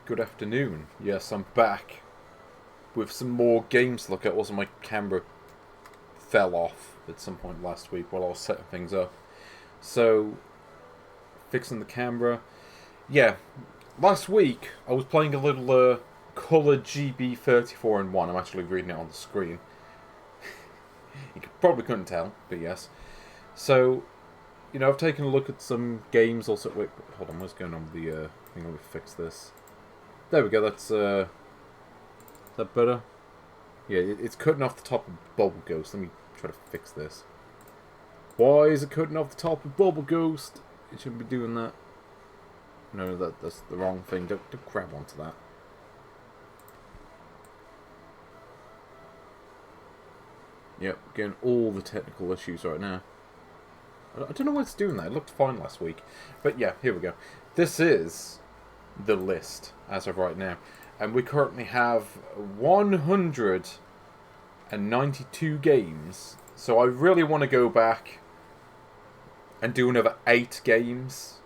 Good afternoon. Yes, I'm back with some more games to look at. Also, my camera fell off at some point last week while I was setting things up. So, fixing the camera. Yeah, last week I was playing a little Colour GB 34-in-1. I'm actually reading it on the screen. You probably couldn't tell, but yes. So, you know, I've taken a look at some games also. Wait, hold on, what's going on with the thing? Let me fix this. There we go, that's, is that better? Yeah, it's cutting off the top of Bubble Ghost. Let me try to fix this. Why is it cutting off the top of Bubble Ghost? It shouldn't be doing that. No, that's the wrong thing. Don't grab onto that. Yep, getting all the technical issues right now. I don't know why it's doing that. It looked fine last week. But yeah, here we go. This is the list as of right now. And we currently have 192 games. So I really want to go back and do another 8 games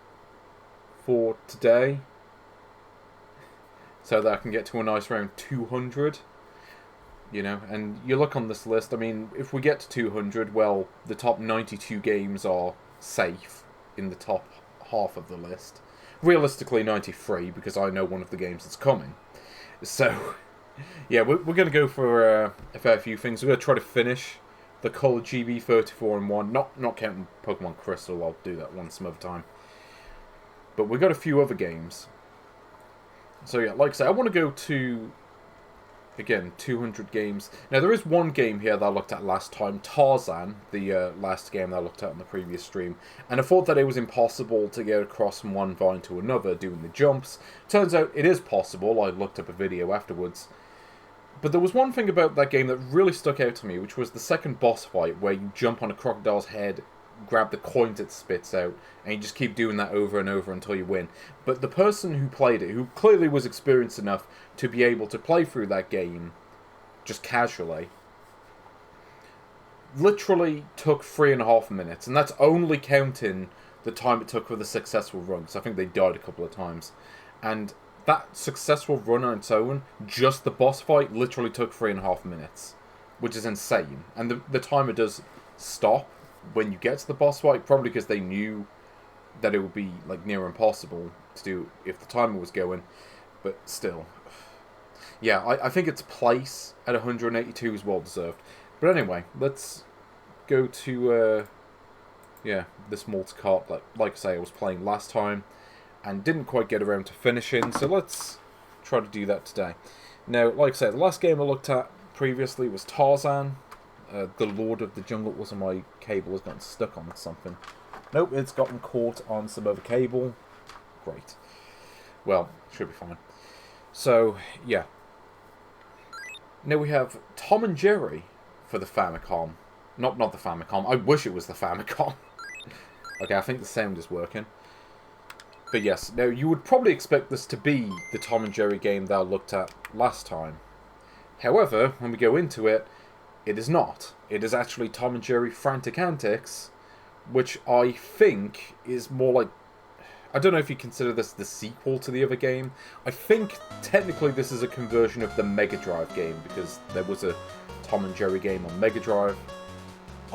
for today. So that I can get to a nice round 200. You know, and you look on this list, I mean, if we get to 200, well, the top 92 games are safe in the top half of the list. Realistically, 93, because I know one of the games that's coming. So, yeah, we're going to go for a fair few things. We're going to try to finish the Colour GB 34-in-1. Not counting Pokemon Crystal, I'll do that some other time. But we've got a few other games. So, yeah, like I say, I want to go to... Again, 200 games. Now, there is one game here that I looked at last time, Tarzan, the last game that I looked at on the previous stream. And I thought that it was impossible to get across from one vine to another doing the jumps. Turns out it is possible. I looked up a video afterwards. But there was one thing about that game that really stuck out to me, which was the second boss fight, where you jump on a crocodile's head, grab the coins it spits out, and you just keep doing that over and over until you win. But the person who played it, who clearly was experienced enough to be able to play through that game just casually, literally took 3.5 minutes, and that's only counting the time it took for the successful run, because I think they died a couple of times. And that successful run on its own, just the boss fight, literally took 3.5 minutes, which is insane. And the timer does stop when you get to the boss fight, probably because they knew that it would be like near impossible to do if the timer was going, but still. Yeah, I think its place at 182 is well deserved. But anyway, let's go to this multi-cart like I say I was playing last time and didn't quite get around to finishing, so let's try to do that today. Now, like I said, the last game I looked at previously was Tarzan. The Lord of the Jungle. Was my cable has gotten stuck on something. Nope, it's gotten caught on some other cable. Great. Well, should be fine. So, yeah. Now we have Tom and Jerry for the Famicom. Not the Famicom. I wish it was the Famicom. Okay, I think the sound is working. But yes, now you would probably expect this to be the Tom and Jerry game that I looked at last time. However, when we go into it, it is not. It is actually Tom and Jerry Frantic Antics, which I think is more like... I don't know if you consider this the sequel to the other game. I think technically this is a conversion of the Mega Drive game, because there was a Tom and Jerry game on Mega Drive.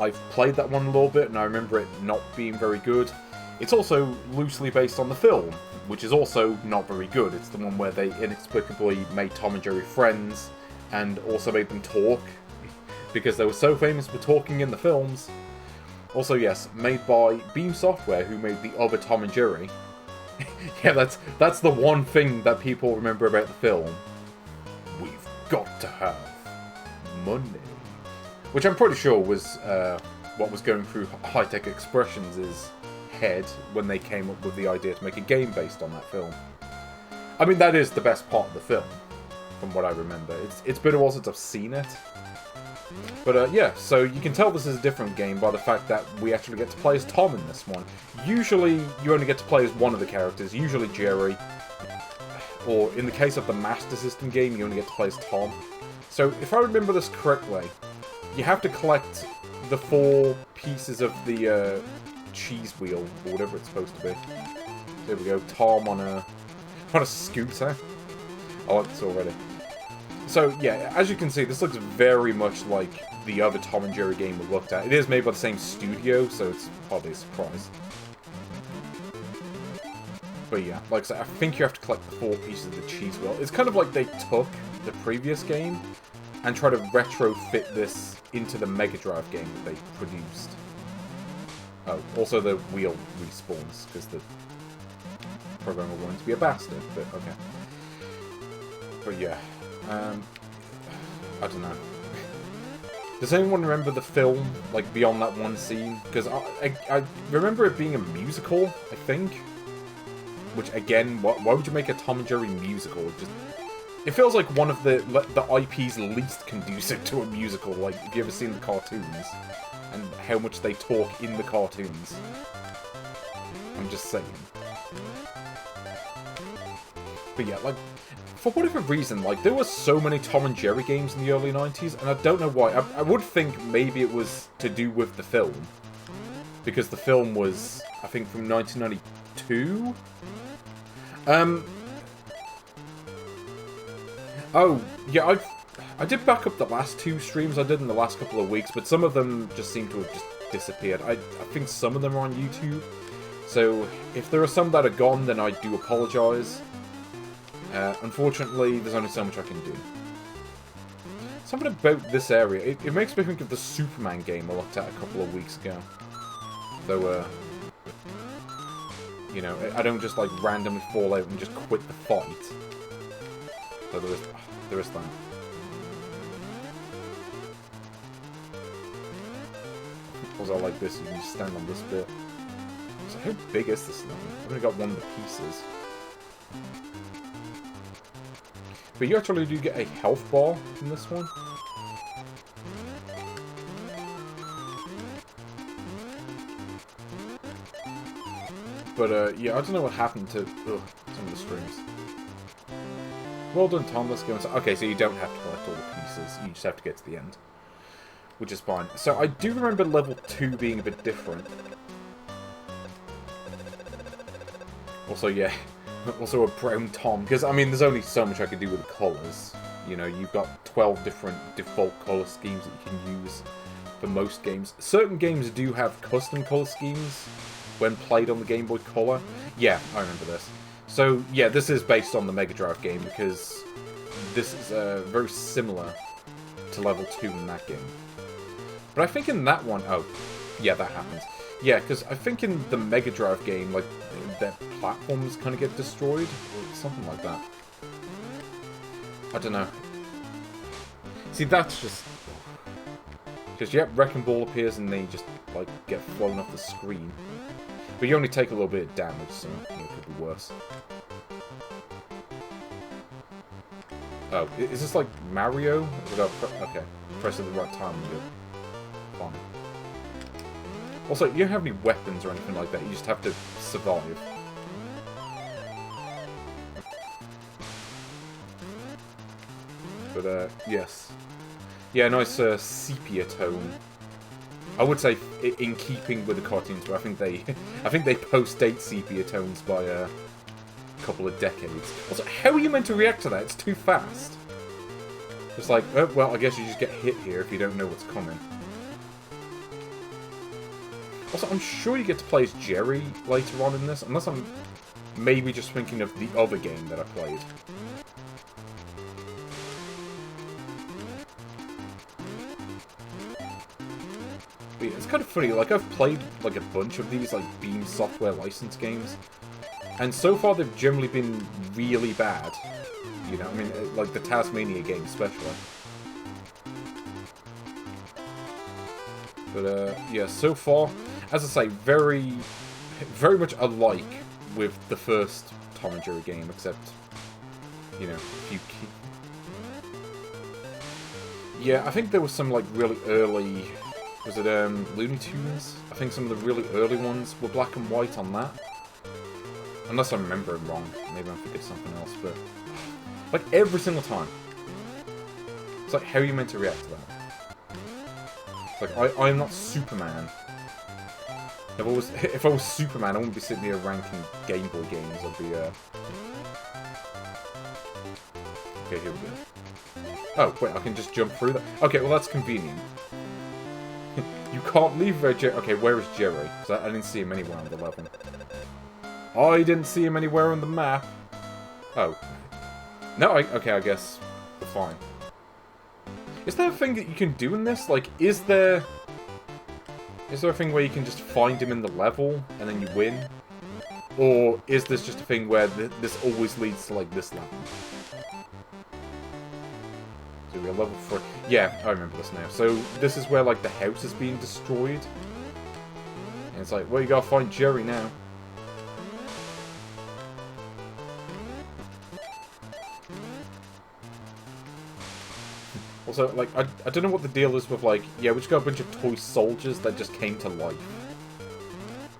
I've played that one a little bit, and I remember it not being very good. It's also loosely based on the film, which is also not very good. It's the one where they inexplicably made Tom and Jerry friends, and also made them talk, because they were so famous for talking in the films. Also, yes, made by Beam Software, who made the other Tom and Jerry. Yeah, that's the one thing that people remember about the film. We've got to have money. Which I'm pretty sure was what was going through High-Tech Expressions' head when they came up with the idea to make a game based on that film. I mean, that is the best part of the film, from what I remember. It's been a while since I've seen it. But yeah, so you can tell this is a different game by the fact that we actually get to play as Tom in this one. Usually, you only get to play as one of the characters, usually Jerry. Or in the case of the Master System game, you only get to play as Tom. So, if I remember this correctly, you have to collect the 4 pieces of the cheese wheel, or whatever it's supposed to be. There we go, Tom on a scooter. I like this already. So, yeah, as you can see, this looks very much like the other Tom and Jerry game we looked at. It is made by the same studio, so it's hardly a surprise. But yeah, like I said, I think you have to collect the 4 pieces of the cheese wheel. It's kind of like they took the previous game and tried to retrofit this into the Mega Drive game that they produced. Oh, also the wheel respawns, because the programmer wanted to be a bastard, but okay. But yeah, I don't know. Does anyone remember the film, like, beyond that one scene? Because I remember it being a musical, I think. Which, again, why would you make a Tom and Jerry musical? It feels like one of the IP's least conducive to a musical. Like, have you ever seen the cartoons? And how much they talk in the cartoons. I'm just saying. But yeah, like, for whatever reason, like, there were so many Tom and Jerry games in the early 90s, and I don't know why. I would think maybe it was to do with the film. Because the film was, I think, from 1992? Oh, yeah, I did back up the last 2 streams I did in the last couple of weeks, but some of them just seem to have just disappeared. I think some of them are on YouTube, so if there are some that are gone, then I do apologise. Unfortunately, there's only so much I can do. Something about this area, it makes me think of the Superman game I looked at a couple of weeks ago. Though, you know, I don't just, like, randomly fall out and just quit the fight. So there is that. Also, I like this, you can just stand on this bit. So how big is this thing? I've only got one of the pieces. But you actually do get a health bar in this one. But, yeah, I don't know what happened to some of the strings. Well done, Tom. Let's go inside. Okay, so you don't have to collect all the pieces. You just have to get to the end. Which is fine. So I do remember level 2 being a bit different. Also, yeah. Also a brown Tom. Because, I mean, there's only so much I can do with the colours. You know, you've got 12 different default colour schemes that you can use for most games. Certain games do have custom colour schemes when played on the Game Boy Color. Yeah, I remember this. So, yeah, this is based on the Mega Drive game, because this is very similar to level 2 in that game. But I think in that one... Oh, yeah, that happens. Yeah, because I think in the Mega Drive game, like, their platforms kind of get destroyed, or something like that. I don't know. See, that's just... Because, yeah, Wrecking Ball appears and they just, like, get flown off the screen. But you only take a little bit of damage, so you know, it could be worse. Oh, is this like Mario? Okay, press at the right time and you're fine. Also, you don't have any weapons or anything like that, you just have to survive. But, yes. Yeah, nice sepia tone. I would say in keeping with the cartoons, but I think they post-date sepia tones by a couple of decades. Also, how are you meant to react to that? It's too fast. It's like, oh, well, I guess you just get hit here if you don't know what's coming. Also, I'm sure you get to play as Jerry later on in this, unless I'm maybe just thinking of the other game that I played. But yeah, it's kind of funny, like, I've played, like, a bunch of these, like, Beam Software license games, and so far they've generally been really bad. You know, I mean, like the Tasmania game especially. But, yeah, so far, as I say, very much alike with the first Tom and Jerry game, except, you know, if you keep... Yeah, I think there was some, like, really early... Was it, Looney Tunes? I think some of the really early ones were black and white on that. Unless I'm remembering wrong. Maybe I'm thinking something else, but... Like, every single time. It's like, how are you meant to react to that? It's like, I'm not Superman. If I was Superman, I wouldn't be sitting here ranking Game Boy games. I'd be, Okay, here we go. Oh, wait, I can just jump through that? Okay, well, that's convenient. You can't leave Jerry. Okay, where is Jerry? Because I didn't see him anywhere on the level. I didn't see him anywhere on the map. Oh. No, okay, I guess we're fine. Is there a thing that you can do in this? Like, is there a thing where you can just find him in the level, and then you win? Or is this just a thing where this always leads to, like, this level? So we're level 3. Yeah, I remember this now. So this is where, like, the house is being destroyed. And it's like, well, you gotta find Jerry now. Also, like, I don't know what the deal is with, like, yeah, we just got a bunch of toy soldiers that just came to life.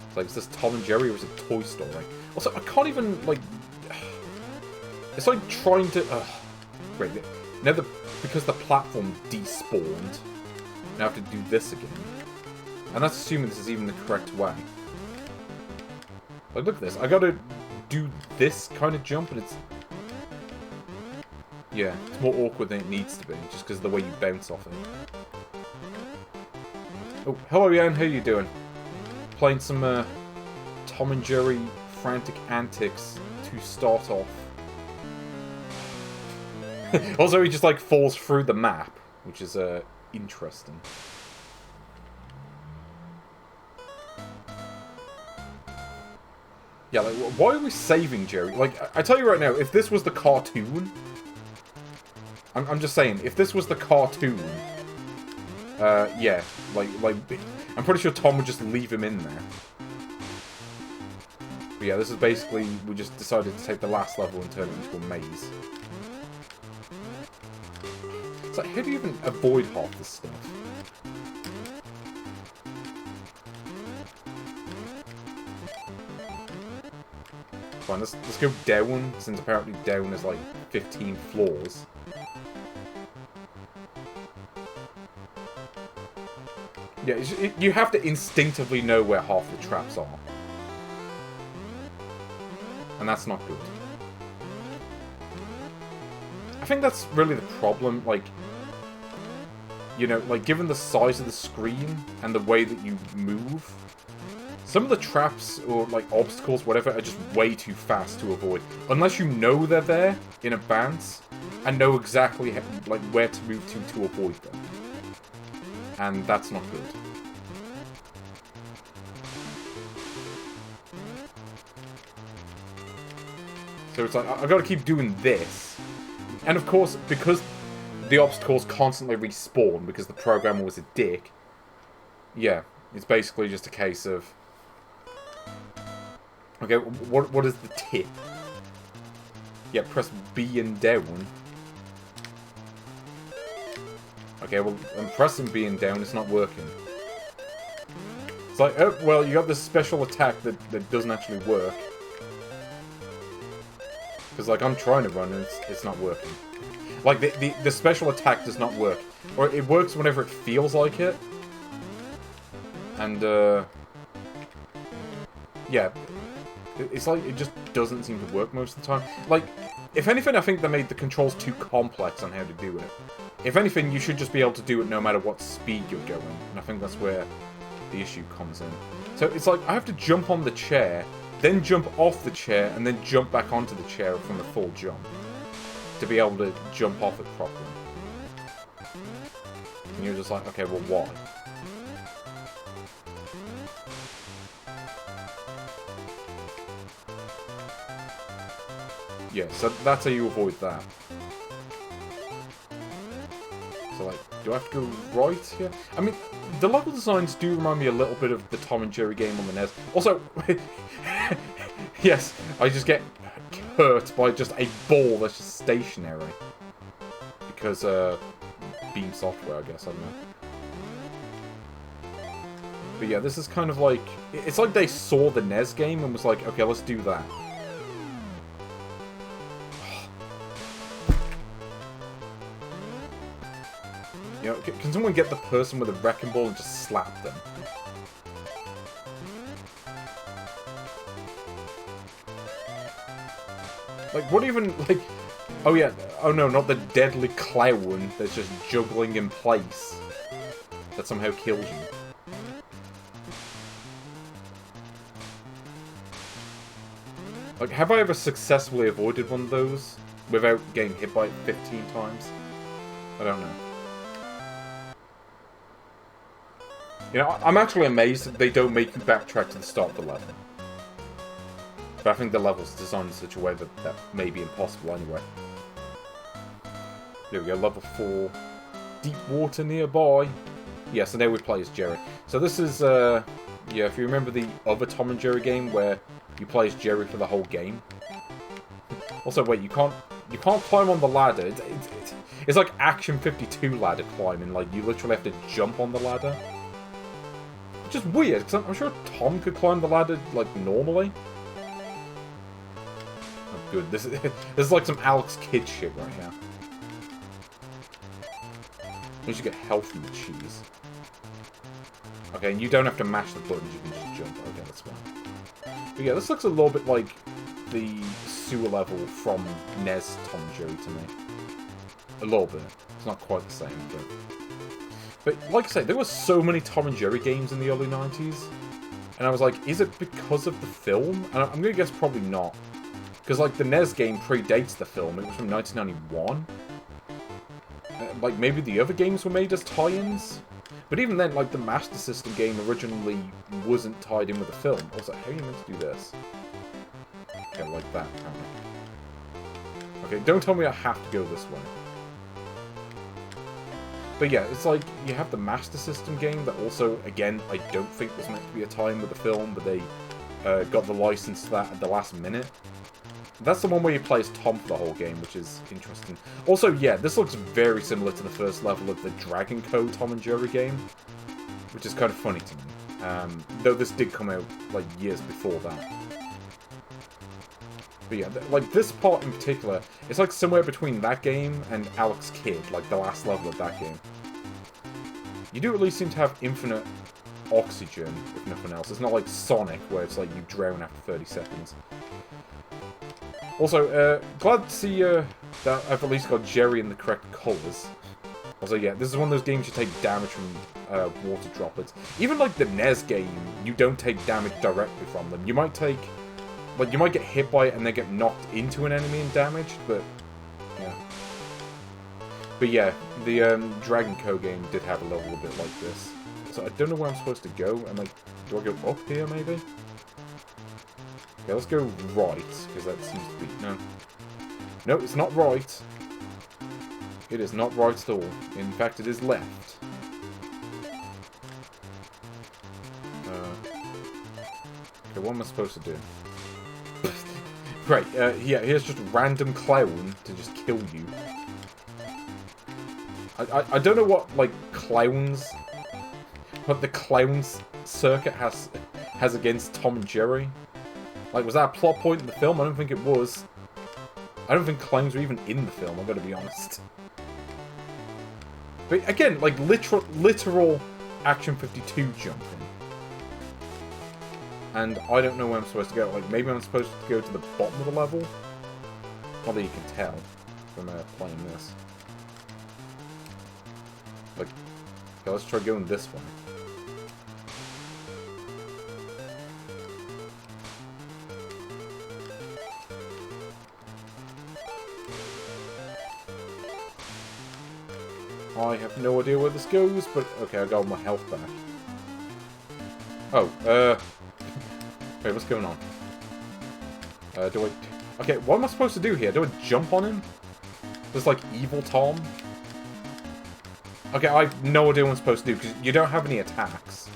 It's like, is this Tom and Jerry or is it Toy Story? Also, I can't even, like... It's like trying to... Wait, now because the platform despawned, now I have to do this again. And that's assuming this is even the correct way. Like, look at this. I gotta do this kind of jump, and it's... Yeah, it's more awkward than it needs to be, just because of the way you bounce off it. Oh, hello, Ian. How you doing? Playing some Tom and Jerry Frantic Antics to start off. Also, he just, like, falls through the map, which is interesting. Yeah, like, why are we saving Jerry? Like, I tell you right now, if this was the cartoon... I'm just saying, if this was the cartoon, yeah, like, I'm pretty sure Tom would just leave him in there. But yeah, this is basically, we just decided to take the last level and turn it into a maze. It's like, how do you even avoid half this stuff? Fine, let's go down, since apparently down is like 15 floors. Yeah, you have to instinctively know where half the traps are. And that's not good. I think that's really the problem, like... You know, like, given the size of the screen and the way that you move... Some of the traps, or, like, obstacles, whatever, are just way too fast to avoid. Unless you know they're there in advance, and know exactly, like, where to move to avoid them. And that's not good. So it's like, I've got to keep doing this. And of course, because the obstacles constantly respawn, because the programmer was a dick, yeah, it's basically just a case of... Okay, what is the tip? Yeah, press B and down. Okay, well, I'm pressing B and down, it's not working. It's like, oh, well, you got this special attack that doesn't actually work. Because, like, I'm trying to run and it's not working. Like, the special attack does not work. Or it works whenever it feels like it. And, yeah. It's like, it just doesn't seem to work most of the time. Like, if anything, I think they made the controls too complex on how to do it. If anything, you should just be able to do it no matter what speed you're going. And I think that's where the issue comes in. So it's like, I have to jump on the chair, then jump off the chair, and then jump back onto the chair from a full jump. To be able to jump off it properly. And you're just like, okay, well, why? Yeah, so that's how you avoid that. So, like, do I have to go right here? I mean, the level designs do remind me a little bit of the Tom and Jerry game on the NES. Also, yes, I just get hurt by just a ball that's just stationary. Because, Beam software, I guess, I don't know. But yeah, this is kind of like... It's like they saw the NES game and was like, okay, let's do that. You know, can someone get the person with a wrecking ball and just slap them? Like, what even, like... Oh yeah, oh no, not the deadly clown that's just juggling in place. That somehow kills you. Like, have I ever successfully avoided one of those without getting hit by it 15 times? I don't know. You know, I'm actually amazed that they don't make you backtrack to the start of the level. But I think the level's designed in such a way that that may be impossible anyway. There we go, level 4. Deep water nearby. Yeah, so now we play as Jerry. So this is, yeah, if you remember the other Tom and Jerry game where you play as Jerry for the whole game. Also, wait, you can't climb on the ladder. It's like Action 52 ladder climbing. Like, you literally have to jump on the ladder. Which is weird, because I'm sure Tom could climb the ladder, like, normally. Oh, good. This is like some Alex Kidd shit right now. You should get health from the cheese. Okay, and you don't have to mash the buttons, you can just jump. Okay, that's fine. But yeah, this looks a little bit like the sewer level from NES Tom and Jerry to me. A little bit. It's not quite the same, but like I say, there were so many Tom and Jerry games in the early 90s. And I was like, is it because of the film? And I'm going to guess probably not. Because, like, the NES game predates the film. It was from 1991. Like, maybe the other games were made as tie-ins? But even then, like, the Master System game originally wasn't tied in with the film. I was like, how are you meant to do this? Okay, like that, apparently. Okay, don't tell me I have to go this way. But yeah, it's like, you have the Master System game that also, again, I don't think was meant to be a tie-in with the film, but they got the license to that at the last minute. That's the one where you play as Tom for the whole game, which is interesting. Also, yeah, this looks very similar to the first level of the Dragon Co. Tom and Jerry game, which is kind of funny to me. Though this did come out, like, years before that. But yeah, like, this part in particular, it's like somewhere between that game and Alex Kidd, like the last level of that game. You do at least seem to have infinite oxygen, if nothing else. It's not like Sonic, where it's like you drown after 30 seconds. Also, glad to see that I've at least got Jerry in the correct colours. Also, yeah, this is one of those games you take damage from water droplets. Even like the NES game, you don't take damage directly from them. You might take... Like, you might get hit by it and then get knocked into an enemy and damaged, but... Yeah. But yeah, the Dragon Co. game did have a level a bit like this. So I don't know where I'm supposed to go. I'm like, do I go up here, maybe? Okay, let's go right, because that seems to be... No. No, it's not right. It is not right at all. In fact, it is left. Okay, what am I supposed to do? Great, yeah, here's just a random clown to just kill you. I don't know what, like, clowns... What the clowns circuit has against Tom and Jerry. Like, was that a plot point in the film? I don't think it was. I don't think clowns were even in the film, I'm gonna be honest. But again, like, literal Action 52 jumping. And I don't know where I'm supposed to go. Like, maybe I'm supposed to go to the bottom of the level? Not that you can tell from playing this. Like, okay, let's try going this way. I have no idea where this goes, but okay, I got all my health back. Oh, wait, what's going on? Do I... Okay, what am I supposed to do here? Do I jump on him? Just like evil Tom? Okay, I have no idea what I'm supposed to do, because you don't have any attacks.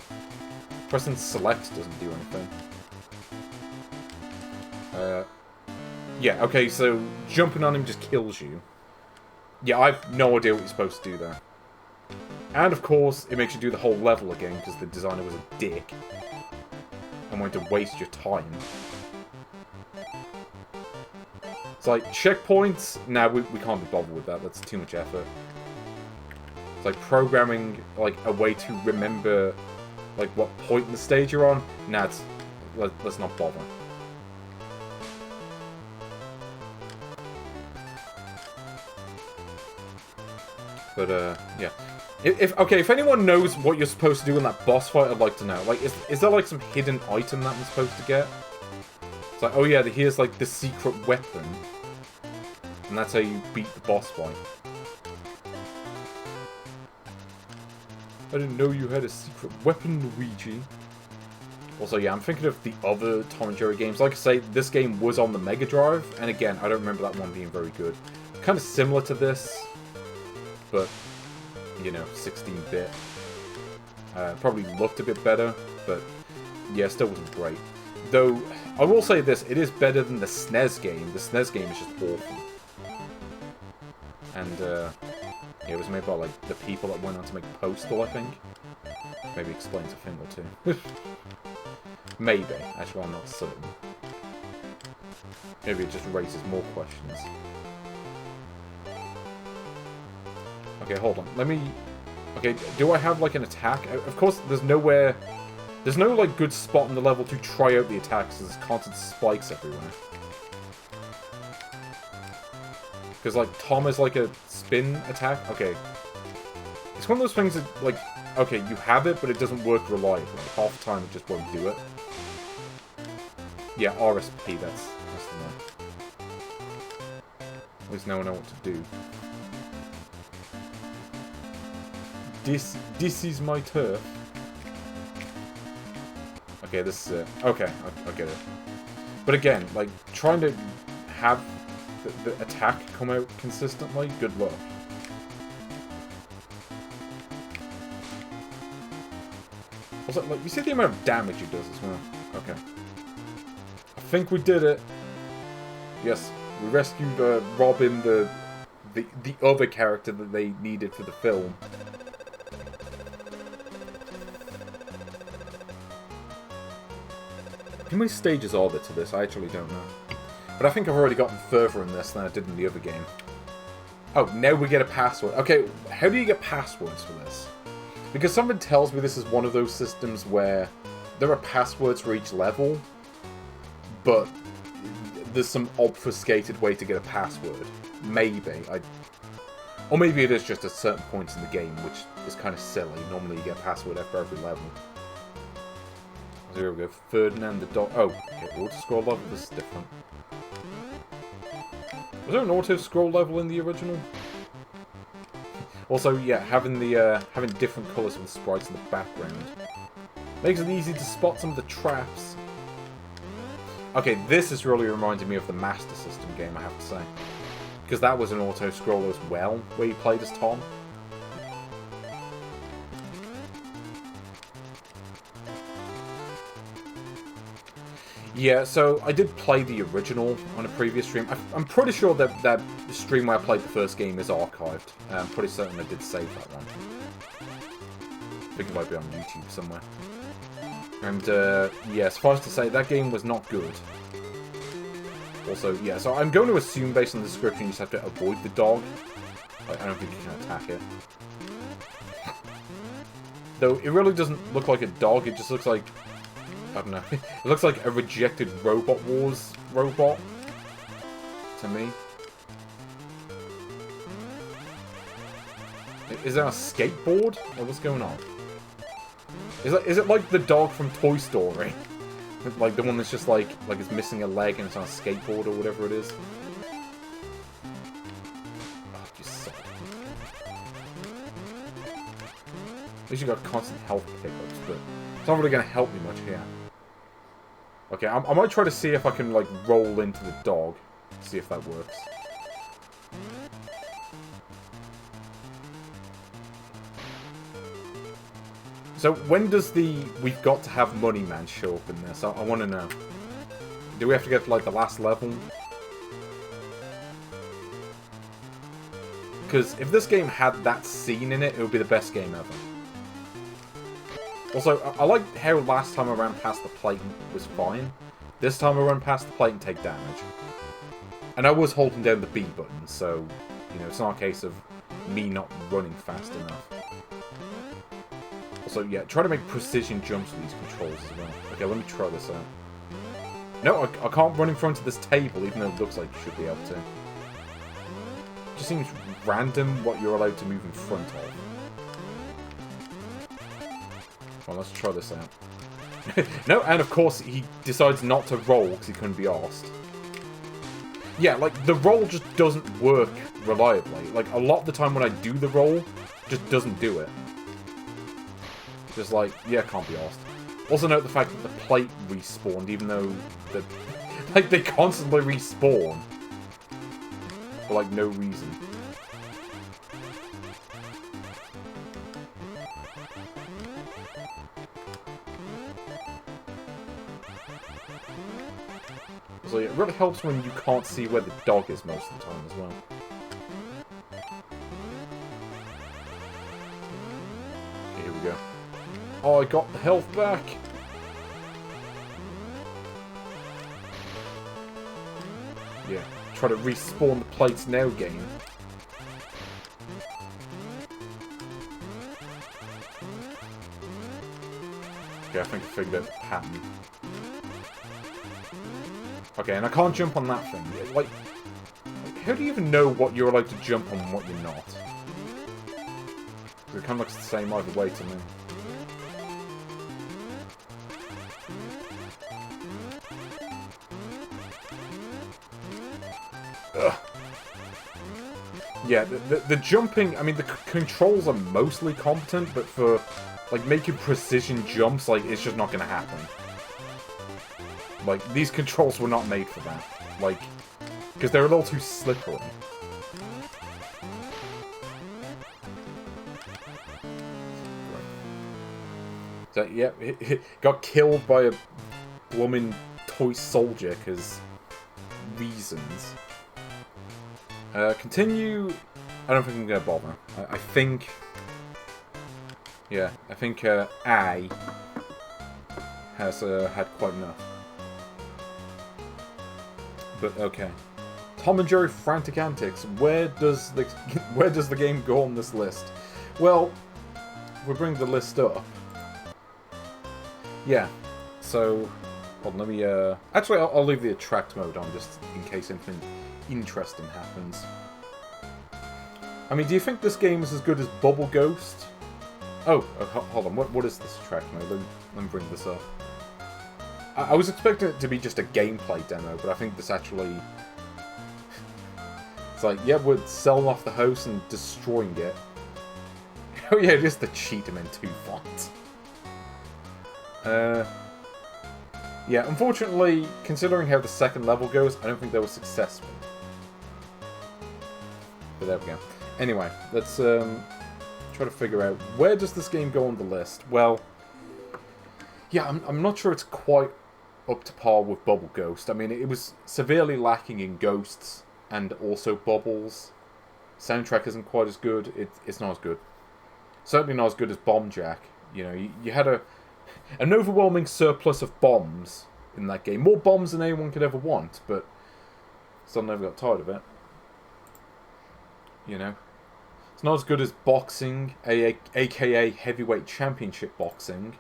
Pressing select doesn't do anything. Yeah, okay, so jumping on him just kills you. Yeah, I have no idea what you're supposed to do there. And of course, it makes you do the whole level again, because the designer was a dick. And wanted to waste your time. It's like, checkpoints? Nah, we can't be bothered with that, that's too much effort. It's like programming, like, a way to remember, like, what point in the stage you're on. Nah, let's not bother. But, yeah. If anyone knows what you're supposed to do in that boss fight, I'd like to know. Like, is there, like, some hidden item that I'm supposed to get? It's like, oh yeah, here's, like, the secret weapon. And that's how you beat the boss fight. I didn't know you had a secret weapon, Luigi. Also, yeah, I'm thinking of the other Tom and Jerry games. Like I say, this game was on the Mega Drive, and again, I don't remember that one being very good. Kind of similar to this, but, you know, 16-bit. Probably looked a bit better, but, yeah, still wasn't great. Though, I will say this, it is better than the SNES game. The SNES game is just awful. And, yeah, it was made by, like, the people that went on to make Postal, I think. Maybe explains a thing or two. Maybe. Actually, I'm not certain. Maybe it just raises more questions. Okay, hold on. Let me... Okay, do I have, like, an attack? Of course, there's nowhere... There's no, like, good spot in the level to try out the attacks, because there's constant spikes everywhere. Because, like, Tom is, like, a spin attack? Okay. It's one of those things that, like... Okay, you have it, but it doesn't work reliably. Half the time, it just won't do it. Yeah, RSP, that's the one. At least now I know what to do. This is my turf. Okay, this is it. Okay, I get it. But again, like, trying to have the attack come out consistently, good luck. Also, like, you see the amount of damage it does as well. Okay. I think we did it. Yes, we rescued Robin, the other character that they needed for the film. How many stages are there to this? I actually don't know. But I think I've already gotten further in this than I did in the other game. Oh, now we get a password. Okay, how do you get passwords for this? Because something tells me this is one of those systems where there are passwords for each level, but there's some obfuscated way to get a password. Maybe. Or maybe it is just at certain points in the game, which is kind of silly. Normally you get a password after every level. So here we go. Ferdinand the dog. Oh, okay. Auto-scroll level. This is different. Was there an auto-scroll level in the original? Also, yeah, having different colours for the sprites in the background makes it easy to spot some of the traps. Okay, this is really reminding me of the Master System game, I have to say. Because that was an auto-scroller as well, where you played as Tom. Yeah, so I did play the original on a previous stream. I'm pretty sure that stream where I played the first game is archived. I'm pretty certain I did save that one. I think it might be on YouTube somewhere. And, yeah, suffice to say, that game was not good. Also, yeah, so I'm going to assume, based on the description, you just have to avoid the dog. Like, I don't think you can attack it. Though, it really doesn't look like a dog, it just looks like... I don't know. It looks like a rejected Robot Wars robot. To me. Is that a skateboard? Or what's going on? Is it like the dog from Toy Story? Like the one that's just like it's missing a leg and it's on a skateboard or whatever it is? Oh, you suck. At least you got constant health pickups, but it's not really going to help me much here. Okay, I might try to see if I can, like, roll into the dog. See if that works. So, when does the "we've got to have money" man show up in this? I want to know. Do we have to get to, like, the last level? Because if this game had that scene in it, it would be the best game ever. Also, I like how last time I ran past the plate was fine. This time I run past the plate and take damage. And I was holding down the B button, so, you know, it's not a case of me not running fast enough. Also, yeah, try to make precision jumps with these controls as well. Okay, let me try this out. No, I can't run in front of this table, even though it looks like you should be able to. It just seems random what you're allowed to move in front of. Well, let's try this out. No, and of course he decides not to roll because he couldn't be arsed. Yeah, like, the roll just doesn't work reliably. Like, a lot of the time when I do the roll, just doesn't do it. Just like, yeah, can't be arsed. Also note the fact that the plate respawned, even though like, they constantly respawn. For, like, no reason. So it really helps when you can't see where the dog is most of the time as well. Okay, here we go. Oh, I got the health back! Yeah, try to respawn the plates now game. Okay, I think I figured out the pattern. Okay, and I can't jump on that thing. Like, how do you even know what you're allowed to jump on and what you're not? It kind of looks the same either way to me. Ugh. Yeah, the jumping, I mean, the controls are mostly competent, but for, like, making precision jumps, like, it's just not going to happen. Like, these controls were not made for that. Like, because they're a little too slippery. So, yeah, he got killed by a blooming toy soldier, because reasons. Continue... I don't think I'm going to bother. I think... Yeah, I think I has had quite enough. But okay, Tom and Jerry Frantic Antics. Where does the game go on this list? Well, we bring the list up. Yeah. So, hold on, let me. Actually, I'll leave the attract mode on just in case anything interesting happens. I mean, do you think this game is as good as Bubble Ghost? Oh, hold on. What is this attract mode? Let me bring this up. I was expecting it to be just a gameplay demo, but I think this actually... It's like, yeah, we're selling off the house and destroying it. Oh yeah, it is the Cheetahman 2 font. Yeah, unfortunately, considering how the second level goes, I don't think they were successful. But there we go. Anyway, let's try to figure out, where does this game go on the list? Well, yeah, I'm not sure it's quite up to par with Bubble Ghost. I mean, it was severely lacking in ghosts and also bubbles. Soundtrack isn't quite as good. It's not as good. Certainly not as good as Bomb Jack. You know, you had an overwhelming surplus of bombs in that game. More bombs than anyone could ever want, but still never got tired of it. You know? It's not as good as boxing, aka Heavyweight Championship Boxing.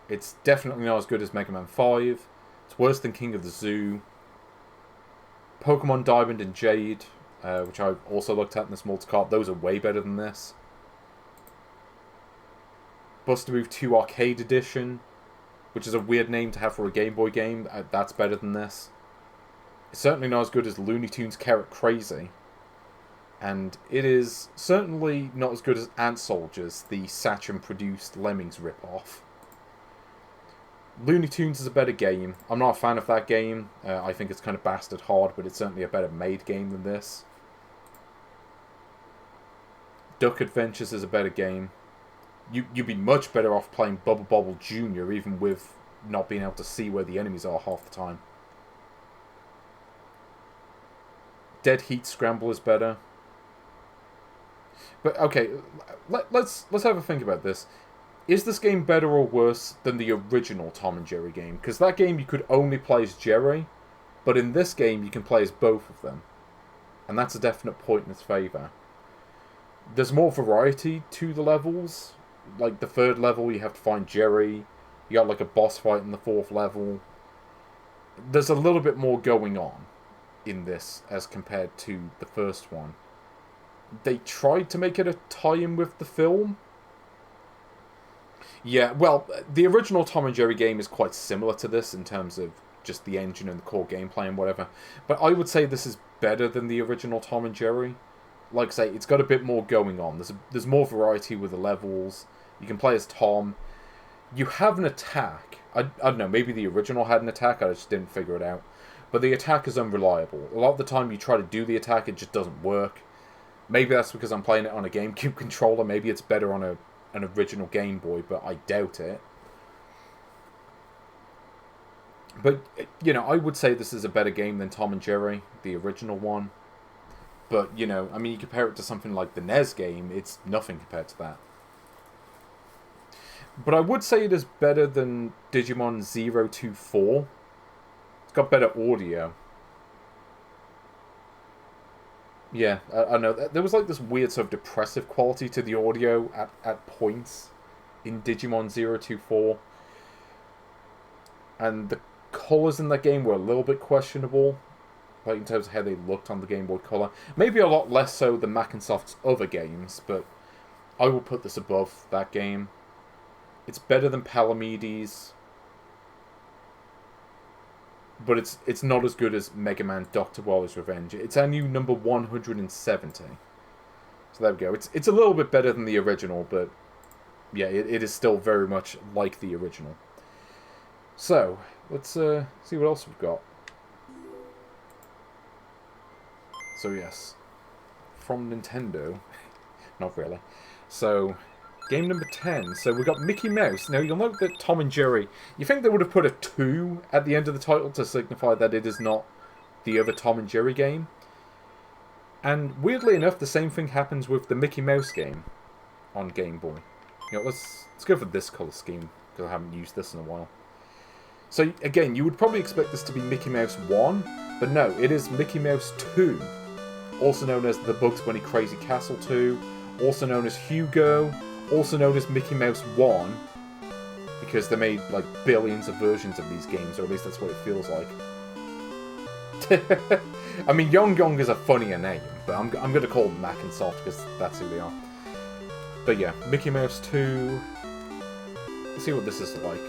It's definitely not as good as Mega Man 5. It's worse than King of the Zoo. Pokemon Diamond and Jade, which I've also looked at in this multi-cart, those are way better than this. Buster Move 2 Arcade Edition, which is a weird name to have for a Game Boy game, that's better than this. It's certainly not as good as Looney Tunes Carrot Crazy. And it is certainly not as good as Ant Soldiers, the Sachen-produced Lemmings ripoff. Looney Tunes is a better game. I'm not a fan of that game. I think it's kind of bastard hard, but it's certainly a better made game than this. Duck Adventures is a better game. You'd be much better off playing Bubble Bobble Jr., even with not being able to see where the enemies are half the time. Dead Heat Scramble is better. But, okay, let's have a think about this. Is this game better or worse than the original Tom and Jerry game? Because that game you could only play as Jerry, but in this game you can play as both of them. And that's a definite point in its favour. There's more variety to the levels. Like, the third level you have to find Jerry. You got, like, a boss fight in the fourth level. There's a little bit more going on in this as compared to the first one. they tried to make it a tie-in with the film. Yeah, well, the original Tom and Jerry game is quite similar to this in terms of just the engine and the core gameplay and whatever. But I would say this is better than the original Tom and Jerry. Like I say, it's got a bit more going on. There's more variety with the levels. You can play as Tom. You have an attack. I don't know, maybe the original had an attack, I just didn't figure it out. But the attack is unreliable. A lot of the time you try to do the attack, it just doesn't work. Maybe that's because I'm playing it on a GameCube controller. Maybe it's better on an original Game Boy, but I doubt it. But, you know, I would say this is a better game than Tom and Jerry, the original one. But, you know, I mean, you compare it to something like the NES game, it's nothing compared to that. But I would say it is better than Digimon 024. It's got better audio. Yeah, I know. There was like this weird sort of depressive quality to the audio at points in Digimon 024. And the colours in that game were a little bit questionable, like in terms of how they looked on the Game Boy Color. Maybe a lot less so than Mackinsoft's other games, but I will put this above that game. It's better than Palamedes, but it's not as good as Mega Man Dr. Wily's Revenge. It's our new number 170. So there we go. It's a little bit better than the original, but yeah, it is still very much like the original. So, let's see what else we've got. So yes, from Nintendo. Not really. So, game number 10. So we got Mickey Mouse. Now, you'll note that Tom and Jerry, you think they would have put a 2 at the end of the title to signify that it is not the other Tom and Jerry game. And weirdly enough, the same thing happens with the Mickey Mouse game on Game Boy. You know, let's go for this colour scheme, because I haven't used this in a while. So, again, you would probably expect this to be Mickey Mouse 1, but no, it is Mickey Mouse 2. Also known as the Bugs Bunny Crazy Castle 2, also known as Hugo, also known as Mickey Mouse 1, because they made, like, billions of versions of these games, or at least that's what it feels like. I mean, Yong Yong is a funnier name, but I'm going to call them Mackinsoft, because that's who they are. But yeah, Mickey Mouse 2. Let's see what this is like.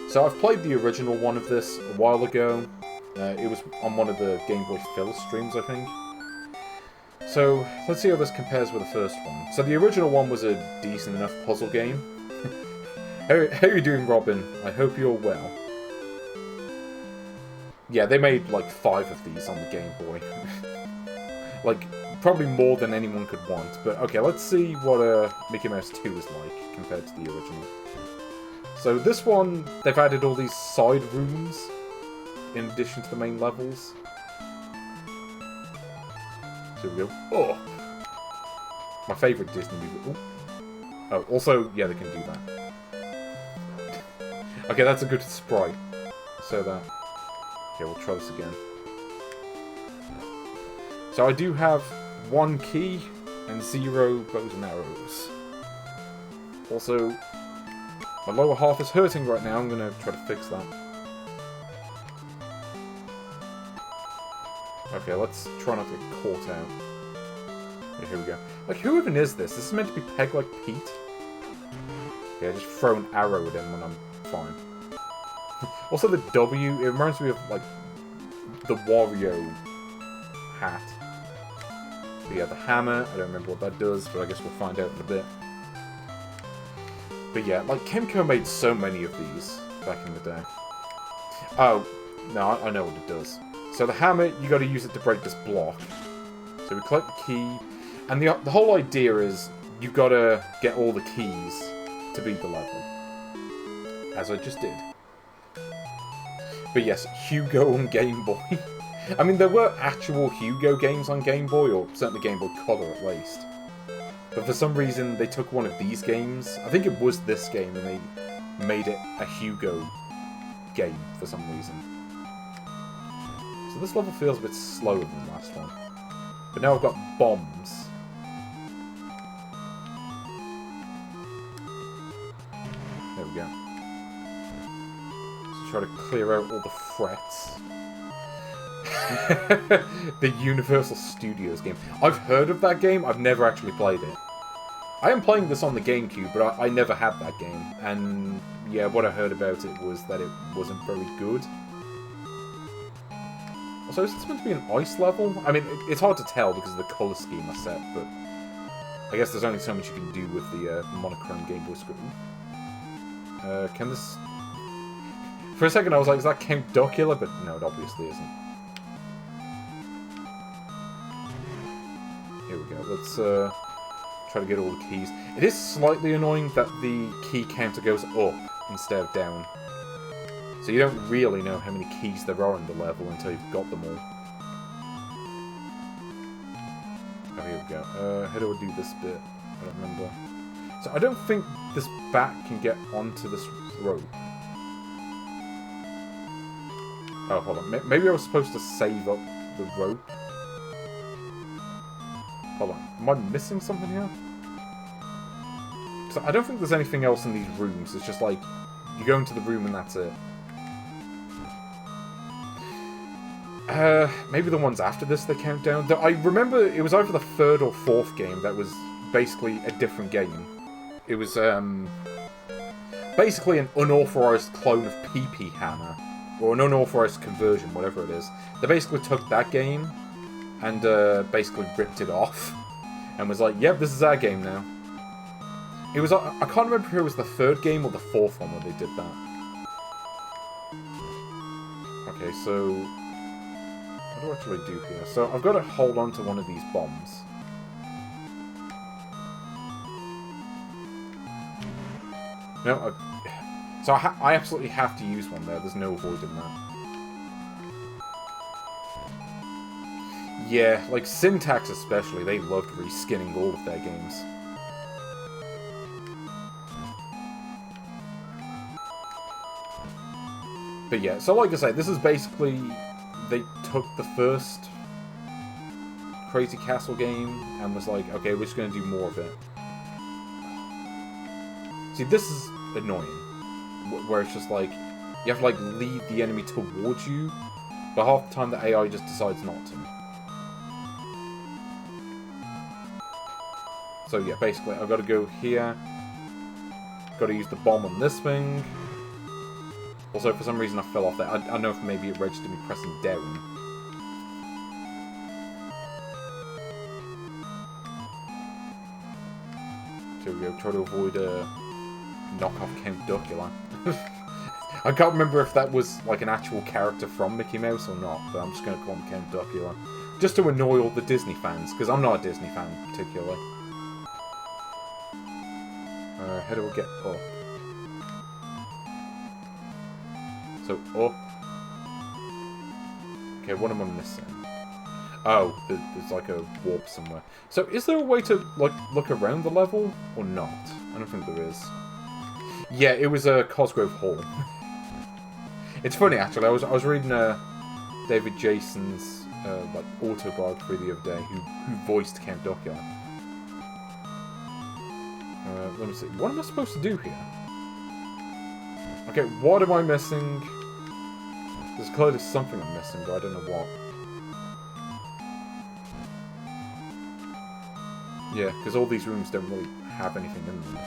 So I've played the original one of this a while ago. It was on one of the Game Boy Phil streams, I think. So, let's see how this compares with the first one. So the original one was a decent enough puzzle game. How are you doing, Robin? I hope you're well. Yeah, they made like 5 of these on the Game Boy. Like, probably more than anyone could want. But okay, let's see what Mickey Mouse 2 is like compared to the original. So this one, they've added all these side rooms in addition to the main levels. So we go. Oh! My favourite Disney movie. Ooh. Oh, also, yeah, they can do that. Okay, that's a good sprite. So that... Okay, we'll try this again. So I do have 1 key and 0 bows and arrows. Also, my lower half is hurting right now. I'm going to try to fix that. Okay, let's try not to get caught out. Yeah, here we go. Like, who even is this? This is meant to be Peg Like Pete? Yeah, just throw an arrow at him when I'm fine. Also, the W, it reminds me of, like, the Wario hat. But yeah, the hammer, I don't remember what that does, but I guess we'll find out in a bit. But yeah, like, Kimco made so many of these back in the day. Oh, no, I know what it does. So the hammer, you got to use it to break this block. So we collect the key, and the whole idea is you got to get all the keys to beat the level, as I just did. But yes, Hugo on Game Boy. I mean, there were actual Hugo games on Game Boy, or certainly Game Boy Color at least. But for some reason, they took one of these games. I think it was this game, and they made it a Hugo game for some reason. So this level feels a bit slower than the last one. But now I've got bombs. There we go. So try to clear out all the frets. The Universal Studios game. I've heard of that game, I've never actually played it. I am playing this on the GameCube, but I never had that game. And yeah, what I heard about it was that it wasn't very good. Also, is this meant to be an ice level? I mean, it's hard to tell because of the colour scheme I set, but I guess there's only so much you can do with the monochrome Game Boy screen. Can this... For a second I was like, is that Count Duckula? But no, it obviously isn't. Here we go. Let's try to get all the keys. It is slightly annoying that the key counter goes up instead of down. So you don't really know how many keys there are in the level until you've got them all. Oh, here we go. How do I do this bit? I don't remember. So I don't think this bat can get onto this rope. Oh, hold on. Maybe I was supposed to save up the rope. Hold on. Am I missing something here? So I don't think there's anything else in these rooms. It's just like, you go into the room and that's it. Maybe the ones after this they count down. I remember it was either the third or fourth game that was basically a different game. It was, basically an unauthorized clone of PP Hammer. Or an unauthorized conversion, whatever it is. They basically took that game and basically ripped it off. And was like, yep, this is our game now. It was, I can't remember if it was the third game or the fourth one where they did that. Okay, so... what do I actually do here? So I've got to hold on to one of these bombs. No, so I absolutely have to use one there. There's no avoiding that. Yeah, like Syntax especially, they loved reskinning all of their games. But yeah, so like I say, this is basically... they took the first Crazy Castle game and was like, okay, we're just going to do more of it. See, this is annoying. Where it's just like, you have to like lead the enemy towards you, but half the time the AI just decides not to. So yeah, basically I've got to go here, got to use the bomb on this thing. Also, for some reason I fell off there. I don't know if maybe it registered me pressing down. So we go, try to avoid a knockoff Count Duckula. I can't remember if that was like an actual character from Mickey Mouse or not, but I'm just going to call him Count Duckula. Just to annoy all the Disney fans, because I'm not a Disney fan particularly. How do we get up? So, up. Okay, what am I missing? Oh, there's like a warp somewhere. So, is there a way to, like, look around the level, or not? I don't think there is. Yeah, it was a Cosgrove Hall. It's funny, actually. I was reading David Jason's like autobiography the other day, who voiced Count Duckula. Let me see. What am I supposed to do here? Okay, what am I missing? There's clearly something I'm missing, but I don't know what. Yeah, because all these rooms don't really have anything in them.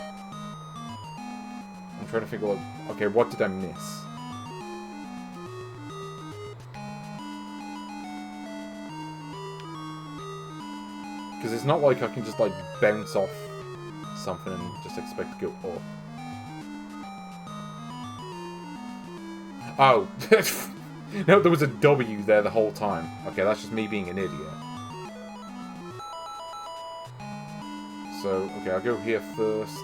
I'm trying to figure out, okay, what did I miss? Because it's not like I can just, like, bounce off something and just expect to go up. Oh! No, there was a W there the whole time. Okay, that's just me being an idiot. So, okay, I'll go here first.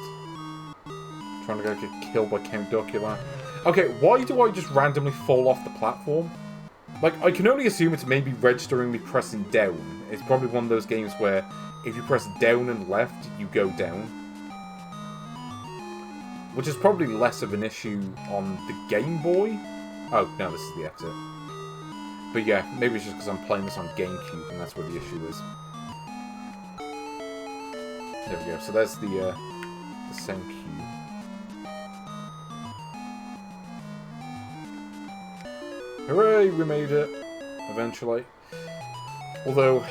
Trying to go get killed by Count Duckula. Okay, why do I just randomly fall off the platform? Like, I can only assume it's maybe registering me pressing down. It's probably one of those games where if you press down and left, you go down. Which is probably less of an issue on the Game Boy. Oh, no, this is the exit. But yeah, maybe it's just because I'm playing this on GameCube and that's where the issue is. There we go, so there's the same cube. Hooray, we made it! eventually. Although,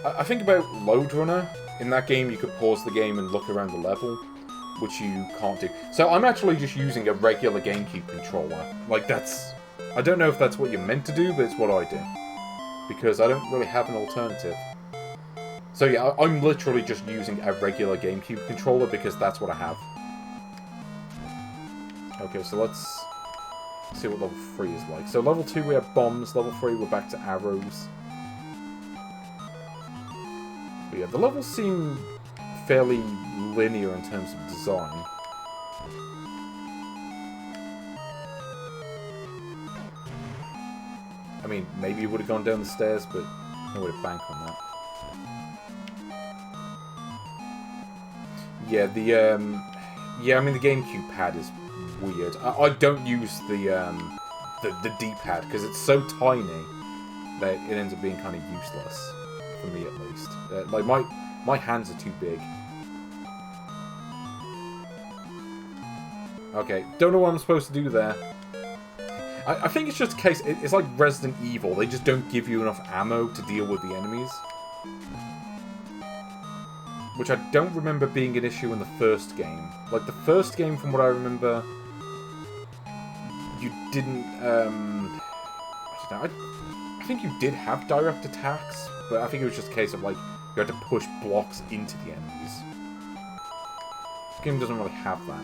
I think about Load Runner. In that game, you could pause the game and look around the level, which you can't do. So I'm actually just using a regular GameCube controller. Like, that's... I don't know if that's what you're meant to do, but it's what I do. Because I don't really have an alternative. So yeah, I'm literally just using a regular GameCube controller because that's what I have. Okay, so let's see what level 3 is like. So level 2 we have bombs, level 3 we're back to arrows. But yeah, the levels seem fairly linear in terms of design. I mean, maybe you would have gone down the stairs, but I would have banked on that. Yeah, I mean, the GameCube pad is weird. I don't use the D-pad, because it's so tiny that it ends up being kind of useless, for me at least. Like, my hands are too big. Okay, don't know what I'm supposed to do there. I think it's just a case, it's like Resident Evil, they just don't give you enough ammo to deal with the enemies. Which I don't remember being an issue in the first game. Like, the first game, from what I remember, you didn't, I don't know, I think you did have direct attacks, but I think it was just a case of, like, you had to push blocks into the enemies. This game doesn't really have that.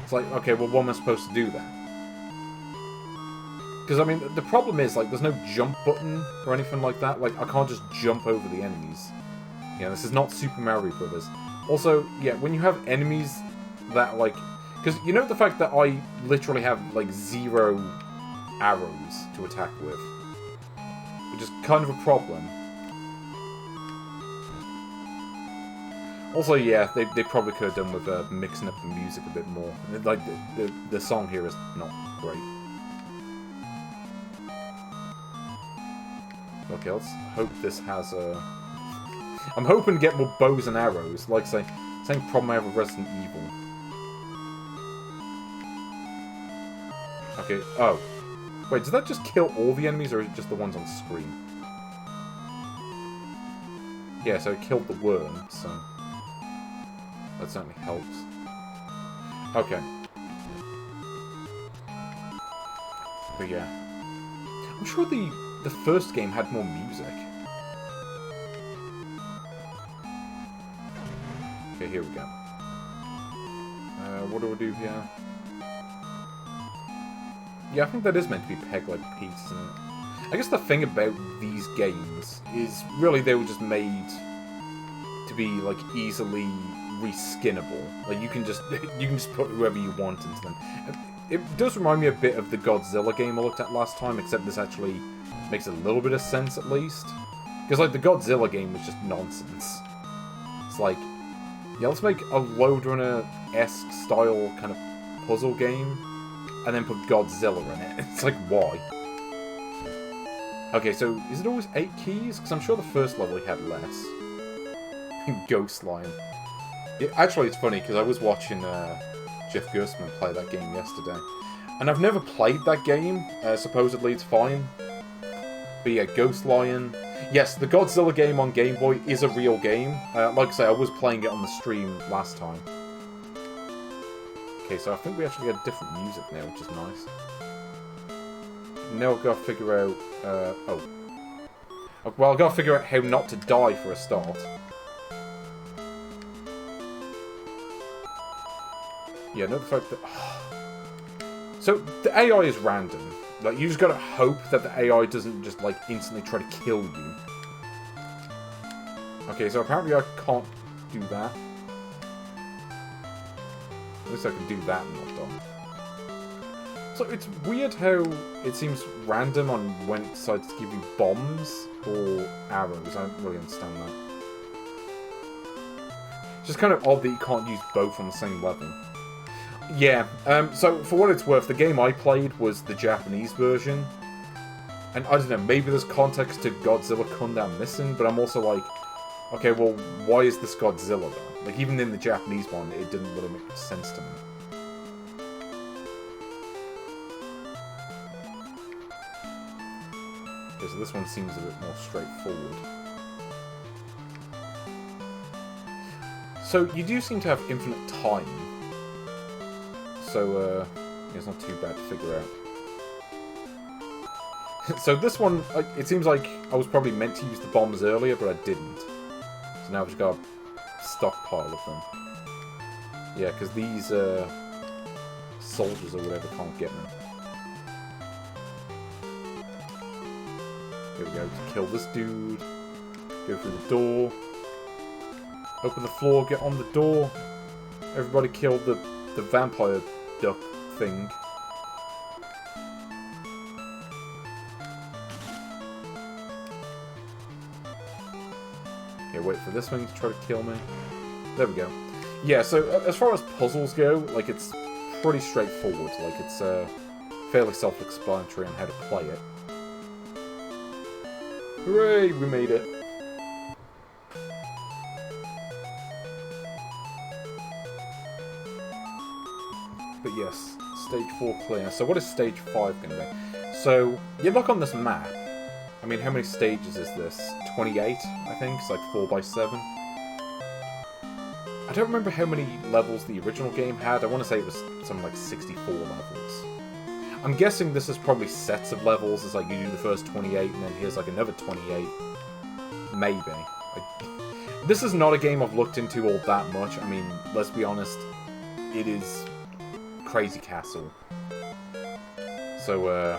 It's like, okay, well, what am I supposed to do then? Because, I mean, the problem is, like, there's no jump button or anything like that. Like, I can't just jump over the enemies. Yeah, this is not Super Mario Brothers. Also, yeah, when you have enemies that, like... Because you know the fact that I literally have, like, 0 arrows to attack with? Which is kind of a problem. Also, yeah, they probably could have done with mixing up the music a bit more. Like, the song here is not great. Okay, let's hope this has a... I'm hoping to get more bows and arrows. Like, say, same problem I have with Resident Evil. Okay, oh. Wait, did that just kill all the enemies, or just the ones on screen? Yeah, so it killed the worm, so... that certainly helps. Okay. But yeah. I'm sure the first game had more music. Okay, here we go. What do we do here? Yeah, I think that is meant to be pegged like Pete, isn't it? I guess the thing about these games is really they were just made to be like easily reskinnable. Like you can just put whoever you want into them. It does remind me a bit of the Godzilla game I looked at last time, except this actually makes a little bit of sense at least. Because like the Godzilla game was just nonsense. It's like, yeah, let's make a Load Runner-esque style kind of puzzle game, and then put Godzilla in it. It's like, why? Okay, so is it always 8 keys? Because I'm sure the first level he had less. Ghost Lion. Actually, it's funny, because I was watching Jeff Gerstmann play that game yesterday. And I've never played that game. Supposedly it's fine. But yeah, Ghost Lion. Yes, the Godzilla game on Game Boy is a real game. Like I say, I was playing it on the stream last time. Okay, so I think we actually get different music now, which is nice. Now I've got to figure out... oh. Well, I've got to figure out how not to die for a start. Yeah, no, the fact that... So, the AI is random. Like, you just gotta hope that the AI doesn't just, like, instantly try to kill you. Okay, so apparently I can't do that. At least I can do that and not die. So, it's weird how it seems random on when it decides to give you bombs or arrows. I don't really understand that. It's just kind of odd that you can't use both on the same level. Yeah, so for what it's worth, the game I played was the Japanese version. And I don't know, maybe there's context to Godzilla Kundam Missing, but I'm also like, okay, well, why is this Godzilla there? Like, even in the Japanese one, it didn't really make sense to me. Okay, so this one seems a bit more straightforward. So, you do seem to have infinite time. So, it's not too bad to figure out. So this one, it seems like I was probably meant to use the bombs earlier, but I didn't. So now I've just got a stockpile of them. Yeah, because these soldiers or whatever can't get me. Here we go, to kill this dude. Go through the door. Open the floor, get on the door. Everybody kill the vampire duck thing. Okay, wait for this thing to try to kill me. There we go. Yeah, so as far as puzzles go, like, it's pretty straightforward. Like, it's fairly self-explanatory on how to play it. Hooray, we made it. But yes, stage 4 clear. So what is stage 5 going to be? So, you look on this map. I mean, how many stages is this? 28, I think? It's like 4x7. I don't remember how many levels the original game had. I want to say it was something like 64 levels. I'm guessing this is probably sets of levels. It's like you do the first 28, and then here's like another 28. Maybe. This is not a game I've looked into all that much. I mean, let's be honest, it is Crazy Castle. So,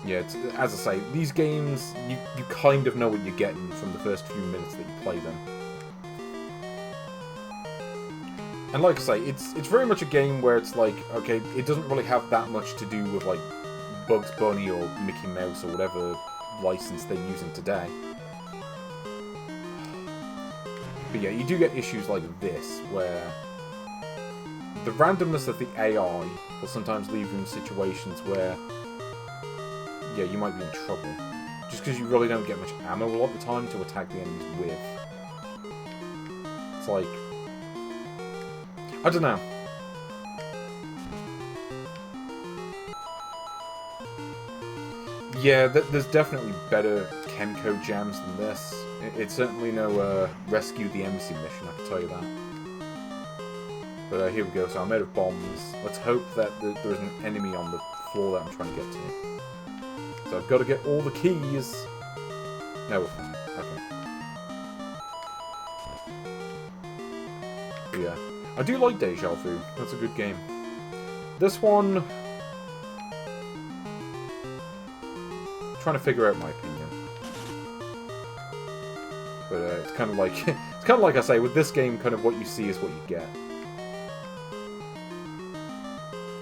yeah, as I say, these games, you kind of know what you're getting from the first few minutes that you play them. And like I say, it's very much a game where it's like, okay, it doesn't really have that much to do with, like, Bugs Bunny or Mickey Mouse or whatever license they're using today. But yeah, you do get issues like this, where the randomness of the AI will sometimes leave you in situations where, yeah, you might be in trouble. Just because you really don't get much ammo a lot of the time to attack the enemies with. It's like, I don't know. Yeah, there's definitely better Chemco jams than this. It's certainly no Rescue the Embassy mission, I can tell you that. But here we go, so I'm out of bombs. Let's hope that there isn't an enemy on the floor that I'm trying to get to. So I've got to get all the keys. No, we're fine. Okay. But yeah. I do like Deja Vu. That's a good game. This one, trying to figure out my opinion. But it's kind of like it's kind of like I say, with this game, kind of what you see is what you get.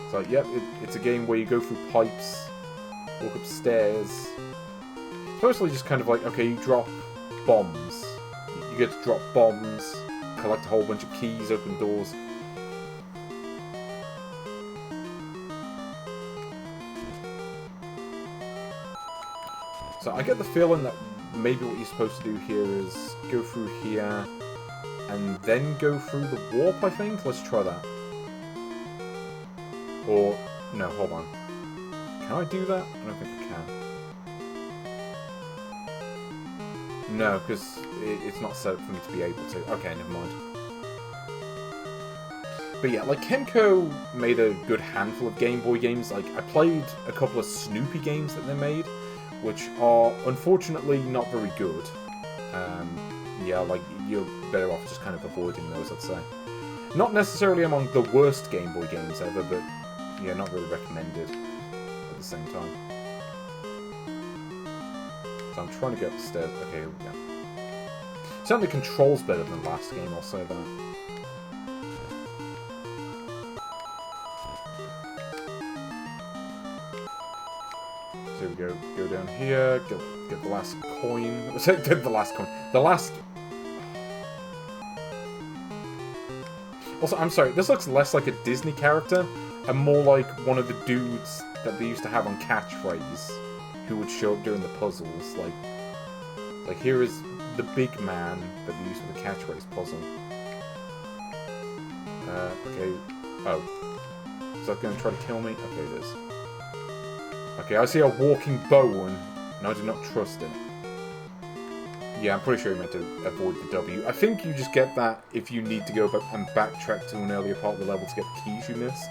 It's like, yep, it's a game where you go through pipes, walk up stairs. It's mostly just kind of like, okay, you drop bombs. You get to drop bombs, collect a whole bunch of keys, open doors. So I get the feeling that maybe what you're supposed to do here is go through here and then go through the warp, I think? Let's try that. Or, no, hold on. Can I do that? I don't think I can. No, because it's not set up for me to be able to. Okay, never mind. But yeah, like, Chemco made a good handful of Game Boy games. Like, I played a couple of Snoopy games that they made, which are, unfortunately, not very good. Yeah, like, you're better off just kind of avoiding those, I'd say. Not necessarily among the worst Game Boy games ever, but, yeah, not really recommended at the same time. So I'm trying to get up the stairs. Okay, here we go. Certainly controls better than the last game, I'll say that. So here we go. Go down here, get the last coin. The last coin. The last... Also, I'm sorry, this looks less like a Disney character and more like one of the dudes that they used to have on Catchphrase who would show up during the puzzles. Like here is the big man that we use for the catchphrase puzzle. Okay. Oh. Is that going to try to kill me? Okay, it is. Okay, I see a walking bone, and I do not trust it. Yeah, I'm pretty sure you meant to avoid the W. I think you just get that if you need to go back and backtrack to an earlier part of the level to get the keys you missed.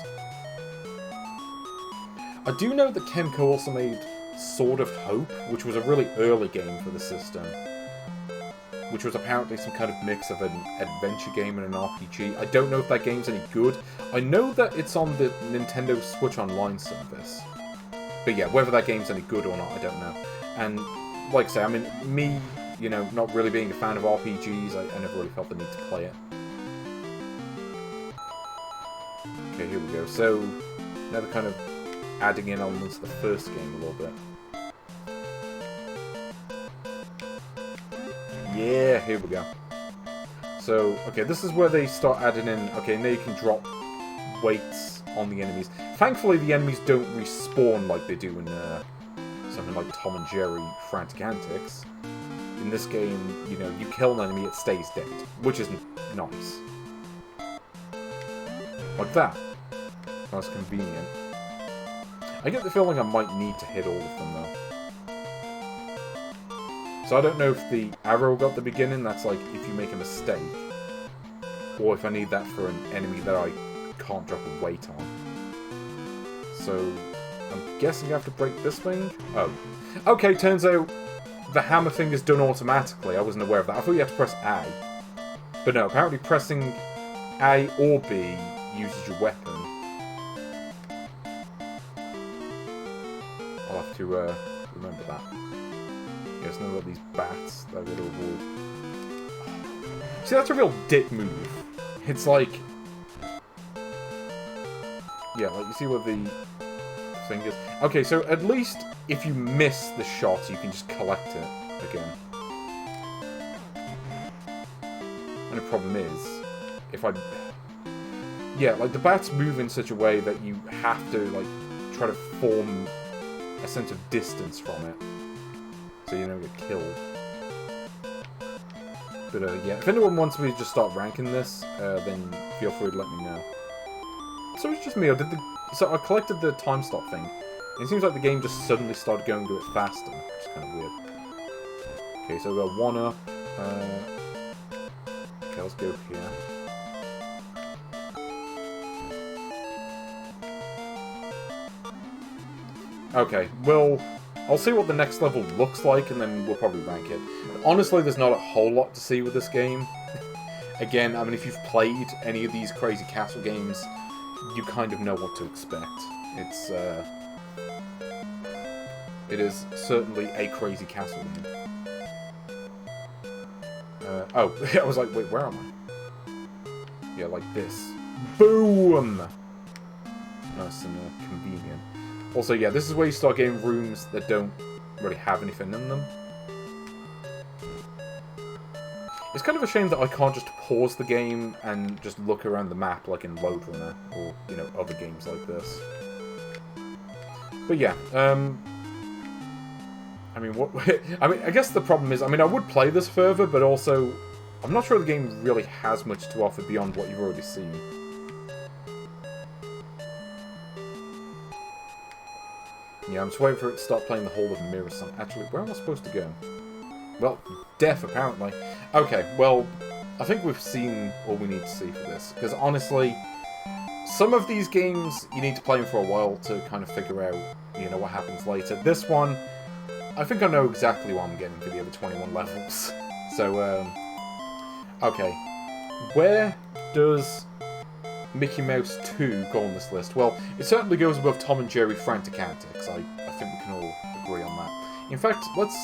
I do know that Kemco also made Sword of Hope, which was a really early game for the system. Which was apparently some kind of mix of an adventure game and an RPG. I don't know if that game's any good. I know that it's on the Nintendo Switch Online service. But yeah, whether that game's any good or not, I don't know. And, like I say, I mean, me, you know, not really being a fan of RPGs, I never really felt the need to play it. Okay, here we go. So, now they're kind of adding in elements to the first game a little bit. Yeah, here we go. So, okay, this is where they start adding in... Okay, now you can drop weights on the enemies. Thankfully, the enemies don't respawn like they do in something like Tom and Jerry Frantic Antics. In this game, you know, you kill an enemy, it stays dead, which is nice. Like that. That's convenient. I get the feeling I might need to hit all of them, though. So I don't know if the arrow got the beginning, that's like if you make a mistake. Or if I need that for an enemy that I can't drop a weight on. So, I'm guessing I have to break this thing? Oh. Okay, turns out the hammer thing is done automatically. I wasn't aware of that. I thought you had to press A. But no, apparently pressing A or B uses your weapon. I'll have to remember that. Yes, know about these bats that I gotta avoid. See, that's a real dick move. It's like... Yeah, like you see what the thing is. Okay, so at least if you miss the shot, you can just collect it again. And the problem is, if I... Yeah, like the bats move in such a way that you have to, like, try to form a sense of distance from it. So you don't get killed. But yeah, if anyone wants me to just start ranking this, then feel free to let me know. So it's just me, so I collected the time stop thing. And it seems like the game just suddenly started going a bit faster, which is kind of weird. Okay, so we've got one up. Okay, let's go here. Okay, well, I'll see what the next level looks like, and then we'll probably rank it. Honestly, there's not a whole lot to see with this game. Again, I mean, if you've played any of these crazy castle games, you kind of know what to expect. It is certainly a crazy castle game. Oh, I was like, wait, where am I? Yeah, like this. Boom! Nice and convenient. Also, yeah, this is where you start getting rooms that don't really have anything in them. It's kind of a shame that I can't just pause the game and just look around the map like in Load Runner or, you know, other games like this. But yeah, I mean, I guess the problem is, I mean, I would play this further, but also, I'm not sure the game really has much to offer beyond what you've already seen. Yeah, I'm just waiting for it to start playing the Hall of Mirrors song. Actually, where am I supposed to go? Well, death, apparently. Okay, well, I think we've seen all we need to see for this. Because honestly, some of these games, you need to play them for a while to kind of figure out, you know, what happens later. This one, I think I know exactly what I'm getting for the other 21 levels. So, okay. Where does Mickey Mouse 2 go on this list? Well, it certainly goes above Tom and Jerry Frantic Antics. I think we can all agree on that. In fact, let's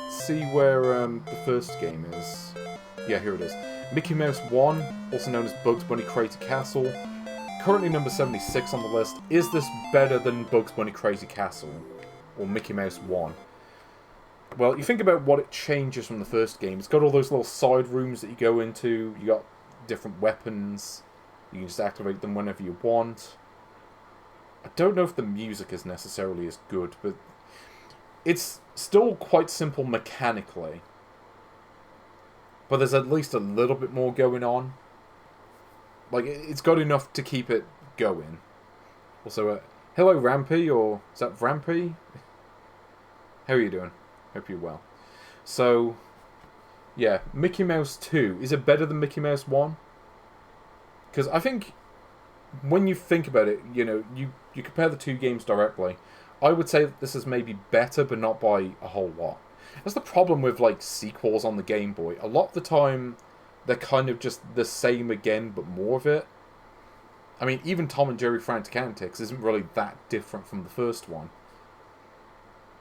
see where the first game is. Yeah, here it is. Mickey Mouse 1, also known as Bugs Bunny Crazy Castle. Currently number 76 on the list. Is this better than Bugs Bunny Crazy Castle? Or Mickey Mouse 1? Well, you think about what it changes from the first game. It's got all those little side rooms that you go into. You got different weapons. You can just activate them whenever you want. I don't know if the music is necessarily as good, but it's still quite simple mechanically. but there's at least a little bit more going on. Like, it's got enough to keep it going. Also, hello Rampy, or is that Rampy? How are you doing? Hope you're well. So, yeah, Mickey Mouse 2. Is it better than Mickey Mouse 1? Because I think, when you think about it, you know, you compare the two games directly, I would say that this is maybe better, but not by a whole lot. That's the problem with, like, sequels on the Game Boy. A lot of the time, they're kind of just the same again, but more of it. I mean, even Tom and Jerry Frantic Antics isn't really that different from the first one.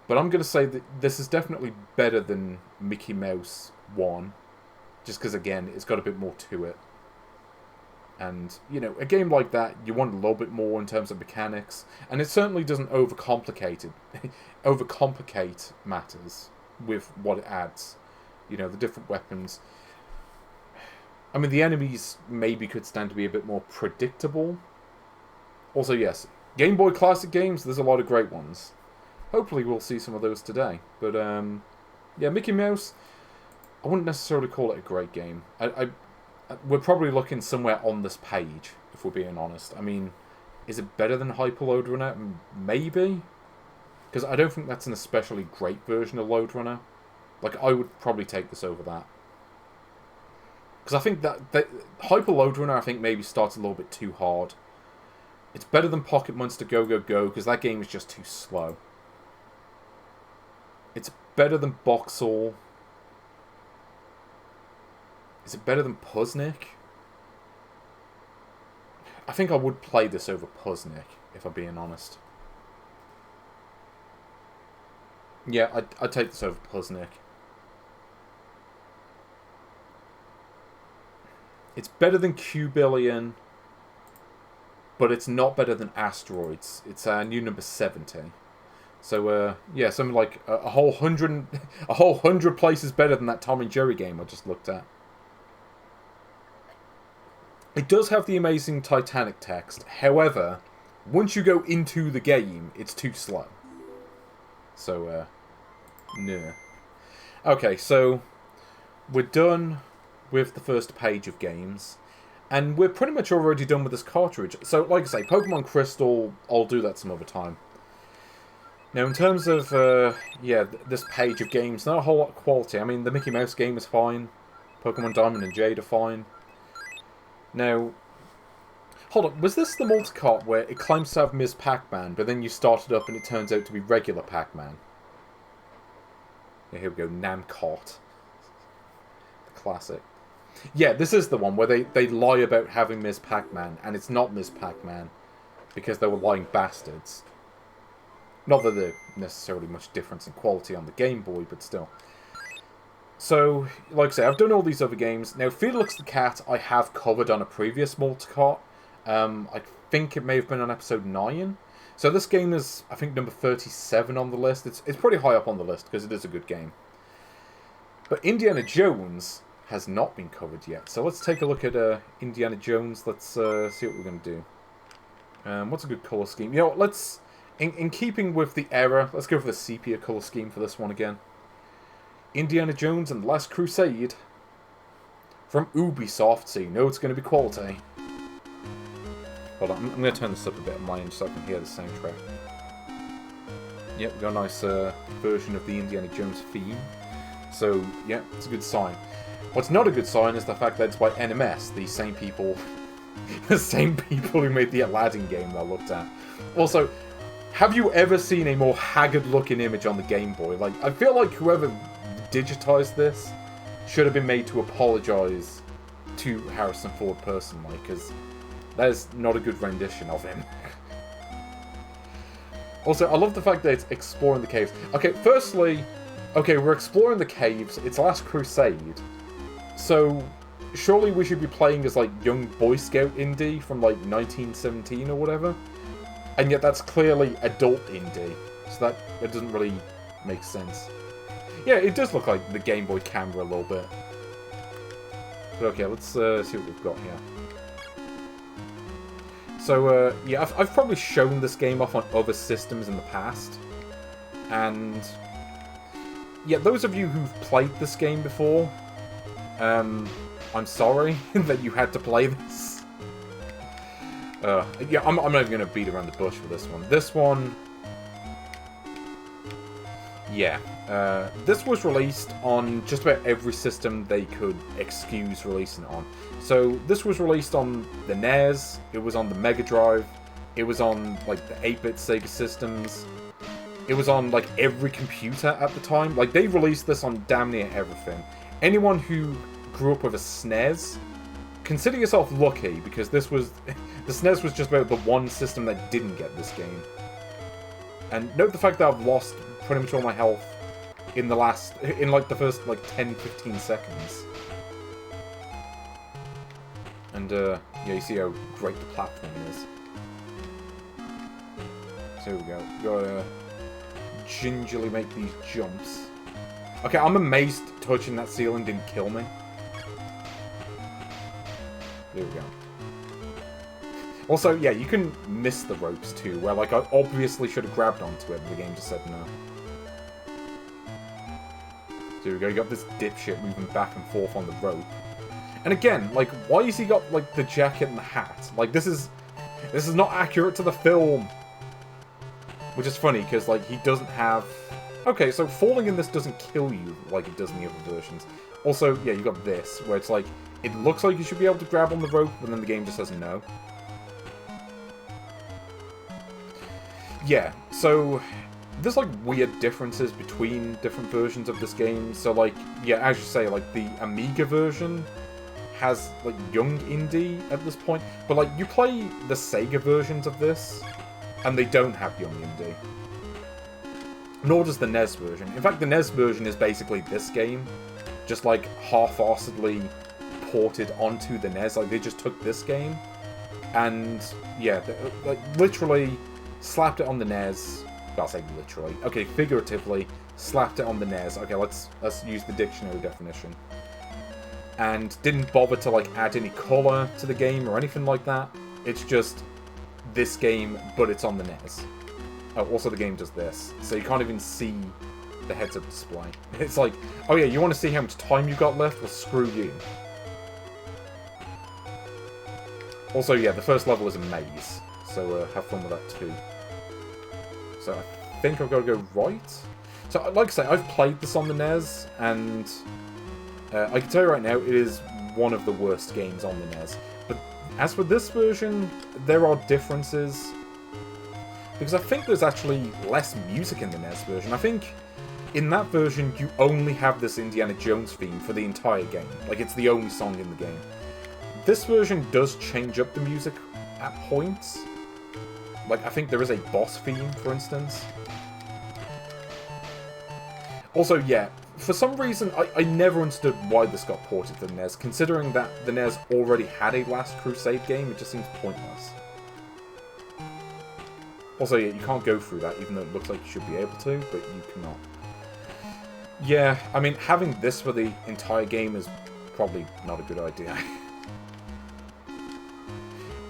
But I'm going to say that this is definitely better than Mickey Mouse 1. Just because, again, it's got a bit more to it. And, you know, a game like that, you want a little bit more in terms of mechanics. And it certainly doesn't overcomplicate matters with what it adds. You know, the different weapons. I mean, the enemies maybe could stand to be a bit more predictable. Also, yes, Game Boy Classic games, there's a lot of great ones. Hopefully we'll see some of those today. But, yeah, Mickey Mouse, I wouldn't necessarily call it a great game. We're probably looking somewhere on this page, if we're being honest. I mean, is it better than Hyper Load Runner? Maybe? Because I don't think that's an especially great version of Load Runner. Like, I would probably take this over that. Because I think that Hyper Load Runner, I think, maybe starts a little bit too hard. It's better than Pocket Monster Go Go Go, because that game is just too slow. It's better than Boxall. Is it better than Puzznick? I think I would play this over Puzznick, if I'm being honest. Yeah, I'd take this over Puzznick. It's better than Q-Billion, but it's not better than Asteroids. It's new number 70. So, yeah, something like a whole 100 places better than that Tom and Jerry game I just looked at. It does have the amazing Titanic text. However, once you go into the game, it's too slow. So, no. Okay, so we're done with the first page of games. And we're pretty much already done with this cartridge. So, like I say, Pokemon Crystal, I'll do that some other time. Now, in terms of, yeah, this page of games, not a whole lot of quality. I mean, the Mickey Mouse game is fine. Pokemon Diamond and Jade are fine. Now, hold on, was this the multicart where it claims to have Ms. Pac-Man, but then you start it up and it turns out to be regular Pac-Man? Yeah, here we go, Namcot. The classic. Yeah, this is the one where they lie about having Ms. Pac-Man, and it's not Ms. Pac-Man, because they were lying bastards. Not that there's necessarily much difference in quality on the Game Boy, but still. So, like I say, I've done all these other games. Now, Felix the Cat I have covered on a previous multicart. I think it may have been on episode 9. So this game is, I think, number 37 on the list. It's pretty high up on the list, because it is a good game. But Indiana Jones has not been covered yet. So let's take a look at Indiana Jones. Let's see what we're going to do. What's a good colour scheme? You know what, let's, in keeping with the era, let's go for the sepia colour scheme for this one again. Indiana Jones and the Last Crusade. From Ubisoft, so you know it's going to be quality. Hold on, I'm going to turn this up a bit on my end so I can hear the soundtrack. Yep, we got a nice version of the Indiana Jones theme. So, yeah, it's a good sign. What's not a good sign is the fact that it's by NMS, the same people who made the Aladdin game that I looked at. Also, have you ever seen a more haggard-looking image on the Game Boy? Like, I feel like whoever digitized this should have been made to apologize to Harrison Ford personally, because that is not a good rendition of him. Also, I love the fact that it's exploring the caves. Okay, firstly, okay, we're exploring the caves. It's Last Crusade. So, surely we should be playing as, like, young Boy Scout Indy from, like, 1917 or whatever. And yet that's clearly adult Indy. So that doesn't really make sense. Yeah, it does look like the Game Boy camera a little bit. But okay, let's see what we've got here. So, yeah, I've probably shown this game off on other systems in the past. And, yeah, those of you who've played this game before, I'm sorry that you had to play this. Yeah, I'm not even going to beat around the bush for this one. This one... Yeah. This was released on just about every system they could excuse releasing it on. So, this was released on the NES, it was on the Mega Drive, it was on, like, the 8-bit Sega systems, it was on, like, every computer at the time. Like, they released this on damn near everything. Anyone who grew up with a SNES, consider yourself lucky, because this was... the SNES was just about the one system that didn't get this game. And note the fact that I've lost pretty much all my health in the first, 10-15 seconds. And, yeah, you see how great the platform is. So here we go. Gotta gingerly make these jumps. Okay, I'm amazed touching that ceiling didn't kill me. There we go. Also, yeah, you can miss the ropes too, where, like, I obviously should have grabbed onto it, but the game just said no. So here we go, you got this dipshit moving back and forth on the rope. And again, like, why has he got, like, the jacket and the hat? Like, this is not accurate to the film. Which is funny, because, like, he doesn't have... Okay, so falling in this doesn't kill you like it does in the other versions. Also, yeah, you got this, where it's like, it looks like you should be able to grab on the rope, but then the game just says no. Yeah, so there's, like, weird differences between different versions of this game. So, like, yeah, as you say, like, the Amiga version has, like, young indie at this point. But, like, you play the Sega versions of this, and they don't have young indie. Nor does the NES version. In fact, the NES version is basically this game, just, like, half-assedly ported onto the NES. Like, they just took this game, and, yeah, like, literally slapped it on the NES. I'll say literally. Okay, figuratively, slapped it on the NES. Okay, let's use the dictionary definition. And didn't bother to, like, add any colour to the game or anything like that. It's just this game, but it's on the NES. Oh, also the game does this, so you can't even see the heads-up display. It's like, oh yeah, you want to see how much time you got left? Well, screw you. Also, yeah, the first level is a maze, so have fun with that too. So I think I've got to go right. So, like I say, I've played this on the NES, and I can tell you right now, it is one of the worst games on the NES. But as for this version, there are differences. Because I think there's actually less music in the NES version. I think in that version, you only have this Indiana Jones theme for the entire game. Like, it's the only song in the game. This version does change up the music at points. Like, I think there is a boss theme, for instance. Also, yeah, for some reason, I never understood why this got ported to the NES. Considering that the NES already had a Last Crusade game, it just seems pointless. Also, yeah, you can't go through that, even though it looks like you should be able to, but you cannot. Yeah, I mean, having this for the entire game is probably not a good idea.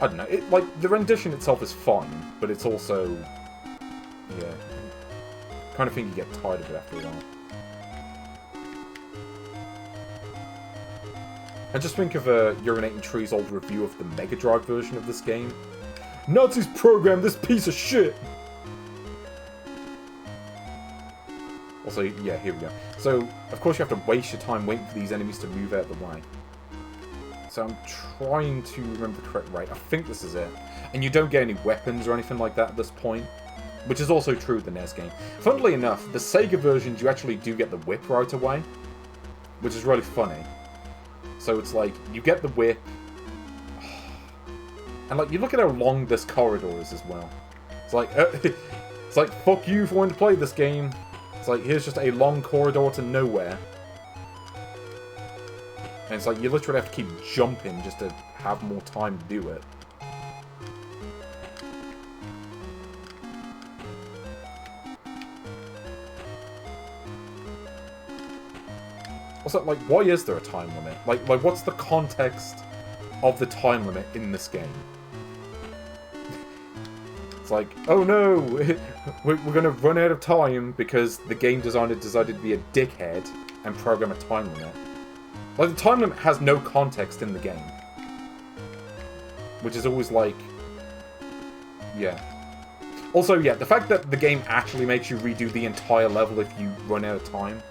I don't know, like, the rendition itself is fun, but it's also... yeah, kind of think you get tired of it after a while. I just think of Urinating Tree's old review of the Mega Drive version of this game. Nazis programmed this piece of shit! Also, yeah, here we go. So, of course you have to waste your time waiting for these enemies to move out of the way. So I'm trying to remember the correct way. I think this is it. And you don't get any weapons or anything like that at this point. Which is also true of the NES game. Funnily enough, the Sega versions you actually do get the whip right away. Which is really funny. So it's like, you get the whip. And like, you look at how long this corridor is as well. It's like, fuck you for wanting to play this game. It's like, here's just a long corridor to nowhere. And it's like, you literally have to keep jumping just to have more time to do it. Also, like, why is there a time limit? Like what's the context of the time limit in this game? It's like, oh no, we're gonna run out of time because the game designer decided to be a dickhead and program a time limit. Like, the time limit has no context in the game. Which is always like... Yeah. Also, yeah, the fact that the game actually makes you redo the entire level if you run out of time.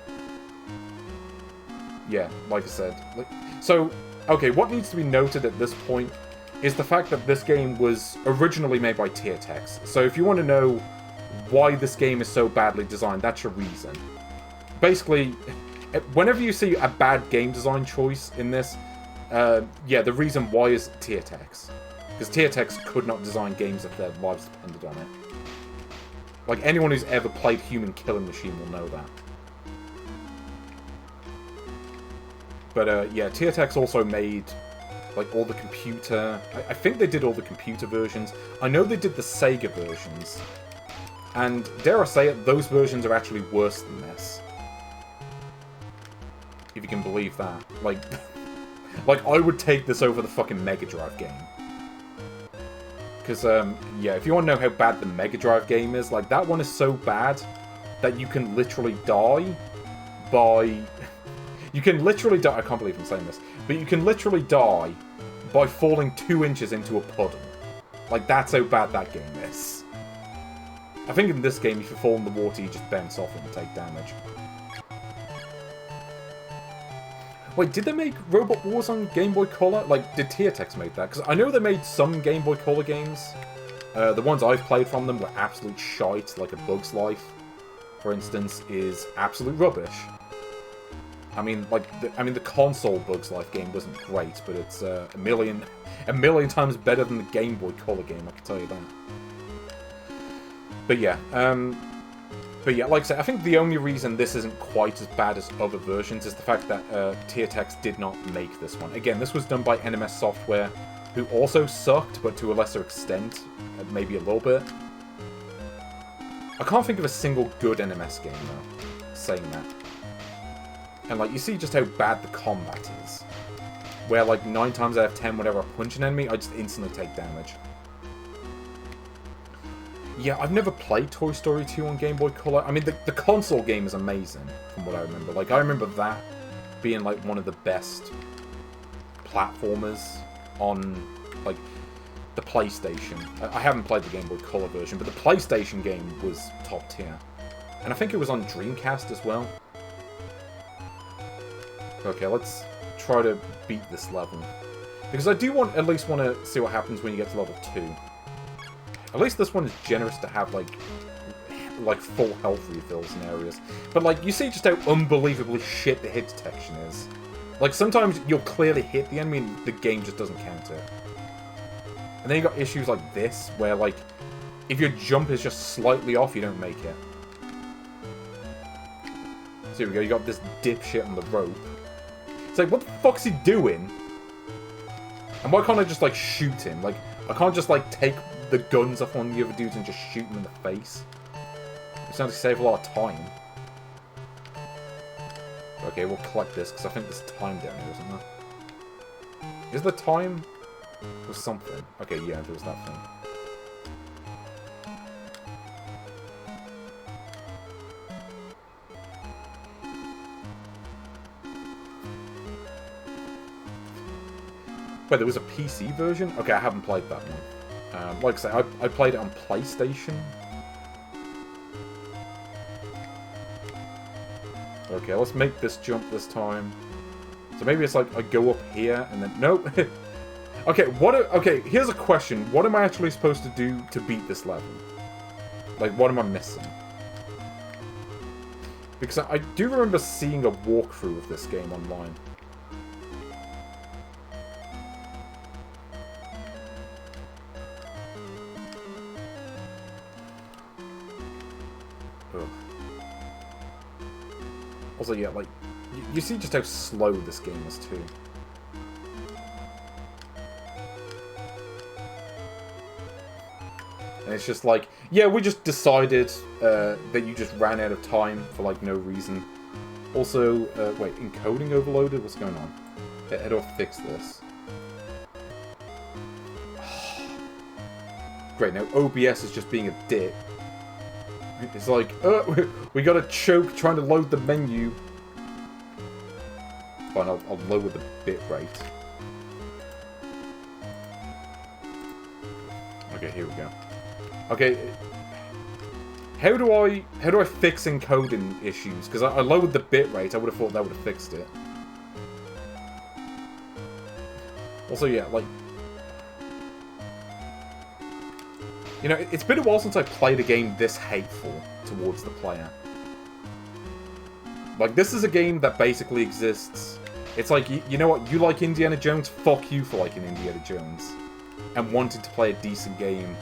Yeah, like I said. So, okay, what needs to be noted at this point is the fact that this game was originally made by Antics. So if you want to know why this game is so badly designed, that's your reason. Basically, whenever you see a bad game design choice in this, yeah, the reason why is Antics. Because Antics could not design games if their lives depended on it. Like, anyone who's ever played Human Killing Machine will know that. But, yeah, Antics also made, like, all the computer... I think they did all the computer versions. I know they did the Sega versions. And, dare I say it, those versions are actually worse than this. If you can believe that. Like, like, I would take this over the fucking Mega Drive game. Because, yeah, if you want to know how bad the Mega Drive game is, like, that one is so bad that you can literally die by... You can literally die... I can't believe I'm saying this. But you can literally die by falling 2 inches into a puddle. Like, that's how bad that game is. I think in this game, if you fall in the water, you just bounce off it and take damage. Wait, did they make Robot Wars on Game Boy Color? Like, did Antics make that? Because I know they made some Game Boy Color games. The ones I've played from them were absolute shite, like A Bug's Life, for instance, is absolute rubbish. I mean, like, the console Bug's Life game wasn't great, but it's a million times better than the Game Boy Color game, I can tell you that. But yeah, like I said, I think the only reason this isn't quite as bad as other versions is the fact that Antics did not make this one. Again, this was done by NMS Software, who also sucked, but to a lesser extent, maybe a little bit. I can't think of a single good NMS game, though, saying that. And, like, you see just how bad the combat is. Where, like, 9 times out of 10, whenever I punch an enemy, I just instantly take damage. Yeah, I've never played Toy Story 2 on Game Boy Color. I mean, the console game is amazing, from what I remember. Like, I remember that being, like, one of the best platformers on, like, the PlayStation. I haven't played the Game Boy Color version, but the PlayStation game was top tier. And I think it was on Dreamcast as well. Okay, let's try to beat this level. Because I do at least want to see what happens when you get to level 2. At least this one is generous to have, like full health refills in areas. But, like, you see just how unbelievably shit the hit detection is. Like, sometimes you'll clearly hit the enemy and the game just doesn't count it. And then you got issues like this, where, like, if your jump is just slightly off, you don't make it. So here we go, you got this dipshit on the rope. It's like, what the fuck's he doing? And why can't I just, like, shoot him? Like, I can't just, like, take the guns off one of the other dudes and just shoot him in the face. It sounds to save a lot of time. Okay, we'll collect this, because I think there's time down here, isn't there? Is there time? Or something? Okay, yeah, there was that thing. Wait, there was a PC version? Okay, I haven't played that one. Like I say, I played it on PlayStation. Okay, let's make this jump this time. So maybe it's like I go up here and then... Nope. Okay, okay, here's a question. What am I actually supposed to do to beat this level? Like, what am I missing? Because I do remember seeing a walkthrough of this game online. Also, yeah, like, you see just how slow this game is, too. And it's just like, yeah, we just decided that you just ran out of time for, like, no reason. Also, wait, encoding overloaded? What's going on? How do I fix this? Great, now OBS is just being a dick. It's like, we gotta choke trying to load the menu. Fine, I'll lower the bit rate. Okay, here we go. Okay, how do I fix encoding issues? Because I lowered the bit rate. I would have thought that would have fixed it. Also, yeah, like, you know, it's been a while since I played a game this hateful towards the player. Like, this is a game that basically exists. It's like, you know what, you like Indiana Jones? Fuck you for liking Indiana Jones. And wanting to play a decent game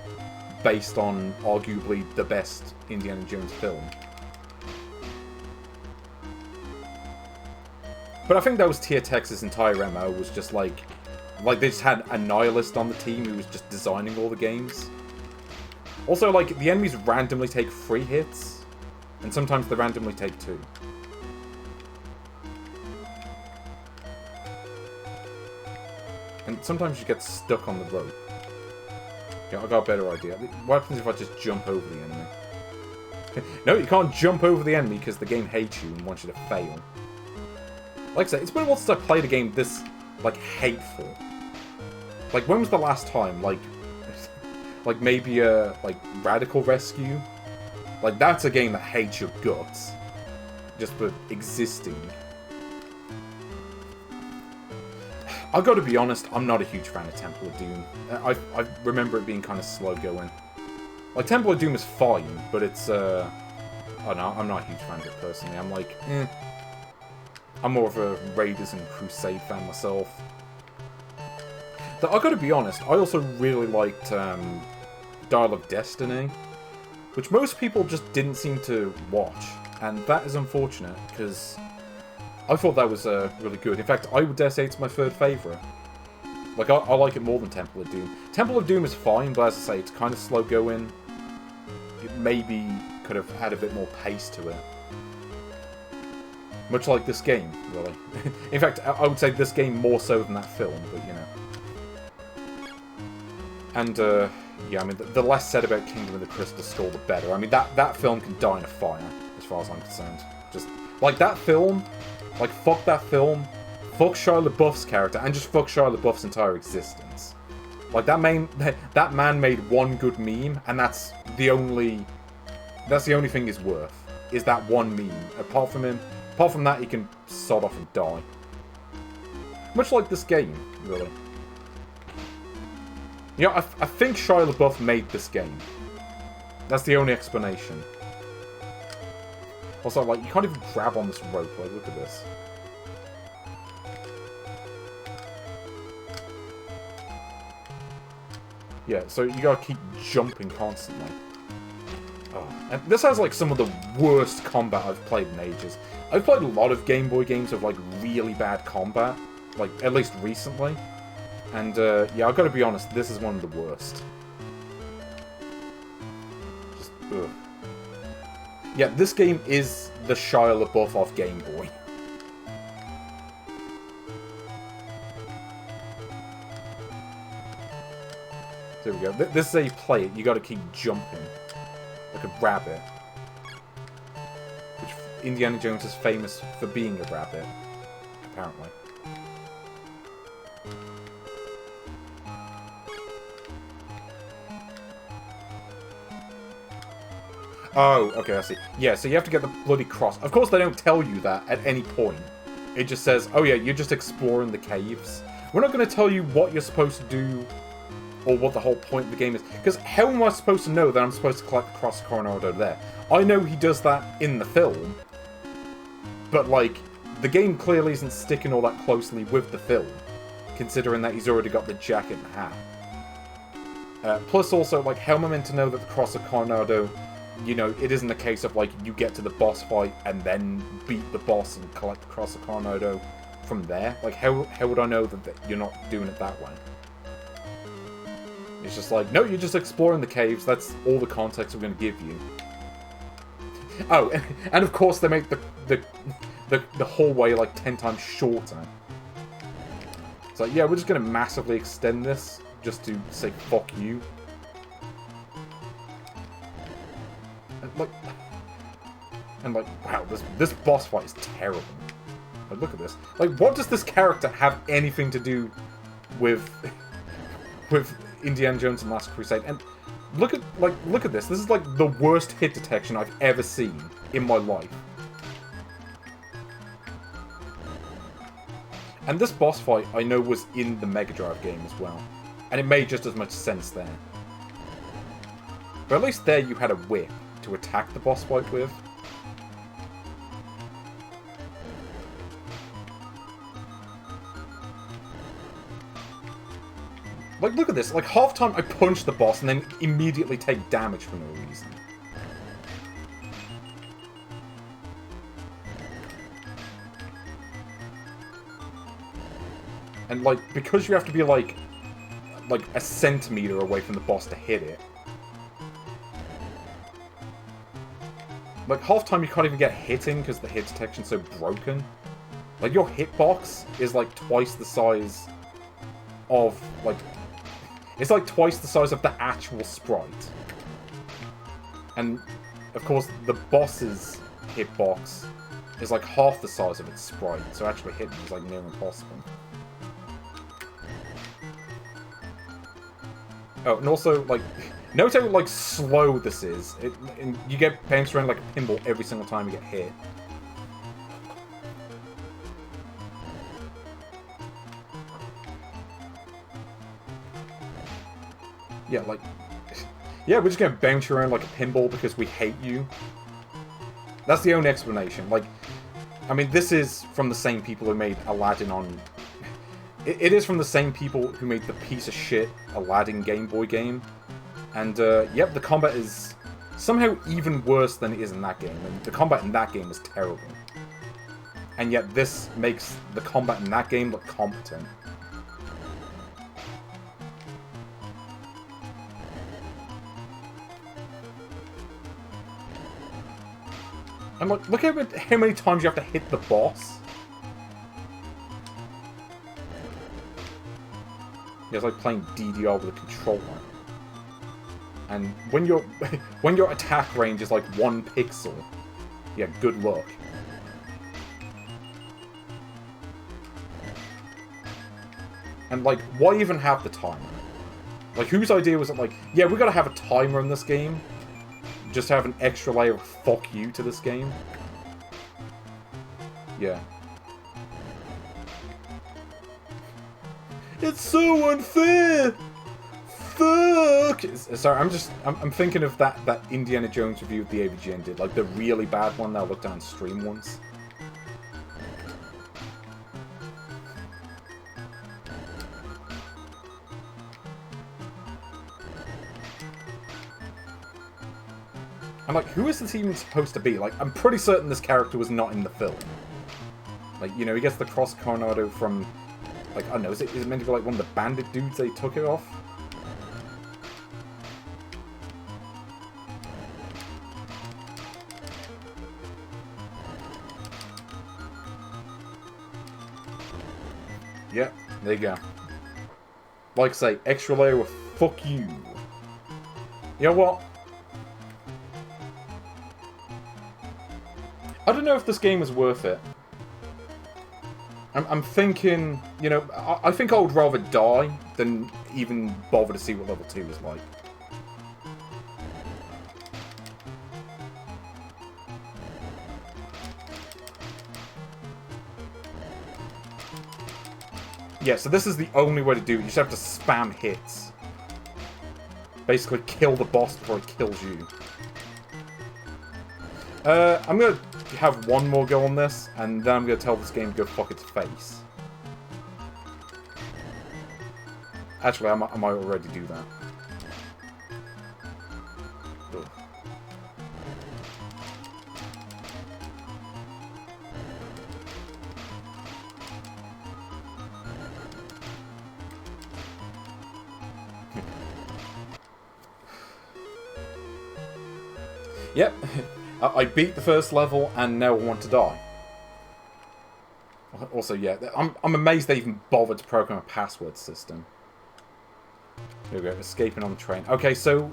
based on, arguably, the best Indiana Jones film. But I think that was THX's entire MO, was just like they just had a nihilist on the team who was just designing all the games. Also, like, the enemies randomly take 3 hits, and sometimes they randomly take 2. And sometimes you get stuck on the rope. Yeah, I got a better idea. What happens if I just jump over the enemy? No, you can't jump over the enemy because the game hates you and wants you to fail. Like I said, it's been a while since I played a game this, like, hateful. Like, when was the last time? Like maybe a, like, Radical Rescue? Like, that's a game that hates your guts. Just for existing. I've got to be honest, I'm not a huge fan of Temple of Doom. I remember it being kind of slow going. Like, Temple of Doom is fine, but it's, I don't know, I'm not a huge fan of it personally. I'm like, I'm more of a Raiders and Crusade fan myself. Though, I've got to be honest, I also really liked Dial of Destiny, which most people just didn't seem to watch, and that is unfortunate, because I thought that was really good. In fact, I would dare say it's my 3rd favourite. Like, I like it more than Temple of Doom. Temple of Doom is fine, but as I say, it's kind of slow going. It maybe could have had a bit more pace to it. Much like this game, really. In fact, I would say this game more so than that film, but, you know. And, yeah, I mean, the less said about Kingdom of the Crystal Skull, the better. I mean, that film can die in a fire, as far as I'm concerned. Just, like, that film, like, fuck that film, fuck Shia LaBeouf's character, and just fuck Shia LaBeouf's entire existence. Like, that man made one good meme, and that's the only thing he's worth, is that one meme. Apart from that, he can sod off and die. Much like this game, really. You know, I think Shia LaBeouf made this game. That's the only explanation. Also, like, you can't even grab on this rope. Like, look at this. Yeah, so you gotta keep jumping constantly. Oh, and this has, like, some of the worst combat I've played in ages. I've played a lot of Game Boy games with, like, really bad combat. Like, at least recently. And, yeah, I've got to be honest, this is one of the worst. Just, ugh. Yeah, this game is the Shia LaBeouf of Game Boy. There we go. This is how you play it. You got to keep jumping. Like a rabbit. Which Indiana Jones is famous for being a rabbit. Apparently. Oh, okay, I see. Yeah, so you have to get the bloody cross. Of course, they don't tell you that at any point. It just says, oh yeah, you're just exploring the caves. We're not going to tell you what you're supposed to do, or what the whole point of the game is. Because how am I supposed to know that I'm supposed to collect the Cross Coronado there? I know he does that in the film, but, like, the game clearly isn't sticking all that closely with the film, considering that he's already got the jacket and hat. Plus, also, like, how am I meant to know that the Cross of Coronado, you know, it isn't a case of, like, you get to the boss fight and then beat the boss and collect the Cross of Coronado from there? Like, how would I know that you're not doing it that way? It's just like, no, you're just exploring the caves. That's all the context we're going to give you. Oh, and of course they make the hallway like 10 times shorter. It's like, yeah, we're just going to massively extend this just to say fuck you. And like, wow, this boss fight is terrible. Like, look at this. Like, what does this character have anything to do with with Indiana Jones and Last Crusade? And look at this. This is like the worst hit detection I've ever seen in my life. And this boss fight, I know, was in the Mega Drive game as well. And it made just as much sense there. But at least there you had a whip to attack the boss fight with. Like, look at this. Like, half time I punch the boss and then immediately take damage for no reason. And, like, because you have to be, like a centimeter away from the boss to hit it. Like, half time you can't even get hitting because the hit detection's so broken. Like, your hitbox is, like, twice the size of, like... It's, like, twice the size of the actual sprite. And, of course, the boss's hitbox is, like, half the size of its sprite. So actually hitting is, like, near impossible. Oh, and also, like, note how, like, slow this is. You get bounced around like a pinball every single time you get hit. Yeah, like... Yeah, we're just gonna bounce around like a pinball because we hate you. That's the only explanation. Like, I mean, this is from the same people who made Aladdin on... It is from the same people who made the piece of shit Aladdin Game Boy game. And, yep, the combat is somehow even worse than it is in that game. And the combat in that game is terrible. And yet this makes the combat in that game look competent. And look at how many times you have to hit the boss. It's like playing DDR with a controller. And when your attack range is like 1 pixel, yeah, good luck. And like, why even have the timer? Like, whose idea was it? Like, yeah, we gotta have a timer in this game, just to have an extra layer of fuck you to this game. Yeah. It's so unfair! Fuck! Sorry, I'm thinking of that Indiana Jones review the AVGN did, like the really bad one that I looked at on stream once. I'm like, who is this even supposed to be? Like, I'm pretty certain this character was not in the film. Like, you know, he gets the cross coronado from... Like, I don't know, is it meant to be like one of the bandit dudes they took it off? Yep, there you go. Like I say, extra layer of fuck you. You know what? I don't know if this game is worth it. I'm thinking, you know, I think I would rather die than even bother to see what level 2 is like. Yeah, so this is the only way to do it. You just have to spam hits. Basically kill the boss before it kills you. I'm gonna have one more go on this, and then I'm gonna tell this game to go fuck its face. Actually, I might already do that. Ugh. Yep. I beat the first level, and now I want to die. Also, yeah, I'm amazed they even bothered to program a password system. Here we go, escaping on the train. Okay, so,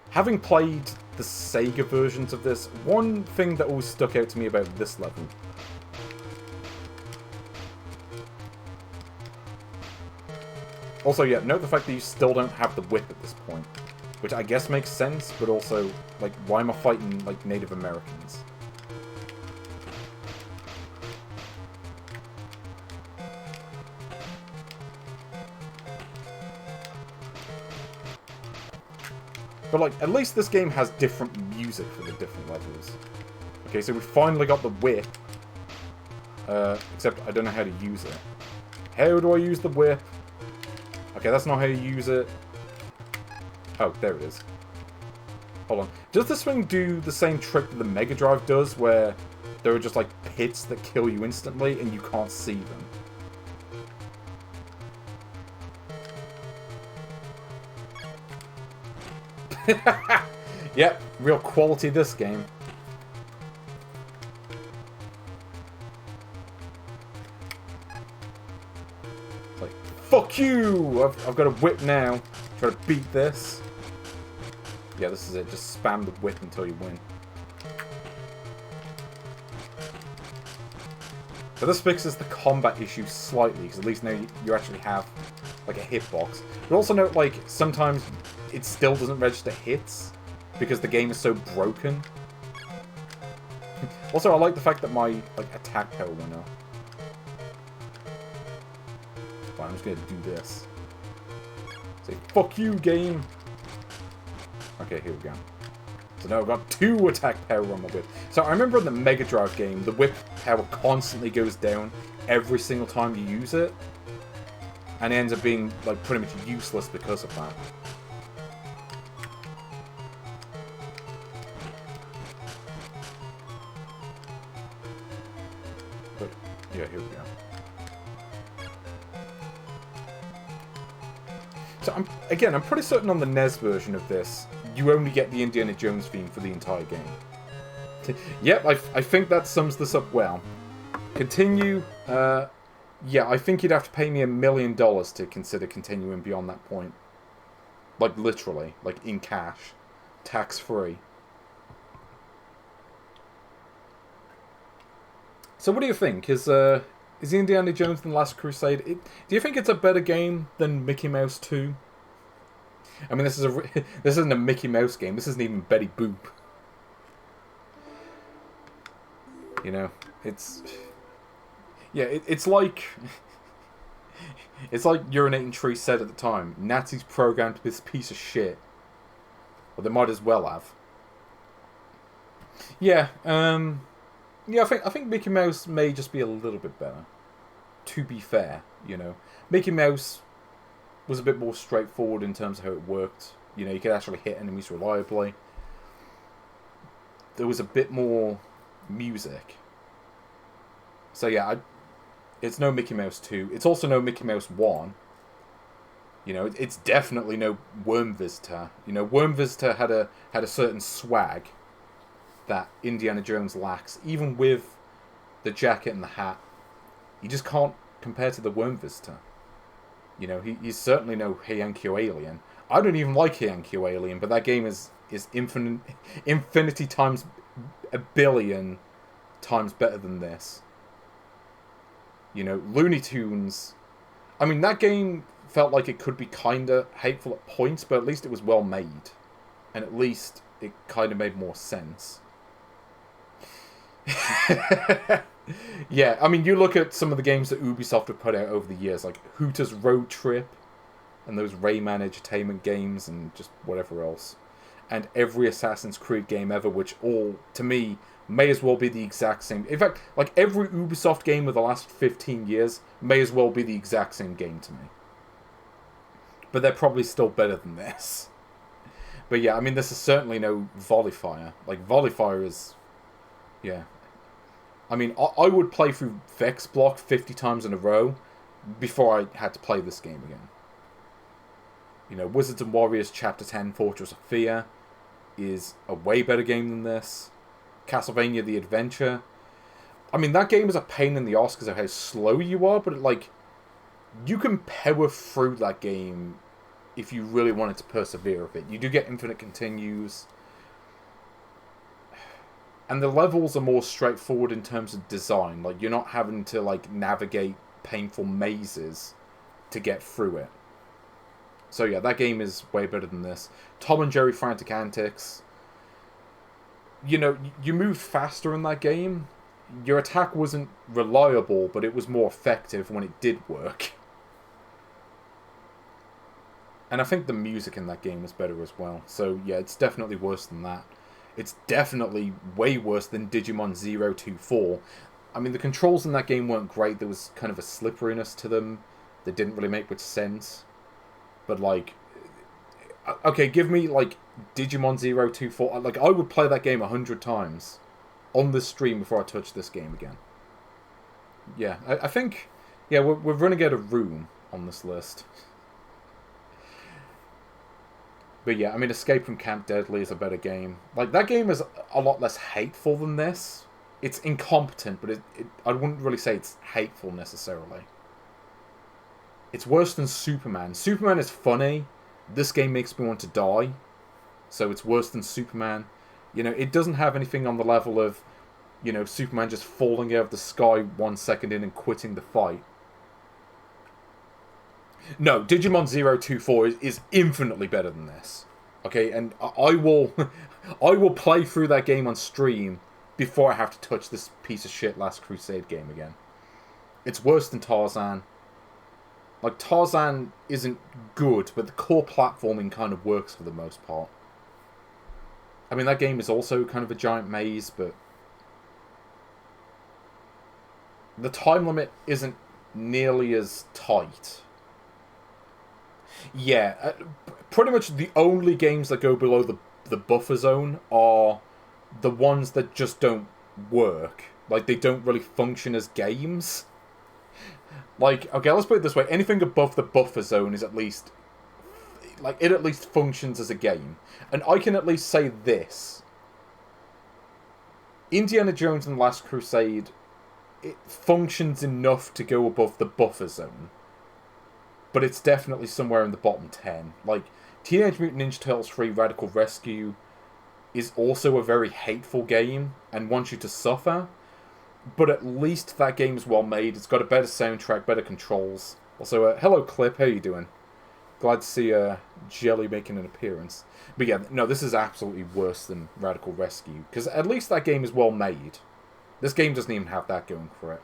having played the Sega versions of this, one thing that always stuck out to me about this level Also, yeah, note the fact that you still don't have the whip at this point. Which I guess makes sense, but also, like, why am I fighting, like, Native Americans? But, like, at least this game has different music for the different levels. Okay, so we finally got the whip. Except I don't know how to use it. How do I use the whip? Okay, that's not how you use it. Oh, there it is. Hold on. Does this thing do the same trick that the Mega Drive does, where there are just, like, pits that kill you instantly and you can't see them? Yep, real quality this game. It's like, fuck you! I've got a whip now. Try to beat this. Yeah, this is it. Just spam the whip until you win. So this fixes the combat issue slightly, because at least now you actually have, like, a hitbox. But also note, like, sometimes it still doesn't register hits, because the game is so broken. Also, I like the fact that my, like, attack power went up. Fine, I'm just gonna do this. Say, fuck you, game! Okay, here we go. So now I've got 2 attack power on my whip. So I remember in the Mega Drive game, the whip power constantly goes down every single time you use it. And it ends up being, like, pretty much useless because of that. But, yeah, here we go. So, I'm pretty certain on the NES version of this, you only get the Indiana Jones theme for the entire game. Yep, I think that sums this up well. Continue. Yeah, I think you'd have to pay me $1 million to consider continuing beyond that point. Like, literally. Like, in cash. Tax-free. So what do you think? Is Indiana Jones and the Last Crusade... do you think it's a better game than Mickey Mouse 2? I mean, this isn't a Mickey Mouse game. This isn't even Betty Boop. You know, it's... Yeah, it's like... It's like Urinating Tree said at the time. Nazis programmed this piece of shit. Well, they might as well have. Yeah, yeah, I think Mickey Mouse may just be a little bit better. To be fair, you know. Mickey Mouse was a bit more straightforward in terms of how it worked. You know, you could actually hit enemies reliably. There was a bit more music. So yeah, it's no Mickey Mouse 2. It's also no Mickey Mouse 1. You know, it's definitely no Worm Visitor. You know, Worm Visitor had a certain swag that Indiana Jones lacks. Even with the jacket and the hat, you just can't compare to the Worm Visitor. You know, he's certainly no Heian-Kyo Alien. I don't even like Heian-Kyo Alien, but that game is infinity times a billion times better than this. You know, Looney Tunes... I mean, that game felt like it could be kinda hateful at points, but at least it was well made. And at least it kinda made more sense. Yeah, I mean, you look at some of the games that Ubisoft have put out over the years, like Hooters Road Trip, and those Rayman Entertainment games, and just whatever else. And every Assassin's Creed game ever, which all, to me, may as well be the exact same. In fact, like every Ubisoft game of the last 15 years may as well be the exact same game to me. But they're probably still better than this. But yeah, I mean, this is certainly no Volleyfire. Like, Volleyfire is... Yeah. I mean, I would play through Vex Block 50 times in a row before I had to play this game again. You know, Wizards and Warriors Chapter 10 Fortress of Fear is a way better game than this. Castlevania The Adventure. I mean, that game is a pain in the arse because of how slow you are, but, like, you can power through that game if you really wanted to persevere with it. You do get infinite continues. And the levels are more straightforward in terms of design. Like, you're not having to, like, navigate painful mazes to get through it. So yeah, that game is way better than this. Tom and Jerry Frantic Antics. You know, you moved faster in that game. Your attack wasn't reliable, but it was more effective when it did work. And I think the music in that game was better as well. So yeah, it's definitely worse than that. It's definitely way worse than Digimon 024. I mean, the controls in that game weren't great. There was kind of a slipperiness to them that didn't really make much sense. But, like... Okay, give me, like, Digimon 024. Like, I would play that game 100 times on this stream before I touch this game again. Yeah, I think... Yeah, we're running out of room on this list. But yeah, I mean, Escape from Camp Deadly is a better game. Like, that game is a lot less hateful than this. It's incompetent, but I wouldn't really say it's hateful, necessarily. It's worse than Superman. Superman is funny. This game makes me want to die. So it's worse than Superman. You know, it doesn't have anything on the level of, you know, Superman just falling out of the sky 1 second in and quitting the fight. No, Digimon 024 is infinitely better than this. Okay, and I will play through that game on stream before I have to touch this piece of shit Last Crusade game again. It's worse than Tarzan. Like, Tarzan isn't good, but the core platforming kind of works for the most part. I mean, that game is also kind of a giant maze, but the time limit isn't nearly as tight. Yeah, pretty much the only games that go below the buffer zone are the ones that just don't work. Like, they don't really function as games. Like, okay, let's put it this way. Anything above the buffer zone is at least... Like, it at least functions as a game. And I can at least say this. Indiana Jones and the Last Crusade, it functions enough to go above the buffer zone. But it's definitely somewhere in the bottom 10. Like, Teenage Mutant Ninja Turtles 3 Radical Rescue is also a very hateful game and wants you to suffer. But at least that game is well made. It's got a better soundtrack, better controls. Also, hello Clip, how you doing? Glad to see Jelly making an appearance. But yeah, no, this is absolutely worse than Radical Rescue. Because at least that game is well made. This game doesn't even have that going for it.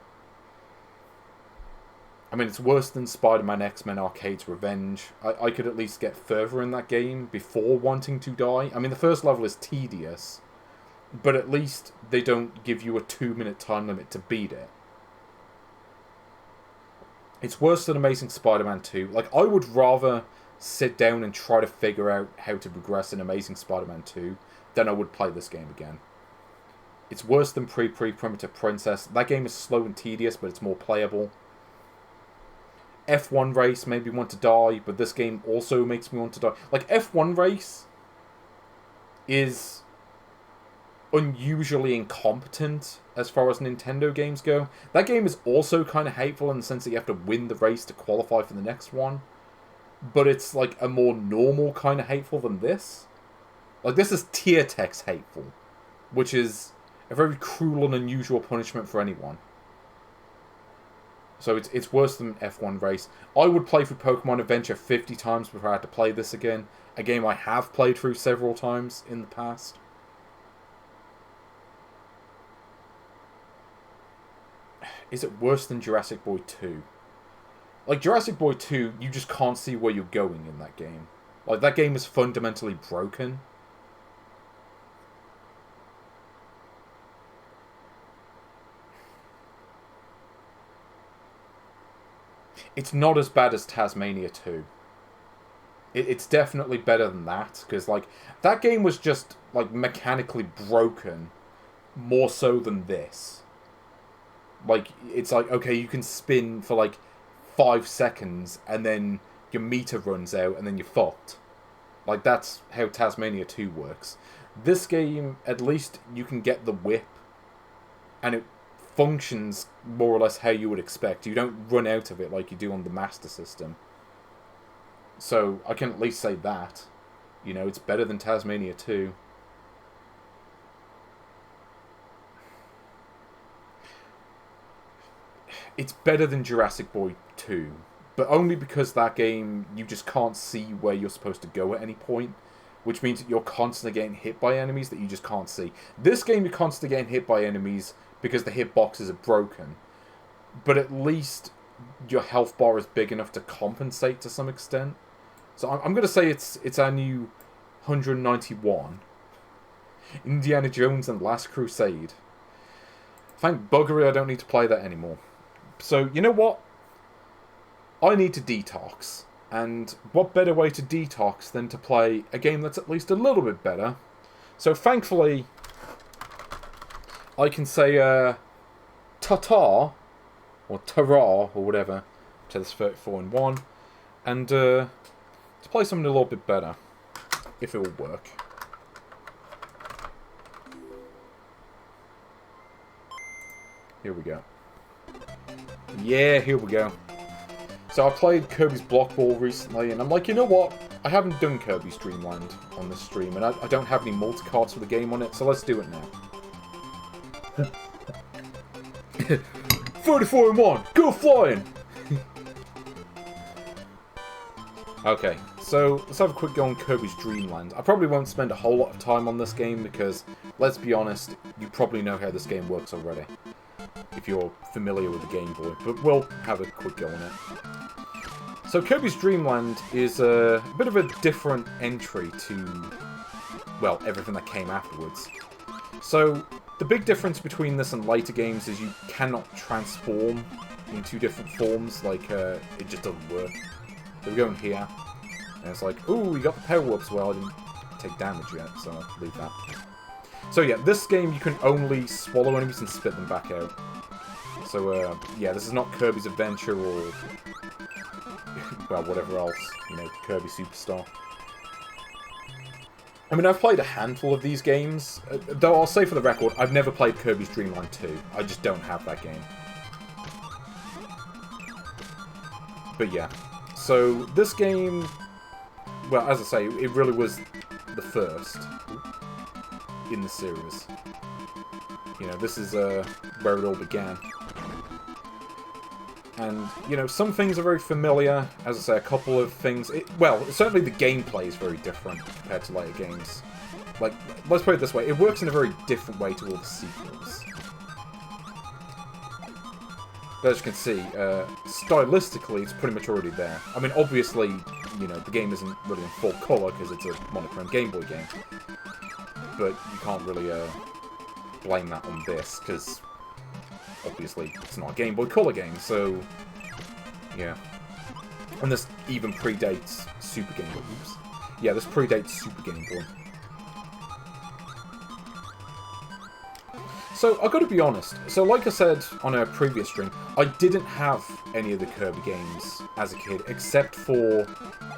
I mean, it's worse than Spider-Man X-Men Arcade's Revenge. I could at least get further in that game before wanting to die. I mean, the first level is tedious, but at least they don't give you a 2-minute time limit to beat it. It's worse than Amazing Spider-Man 2. Like, I would rather sit down and try to figure out how to progress in Amazing Spider-Man 2 than I would play this game again. It's worse than Primitive Princess. That game is slow and tedious, but it's more playable. F1 Race made me want to die, but this game also makes me want to die. Like, F1 Race is unusually incompetent as far as Nintendo games go. That game is also kind of hateful in the sense that you have to win the race to qualify for the next one. But it's, like, a more normal kind of hateful than this. Like, this is tier text hateful, which is a very cruel and unusual punishment for anyone. So it's worse than F1 Race. I would play through Pokemon Adventure 50 times before I had to play this again. A game I have played through several times in the past. Is it worse than Jurassic Boy 2? Like, Jurassic Boy 2, you just can't see where you're going in that game. Like, that game is fundamentally broken. It's not as bad as Tasmania 2. It's definitely better than that, because, like, that game was just, like, mechanically broken more so than this. Like, it's like, okay, you can spin for, like, 5 seconds, and then your meter runs out, and then you're fucked. Like, that's how Tasmania 2 works. This game, at least you can get the whip, and it functions more or less how you would expect. You don't run out of it like you do on the Master System. So, I can at least say that. You know, it's better than Tasmania 2. It's better than Jurassic Boy 2. but only because that game, you just can't see where you're supposed to go at any point, which means that you're constantly getting hit by enemies that you just can't see. This game, you're constantly getting hit by enemies because the hitboxes are broken, but at least your health bar is big enough to compensate to some extent. So I'm going to say it's our new 191. Indiana Jones and Last Crusade. Thank buggery I don't need to play that anymore. So, you know what? I need to detox. And what better way to detox than to play a game that's at least a little bit better? So, thankfully, I can say ta-ta, or ta-ra, or whatever, to this 34 in 1, and to play something a little bit better, if it will work. Here we go. Yeah, here we go. So I played Kirby's Block Ball recently, and I'm like, you know what? I haven't done Kirby's Dream Land on this stream, and I don't have any multi-cards for the game on it, so let's do it now. 34 in 1, go flying! Okay, so let's have a quick go on Kirby's Dream Land. I probably won't spend a whole lot of time on this game because, let's be honest, you probably know how this game works already, if you're familiar with the Game Boy, but we'll have a quick go on it. So Kirby's Dream Land is a bit of a different entry to, well, everything that came afterwards. So the big difference between this and later games is you cannot transform in 2 different forms, like, it just doesn't work. So we go in here, and it's like, ooh, we got the power-ups. Well, I didn't take damage yet, so I'll leave that. So yeah, this game you can only swallow enemies and spit them back out. So, yeah, this is not Kirby's Adventure or, well, whatever else, you know, Kirby Superstar. I mean, I've played a handful of these games, though I'll say for the record, I've never played Kirby's Dream Land 2. I just don't have that game. But yeah. So, this game, well, as I say, it really was the first in the series. You know, this is where it all began. And, you know, some things are very familiar. As I say, a couple of things... well, certainly the gameplay is very different compared to later games. Like, let's put it this way. It works in a very different way to all the sequels. But as you can see, stylistically, it's pretty much already there. I mean, obviously, you know, the game isn't really in full colour because it's a monochrome Game Boy game. But you can't really blame that on this, because obviously it's not a Game Boy Color game, so yeah. And this even predates Super Game Boy. Oops. Yeah, this predates Super Game Boy. So, I've got to be honest. So, like I said on a previous stream, I didn't have any of the Kirby games as a kid, except for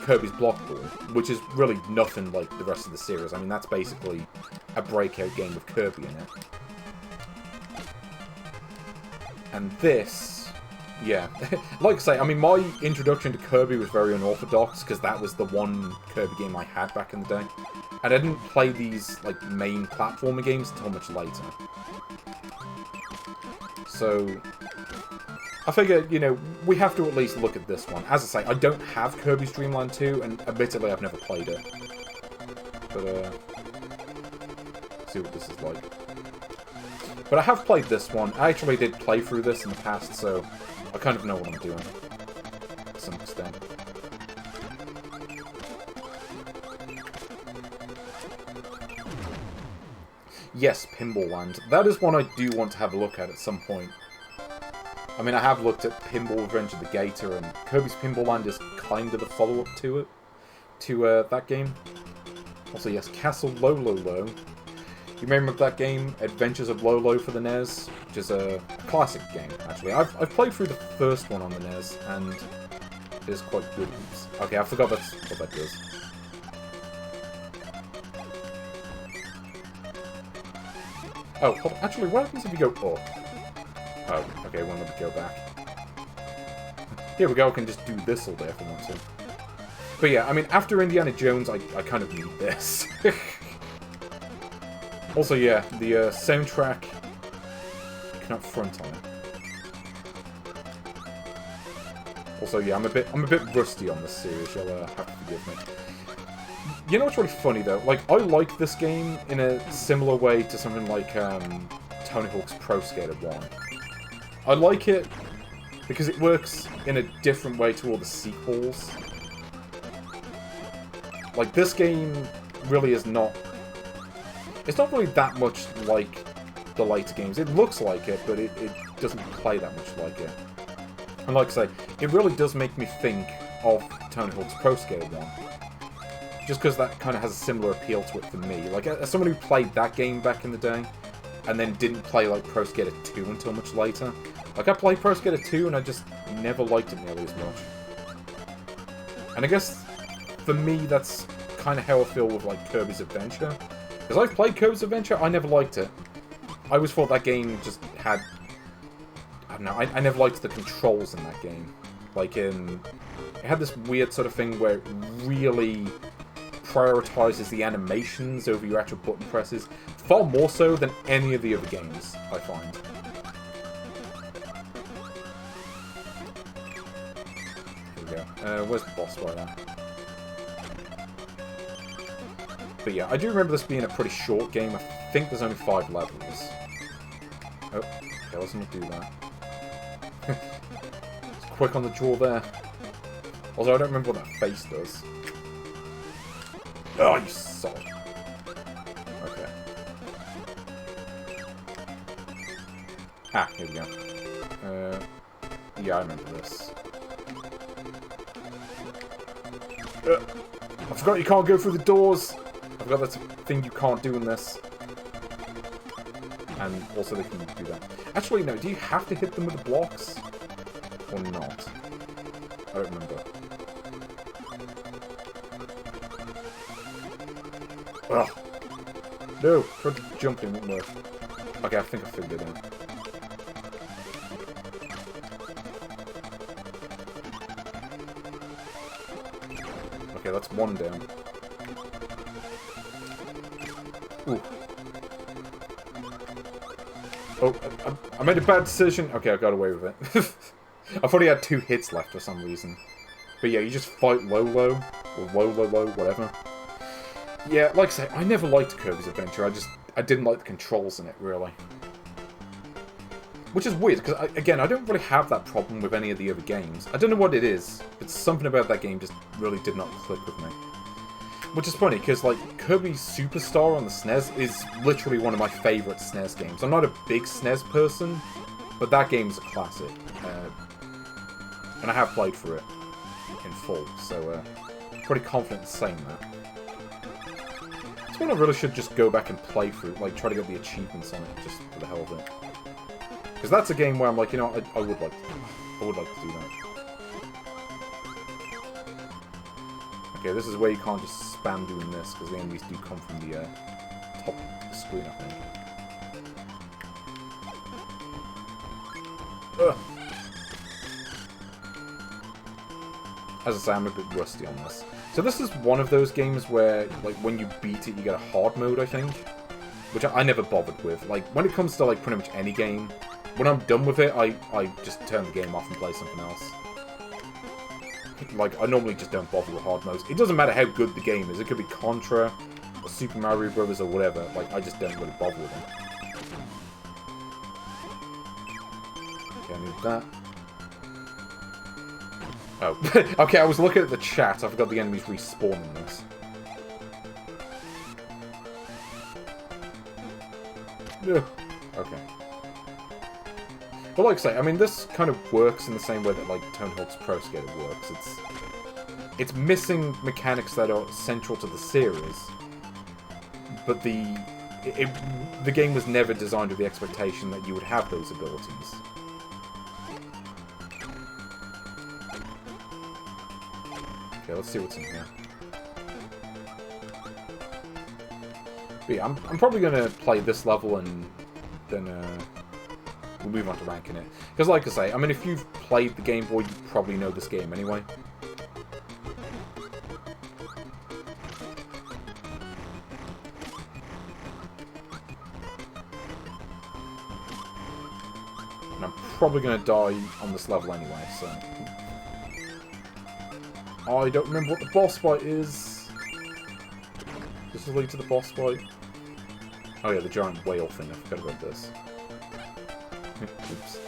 Kirby's Block Ball, which is really nothing like the rest of the series. I mean, that's basically a breakout game with Kirby in it. And this, yeah, like I say, I mean, my introduction to Kirby was very unorthodox, because that was the one Kirby game I had back in the day. And I didn't play these, like, main platformer games until much later. So, I figure, you know, we have to at least look at this one. As I say, I don't have Kirby's Dream Land 2, and admittedly, I've never played it. But, see what this is like. But I have played this one. I actually did play through this in the past, so I kind of know what I'm doing, to some extent. Yes, Pinball Land. That is one I do want to have a look at some point. I mean, I have looked at Pinball Revenge of the Gator, and Kirby's Pinball Land is kind of the follow-up to it, to that game. Also, yes, Castle Lolo. You remember that game, Adventures of Lolo for the NES, which is a classic game, actually. I've played through the first one on the NES, and it is quite good. Oops. Okay, I forgot that's what that does. Oh, hold on. Actually, what happens if you go up? Oh, okay, it won't let me go back. Here we go, I can just do this all day if I want to. But yeah, I mean, after Indiana Jones, I kind of need this. Also, yeah, the soundtrack, you cannot front on it. Also, yeah, I'm a bit rusty on this series. You'll have to forgive me. You know what's really funny though? Like, I like this game in a similar way to something like Tony Hawk's Pro Skater 1. I like it because it works in a different way to all the sequels. Like, this game really is not... It's not really that much like the later games. It looks like it, but it doesn't play that much like it. And like I say, it really does make me think of Tony Hawk's Pro Skater 1. Just because that kind of has a similar appeal to it for me. Like, as someone who played that game back in the day, and then didn't play, like, Pro Skater 2 until much later. Like, I played Pro Skater 2, and I just never liked it nearly as much. And I guess, for me, that's kind of how I feel with, like, Kirby's Adventure. Because I've played Kirby's Adventure, I never liked it. I always thought that game just had... I don't know, I never liked the controls in that game. Like, it had this weird sort of thing where it really prioritizes the animations over your actual button presses, far more so than any of the other games, I find. Here we go. Where's the boss fight at? But yeah, I do remember this being a pretty short game. I think there's only 5 levels. Oh, okay, let's not do that. It's quick on the draw there. Although I don't remember what that face does. Oh, you sod. Okay. Ah, here we go. Yeah, I remember this. I forgot you can't go through the doors! I forgot that's a thing you can't do in this. And also they can do that. Actually, no, do you have to hit them with the blocks? Or not? I don't remember. Ugh. No! Tried to jump in, wouldn't work. Okay, I think I figured it out. Okay, that's 1 down. Ooh. Oh, I made a bad decision. Okay, I got away with it. I thought he had 2 hits left for some reason. But yeah, you just fight low, or low, whatever. Yeah, like I say, I never liked Kirby's Adventure. I didn't like the controls in it, really. Which is weird, because, again, I don't really have that problem with any of the other games. I don't know what it is, but something about that game just really did not click with me. Which is funny, because, like, Kirby Superstar on the SNES is literally one of my favourite SNES games. I'm not a big SNES person, but that game is a classic. And I have played through it in full, so pretty confident in saying that. It's one I really should just go back and play through, like, try to get the achievements on it, just for the hell of it. Because that's a game where I'm like, you know, I would like to do that. Okay, this is where you can't just spam doing this, because the enemies do come from the top of the screen, I think. Ugh. As I say, I'm a bit rusty on this. So this is one of those games where, like, when you beat it, you get a hard mode, I think. Which I never bothered with. Like, when it comes to, like, pretty much any game, when I'm done with it, I just turn the game off and play something else. Like, I normally just don't bother with hard modes. It doesn't matter how good the game is. It could be Contra, or Super Mario Brothers, or whatever. Like, I just don't really bother with them. Okay, I need that. Oh. Okay, I was looking at the chat. I forgot the enemies respawn in this. Okay. But like I say, I mean, this kind of works in the same way that, like, Tony Hawk's Pro Skater works. It's missing mechanics that are central to the series, but the game was never designed with the expectation that you would have those abilities. Okay, let's see what's in here. But yeah, I'm probably going to play this level and then we'll move on to ranking it. Because like I say, I mean, if you've played the Game Boy, you probably know this game anyway. And I'm probably going to die on this level anyway, so... I don't remember what the boss fight is. This will lead to the boss fight. Oh yeah, the giant whale thing. I forgot about this. Oops.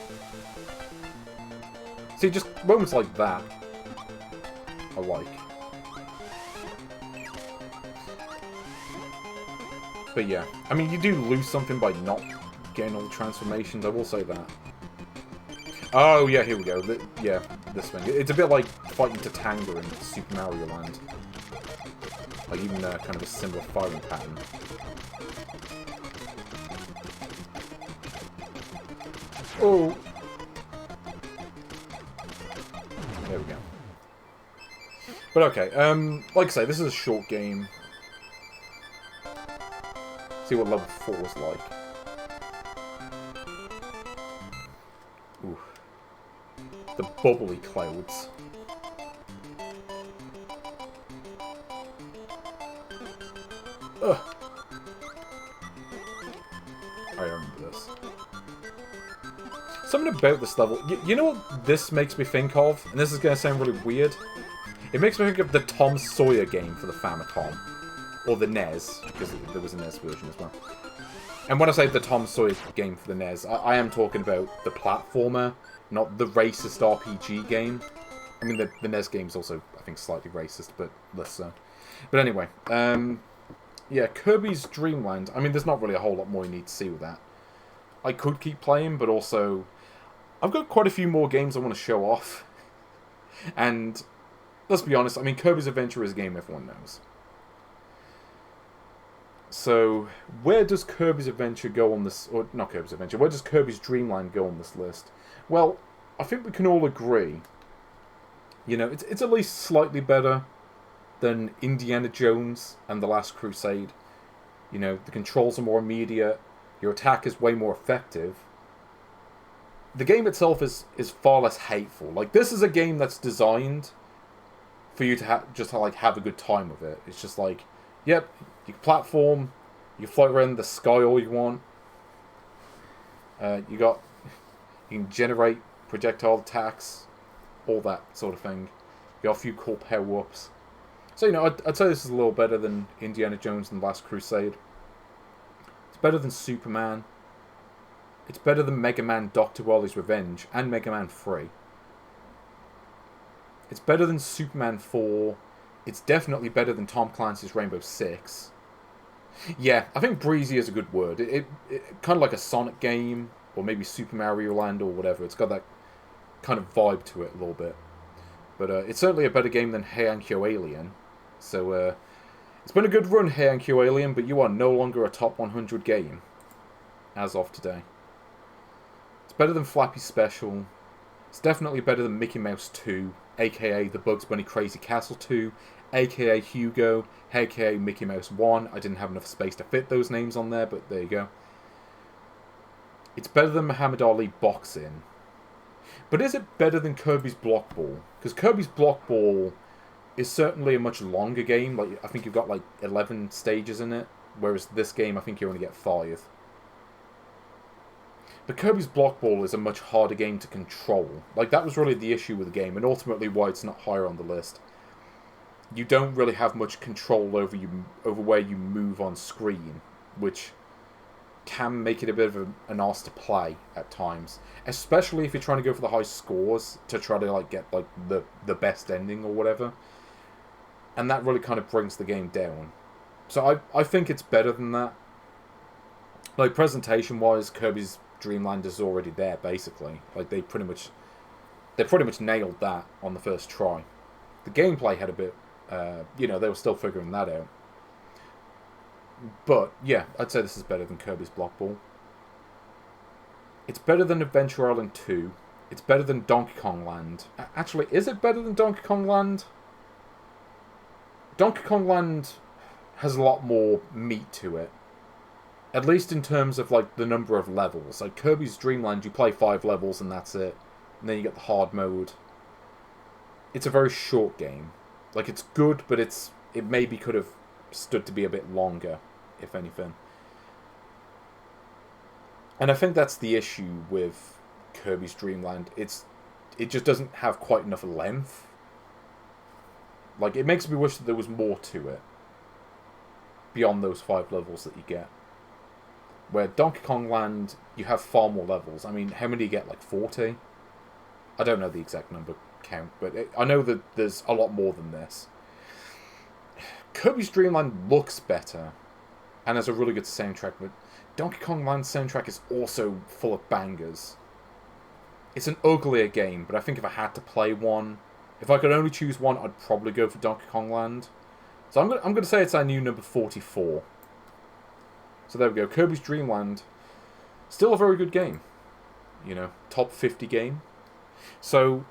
See, just moments like that, I like. But yeah, I mean, you do lose something by not getting all the transformations, I will say that. Oh yeah, here we go. Yeah, this thing. It's a bit like fighting Tatanga in Super Mario Land. Like, even kind of a similar firing pattern. Oh! There we go. But okay, like I say, this is a short game. See what level 4 is like. Ooh. The bubbly clouds. Ugh. I remember this. Something about this level... You know what this makes me think of? And this is going to sound really weird. It makes me think of the Tom Sawyer game for the Famicom. Or the NES, because there was a NES version as well. And when I say the Tom Sawyer game for the NES, I am talking about the platformer, not the racist RPG game. I mean, the NES game's also, I think, slightly racist, but less so. But anyway, yeah, Kirby's Dream Land. I mean, there's not really a whole lot more you need to see with that. I could keep playing, but also, I've got quite a few more games I want to show off. And, let's be honest, I mean, Kirby's Adventure is a game everyone knows. So, where does Kirby's Adventure go on this... Or, not Kirby's Adventure. Where does Kirby's Dream Land go on this list? Well, I think we can all agree. You know, it's at least slightly better than Indiana Jones and The Last Crusade. You know, the controls are more immediate. Your attack is way more effective. The game itself is far less hateful. Like, this is a game that's designed for you to just have a good time with it. It's just like, yep... You can platform, you can float around the sky all you want. You can generate projectile attacks, all that sort of thing. You got a few cool power-ups. So, you know, I'd say this is a little better than Indiana Jones and the Last Crusade. It's better than Superman. It's better than Mega Man Dr. Wily's Revenge and Mega Man 3. It's better than Superman 4. It's definitely better than Tom Clancy's Rainbow Six. Yeah, I think breezy is a good word. It kind of like a Sonic game, or maybe Super Mario Land or whatever. It's got that kind of vibe to it a little bit. But it's certainly a better game than Hey Ankyo Alien. So it's been a good run, Hey Ankyo Alien, but you are no longer a top 100 game as of today. It's better than Flappy Special. It's definitely better than Mickey Mouse 2, aka the Bugs Bunny Crazy Castle 2, aka Hugo, aka Mickey Mouse 1. I didn't have enough space to fit those names on there, but there you go. It's better than Muhammad Ali Boxing. But is it better than Kirby's Block Ball? Because Kirby's Block Ball is certainly a much longer game. Like, I think you've got like 11 stages in it, whereas this game I think you only get 5. But Kirby's Block Ball is a much harder game to control. Like, that was really the issue with the game, and ultimately why it's not higher on the list. You don't really have much control over where you move on screen, which can make it a bit of an arse to play at times. Especially if you're trying to go for the high scores to try to like get like the best ending or whatever. And that really kind of brings the game down. So I think it's better than that. Like, presentation-wise, Kirby's Dream Land is already there, basically. Like, they pretty much nailed that on the first try. The gameplay had a bit, you know, they were still figuring that out. But, yeah, I'd say this is better than Kirby's Block Ball. It's better than Adventure Island 2. It's better than Donkey Kong Land. Actually, is it better than Donkey Kong Land? Donkey Kong Land has a lot more meat to it. At least in terms of, like, the number of levels. Like, Kirby's Dream Land, you play 5 levels and that's it. And then you get the hard mode. It's a very short game. Like, it's good, but it maybe could have stood to be a bit longer, if anything. And I think that's the issue with Kirby's Dream Land. It just doesn't have quite enough length. Like, it makes me wish that there was more to it. Beyond those 5 levels that you get. Where Donkey Kong Land, you have far more levels. I mean, how many do you get? Like 40? I don't know the exact number count, but I know that there's a lot more than this. Kirby's Dream Land looks better, and has a really good soundtrack, but Donkey Kong Land's soundtrack is also full of bangers. It's an uglier game, but I think if I had to play one, if I could only choose one, I'd probably go for Donkey Kong Land. So I'm going to say it's our new number 44. So there we go. Kirby's Dream Land. Still a very good game. You know, top 50 game. So,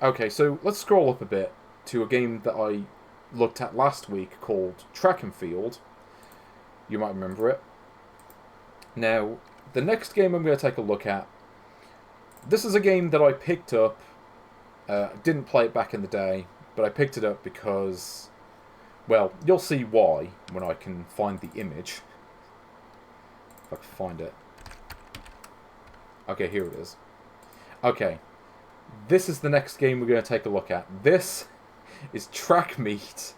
okay, so let's scroll up a bit to a game that I looked at last week called Track and Field. You might remember it. Now, the next game I'm going to take a look at, this is a game that I picked up. Didn't play it back in the day, but I picked it up because, well, you'll see why when I can find the image. If I can find it. Okay, here it is. Okay, this is the next game we're going to take a look at. This is Track Meet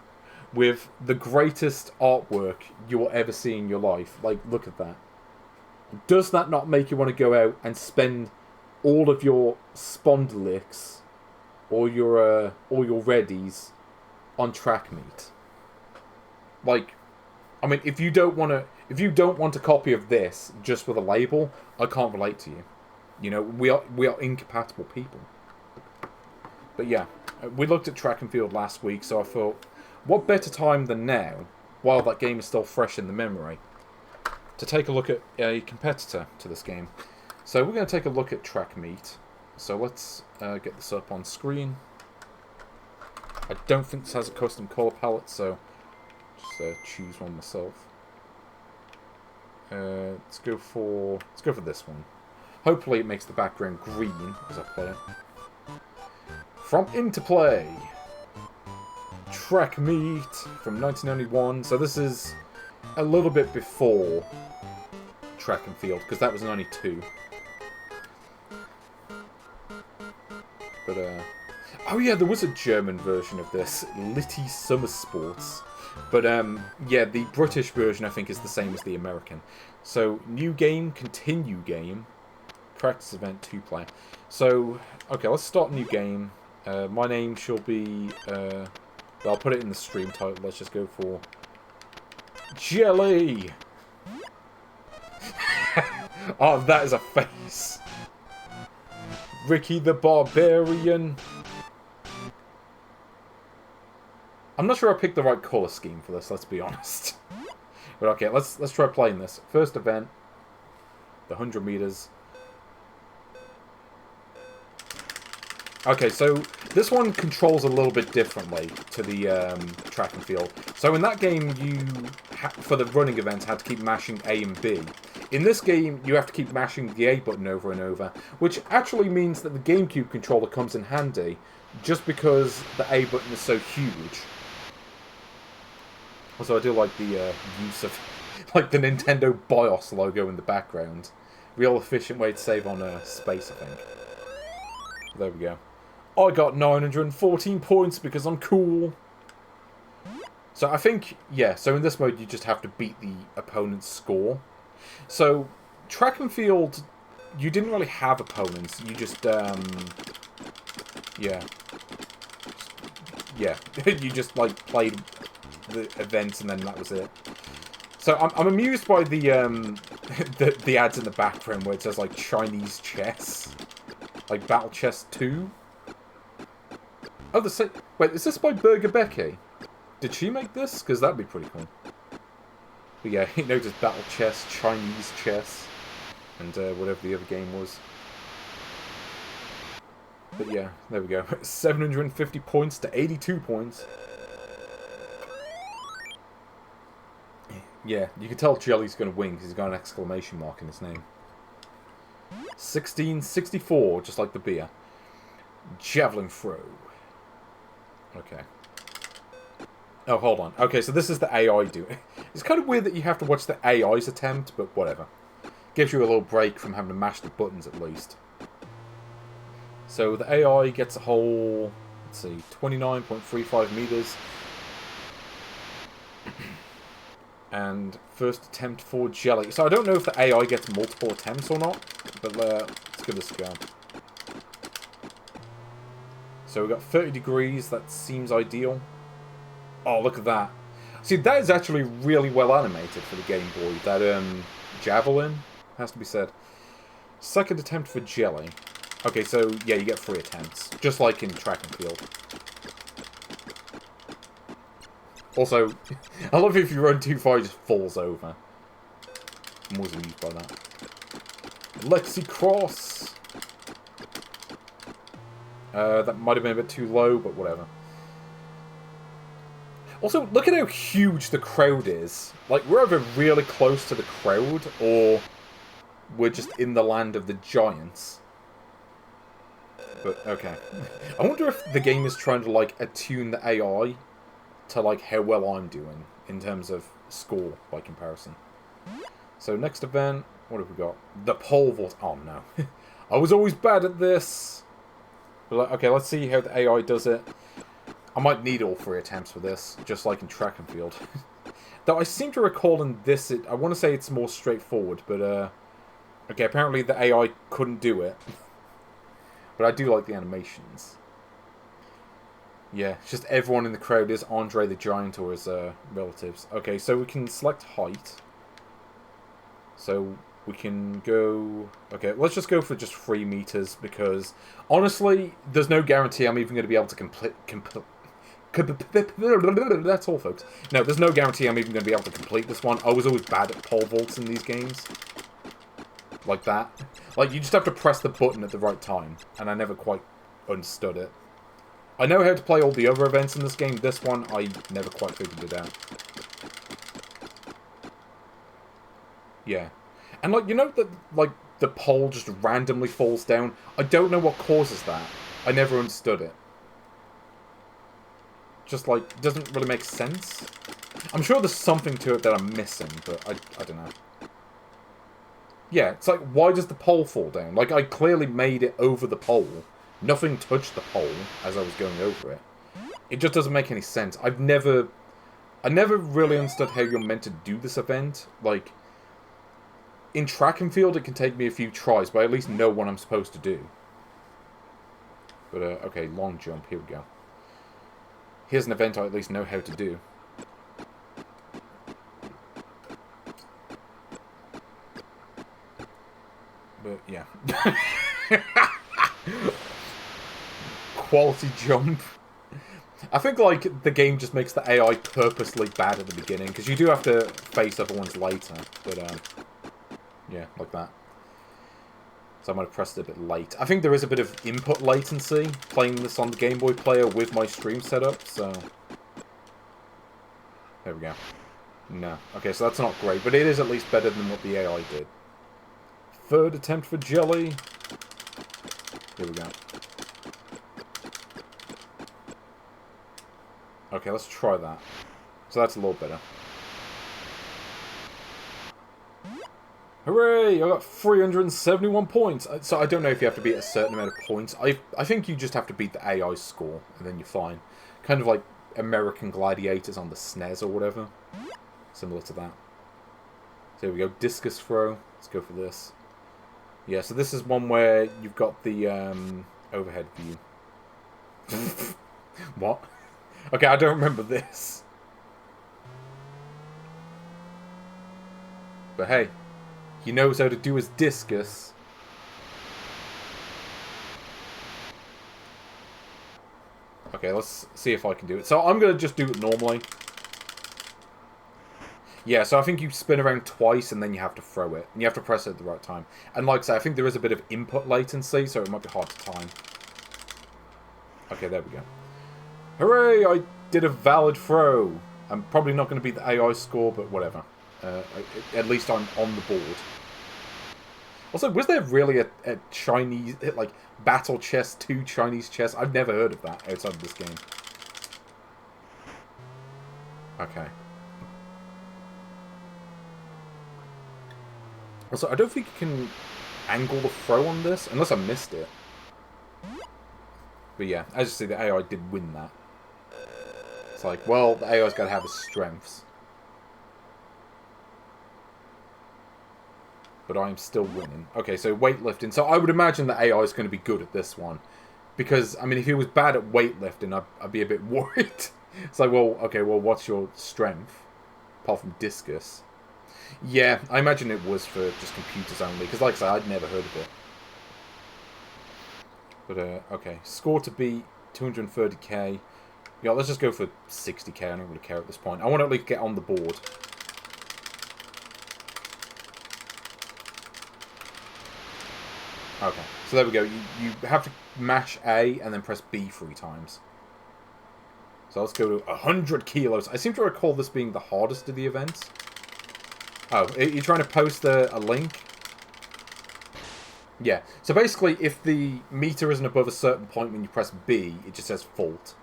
with the greatest artwork you will ever see in your life. Like, look at that. Does that not make you want to go out and spend all of your Spondylix or your readies on Track Meet? Like, I mean, if you don't want a copy of this just with a label, I can't relate to you. You know, we are incompatible people. But yeah, we looked at Track and Field last week, so I thought, what better time than now, while that game is still fresh in the memory, to take a look at a competitor to this game. So we're going to take a look at Track Meet. So let's get this up on screen. I don't think this has a custom color palette, so just choose one myself. Let's go for this one. Hopefully it makes the background green as I play it. From Interplay, Track Meet from 1991. So this is a little bit before Track and Field, because that was 92. But oh yeah, there was a German version of this, Litty Summer Sports. But yeah, the British version I think is the same as the American. So new game, continue game, practice event, 2-player. So okay, let's start a new game. My name shall be. I'll put it in the stream title. Let's just go for Jelly. Oh, that is a face. Ricky the Barbarian. I'm not sure I picked the right colour scheme for this, let's be honest. But okay, let's try playing this. First event, the 100 meters. Okay, so this one controls a little bit differently to the Track and Field. So in that game, you, for the running events, had to keep mashing A and B. In this game, you have to keep mashing the A button over and over, which actually means that the GameCube controller comes in handy, just because the A button is so huge. Also, I do like the use of like the Nintendo BIOS logo in the background. Real efficient way to save on space, I think. There we go. I got 914 points because I'm cool. So I think, yeah, so in this mode you just have to beat the opponent's score. So, Track and Field, you didn't really have opponents. You just, yeah. Yeah, you just, like, played the events and then that was it. So I'm amused by the the ads in the background where it says, like, Chinese chess. Like Battle Chess 2? Oh, wait, is this by Burger Becky? Did she make this? Because that'd be pretty cool. But yeah, you know, just Battle Chess, Chinese chess, and whatever the other game was. But yeah, there we go. 750 points to 82 points. Yeah, you can tell Jelly's going to win because he's got an exclamation mark in his name. 1664, just like the beer. Javelin throw. Okay. Oh, hold on. Okay, so this is the AI doing. It's kind of weird that you have to watch the AI's attempt, but whatever. Gives you a little break from having to mash the buttons at least. So the AI gets a whole Let's see, 29.35 meters. And first attempt for jelly. So I don't know if the AI gets multiple attempts or not, but let's give this a go. So we've got 30 degrees, that seems ideal. Oh, look at that. See, that is actually really well animated for the Game Boy. That javelin, has to be said. Second attempt for jelly. Okay, so yeah, you get 3 attempts, just like in track and field. Also, I love if you run too far, it just falls over. I'm always amused by that. Lexi Cross! That might have been a bit too low, but whatever. Also, look at how huge the crowd is. Like, we're either really close to the crowd, or we're just in the land of the giants. But, okay. I wonder if the game is trying to, like, attune the AI to, like, how well I'm doing in terms of score by comparison. So, next event, what have we got? The pole vault. Oh, no. I was always bad at this. But, okay, let's see how the AI does it. I might need all 3 attempts for this, just like in track and field. Though I seem to recall in this, I want to say it's more straightforward, but, okay, apparently the AI couldn't do it. But I do like the animations. Yeah, it's just everyone in the crowd is Andre the Giant or his relatives. Okay, so we can select height. So we can go... Okay, let's just go for just 3 meters, because honestly, there's no guarantee I'm even going to be able to complete... That's all, folks. No, there's no guarantee I'm even going to be able to complete this one. I was always bad at pole vaults in these games. Like that. Like, you just have to press the button at the right time, and I never quite understood it. I know how to play all the other events in this game. This one, I never quite figured it out. Yeah. And, like, you know that, like, the pole just randomly falls down? I don't know what causes that. I never understood it. Just, like, doesn't really make sense. I'm sure there's something to it that I'm missing, but I don't know. Yeah, it's like, why does the pole fall down? Like, I clearly made it over the pole. Nothing touched the pole as I was going over it. It just doesn't make any sense. I never really understood how you're meant to do this event. Like, in track and field, it can take me a few tries, but I at least know what I'm supposed to do. But, okay, long jump, here we go. Here's an event I at least know how to do. But, yeah. Quality jump. I think, like, the game just makes the AI purposely bad at the beginning, because you do have to face other ones later. But, yeah, like that. So I might have pressed it a bit late. I think there is a bit of input latency playing this on the Game Boy player with my stream setup, so... There we go. No. Okay, so that's not great, but it is at least better than what the AI did. Third attempt for jelly. Here we go. Okay, let's try that. So that's a little better. Hooray! I got 371 points. So I don't know if you have to beat a certain amount of points. I think you just have to beat the AI score, and then you're fine. Kind of like American Gladiators on the SNES or whatever. Similar to that. So here we go. Discus throw. Let's go for this. Yeah, so this is one where you've got the overhead view. What? Okay, I don't remember this. But hey, he knows how to do his discus. Okay, let's see if I can do it. So I'm going to just do it normally. Yeah, so I think you spin around twice and then you have to throw it. And you have to press it at the right time. And like I say, I think there is a bit of input latency, so it might be hard to time. Okay, there we go. Hooray! I did a valid throw. I'm probably not going to beat the AI score, but whatever. At least I'm on the board. Also, was there really a Chinese, like, Battle Chess 2 Chinese chess? I've never heard of that outside of this game. Okay. Also, I don't think you can angle the throw on this, unless I missed it. But yeah, as you see, the AI did win that. It's like, well, the AI's got to have its strengths. But I'm still winning. Okay, so weightlifting. So I would imagine the AI is going to be good at this one. Because, I mean, if he was bad at weightlifting, I'd be a bit worried. It's like, well, okay, well, what's your strength? Apart from discus. Yeah, I imagine it was for just computers only. Because, like I said, I'd never heard of it. But, okay. Score to beat, 230k. Yeah, let's just go for 60k. I don't really care at this point. I want to at least get on the board. Okay, so there we go. You have to mash A and then press B 3 times. So let's go to 100 kilos. I seem to recall this being the hardest of the events. Oh, you're trying to post a link? Yeah. So basically, if the meter isn't above a certain point when you press B, it just says fault.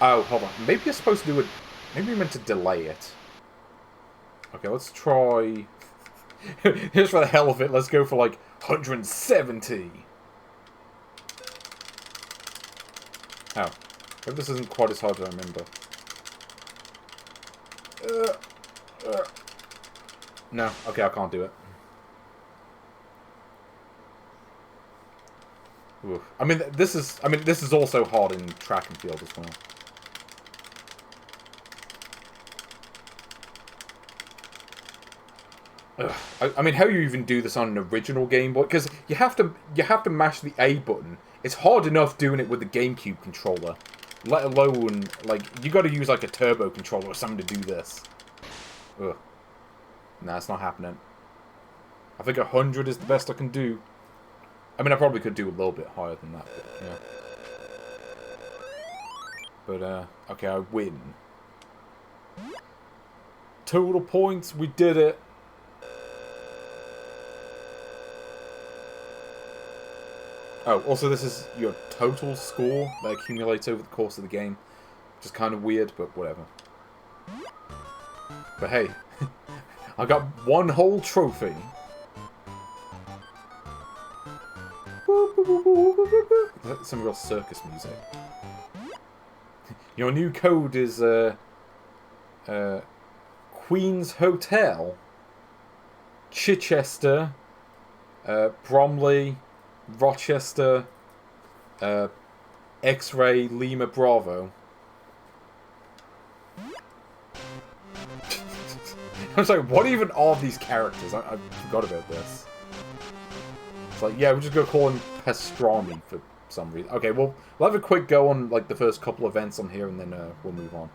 Oh, hold on. Maybe you're supposed to do it... Maybe you're meant to delay it. Okay, let's try... Just for the hell of it, let's go for like 170. Oh. Hope this isn't quite as hard as I remember. No, okay, I can't do it. Oof. I mean, this is also hard in track and field as well. I mean, how you even do this on an original Game Boy? Because you have to mash the A button. It's hard enough doing it with the GameCube controller, let alone like you got to use like a turbo controller or something to do this. Ugh. Nah, it's not happening. I think 100 is the best I can do. I mean, I probably could do a little bit higher than that, but yeah. But okay, I win. Total points, we did it. Oh, also this is your total score that accumulates over the course of the game. Which is kind of weird, but whatever. But hey, I got one whole trophy. Some real circus music. Your new code is Queen's Hotel, Chichester, Bromley, Rochester, X-Ray, Lima, Bravo. I was like, what even are these characters? I forgot about this. It's like, yeah, we're just gonna call him Pastrami for some reason. Okay, well, we'll have a quick go on like the first couple events on here, and then we'll move on.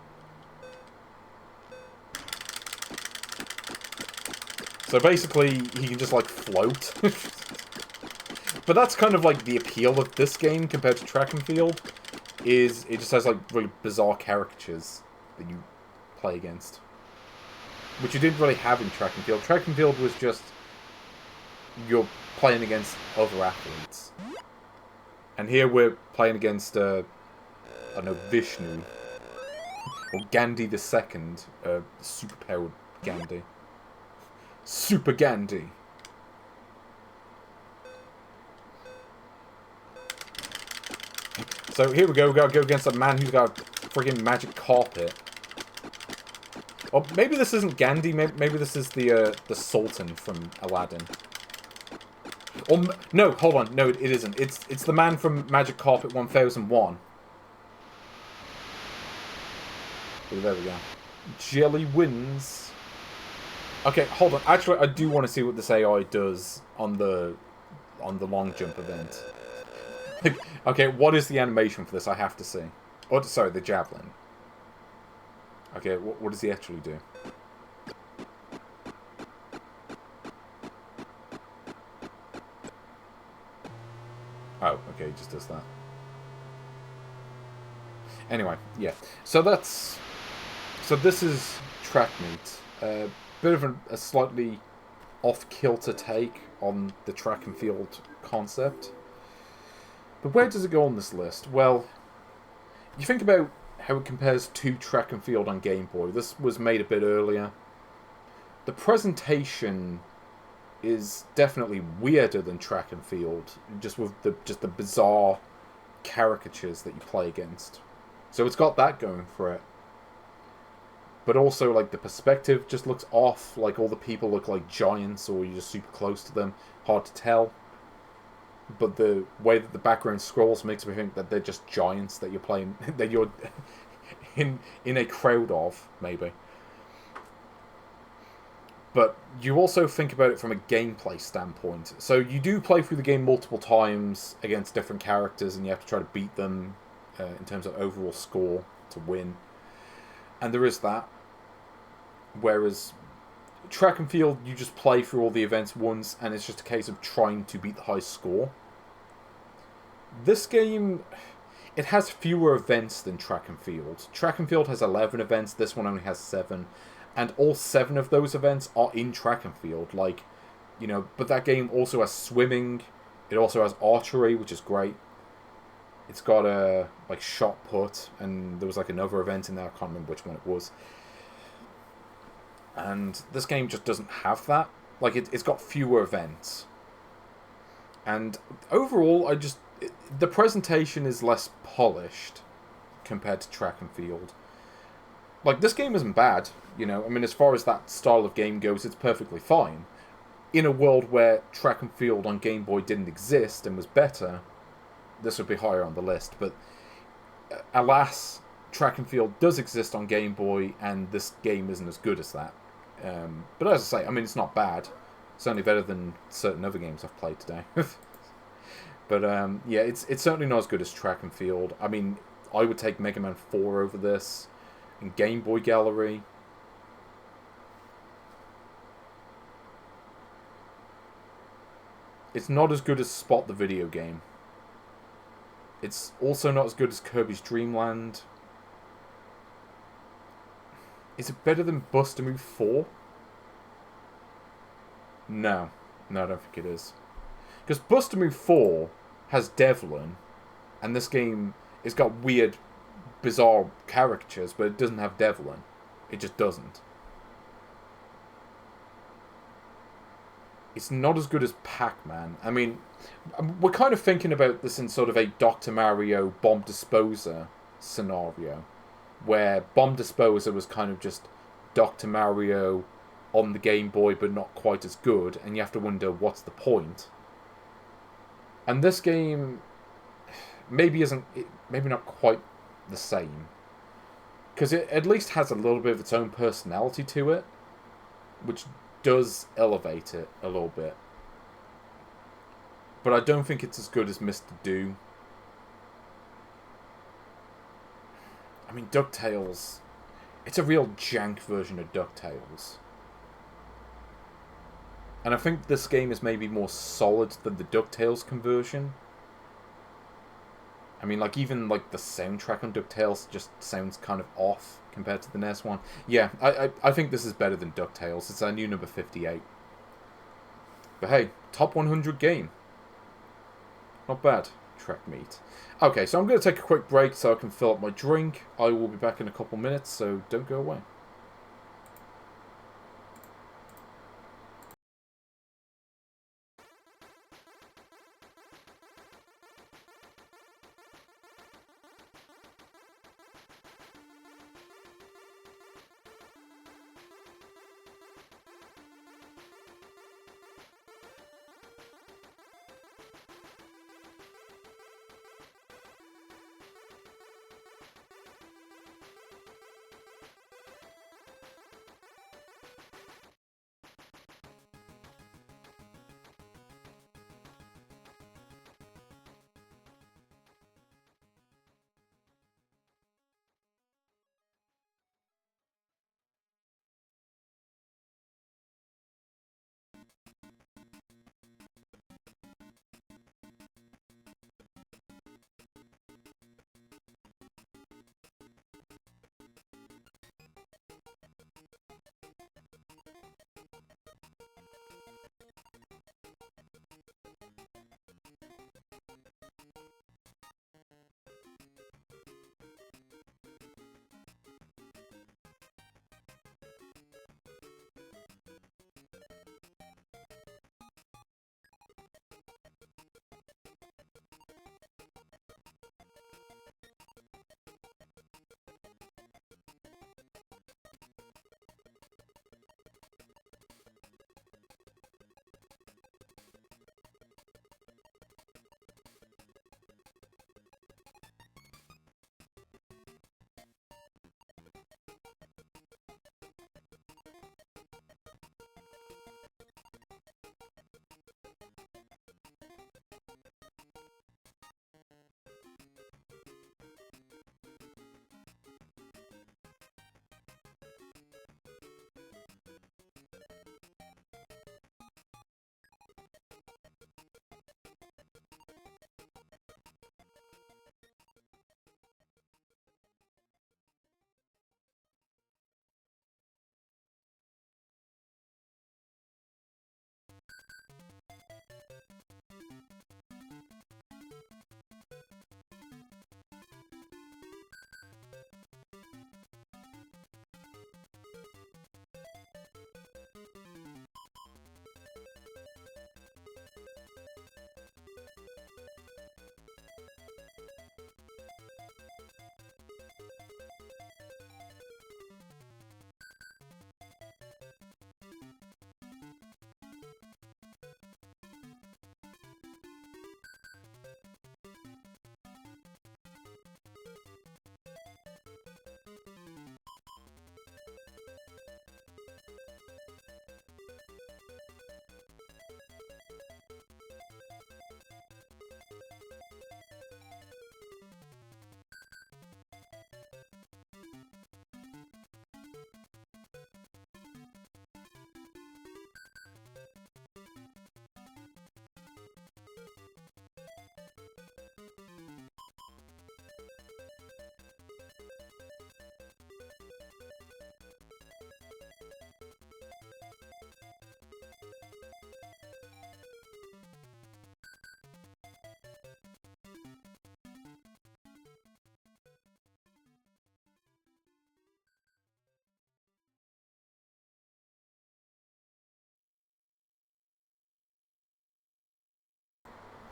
So basically, he can just like float. But that's kind of like the appeal of this game compared to Track and Field, is it just has like really bizarre caricatures that you play against. Which you didn't really have in Track and Field. Track and Field was just you're playing against other athletes. And here we're playing against, I don't know, Vishnu. Or Gandhi the Second, superpowered Gandhi. Super Gandhi. So here we go. We gotta go against a man who's got a friggin' magic carpet. Or maybe this isn't Gandhi. Maybe this is the Sultan from Aladdin. Or no, hold on. No, it isn't. It's the man from Magic Carpet 1001. Oh, there we go. Jelly wins. Okay, hold on. Actually, I do want to see what this AI does on the long jump event. Okay, what is the animation for this? I have to see. Oh, sorry, the javelin. Okay, what does he actually do? Oh, okay, he just does that. Anyway, yeah. So this is track meet. Bit of a slightly off-kilter take on the track and field concept. But where does it go on this list? Well, you think about how it compares to track and field on Game Boy. This was made a bit earlier. the presentation is definitely weirder than Track and Field, just with the bizarre caricatures that you play against. So it's got that going for it. But also, like, the perspective just looks off. Like, all the people look like giants, or you're just super close to them. Hard to tell. But the way that the background scrolls makes me think that they're just giants that you're playing, that you're in a crowd of, maybe. But you also think about it from a gameplay standpoint. So you do play through the game multiple times against different characters, and you have to try to beat them in terms of overall score to win. And there is that. Whereas Track and Field, you just play through all the events once, and it's just a case of trying to beat the high score. This game, it has fewer events than Track and Field. Track and Field has 11 events, this one only has 7. And all 7 of those events are in Track and Field. Like, you know, but that game also has swimming, it also has archery, which is great. It's got a, like, shot put, and there was, like, another event in there, I can't remember which one it was. And this game just doesn't have that. Like, it's got fewer events. And overall, the presentation is less polished compared to Track and Field. Like, this game isn't bad, you know. I mean, as far as that style of game goes, it's perfectly fine. In a world where Track and Field on Game Boy didn't exist and was better, this would be higher on the list. But, alas, Track and Field does exist on Game Boy, and this game isn't as good as that. But as I say, I mean, it's not bad. Certainly better than certain other games I've played today. But, yeah, it's certainly not as good as Track and Field. I mean, I would take Mega Man 4 over this. And Game Boy Gallery. It's not as good as Spot the video game. It's also not as good as Kirby's Dream Land. Is it better than Bust-A-Move 4? No. No, I don't think it is. Because Bust-A-Move 4 has Devlin, and this game has got weird, bizarre caricatures, but it doesn't have Devlin. It just doesn't. It's not as good as Pac-Man. I mean, we're kind of thinking about this in sort of a Dr. Mario Bomb Disposer scenario, where Bomb Disposer was kind of just Dr. Mario on the Game Boy, but not quite as good, and you have to wonder, what's the point? And this game maybe not quite the same, because it at least has a little bit of its own personality to it, which does elevate it a little bit. But I don't think it's as good as Mr. Do. I mean, DuckTales, it's a real jank version of DuckTales. And I think this game is maybe more solid than the DuckTales conversion. I mean, like, even, like, the soundtrack on DuckTales just sounds kind of off compared to the NES one. Yeah, I think this is better than DuckTales. It's our new number 58. But hey, top 100 game. Not bad, Track Meet. Okay, so I'm going to take a quick break so I can fill up my drink. I will be back in a couple minutes, so don't go away.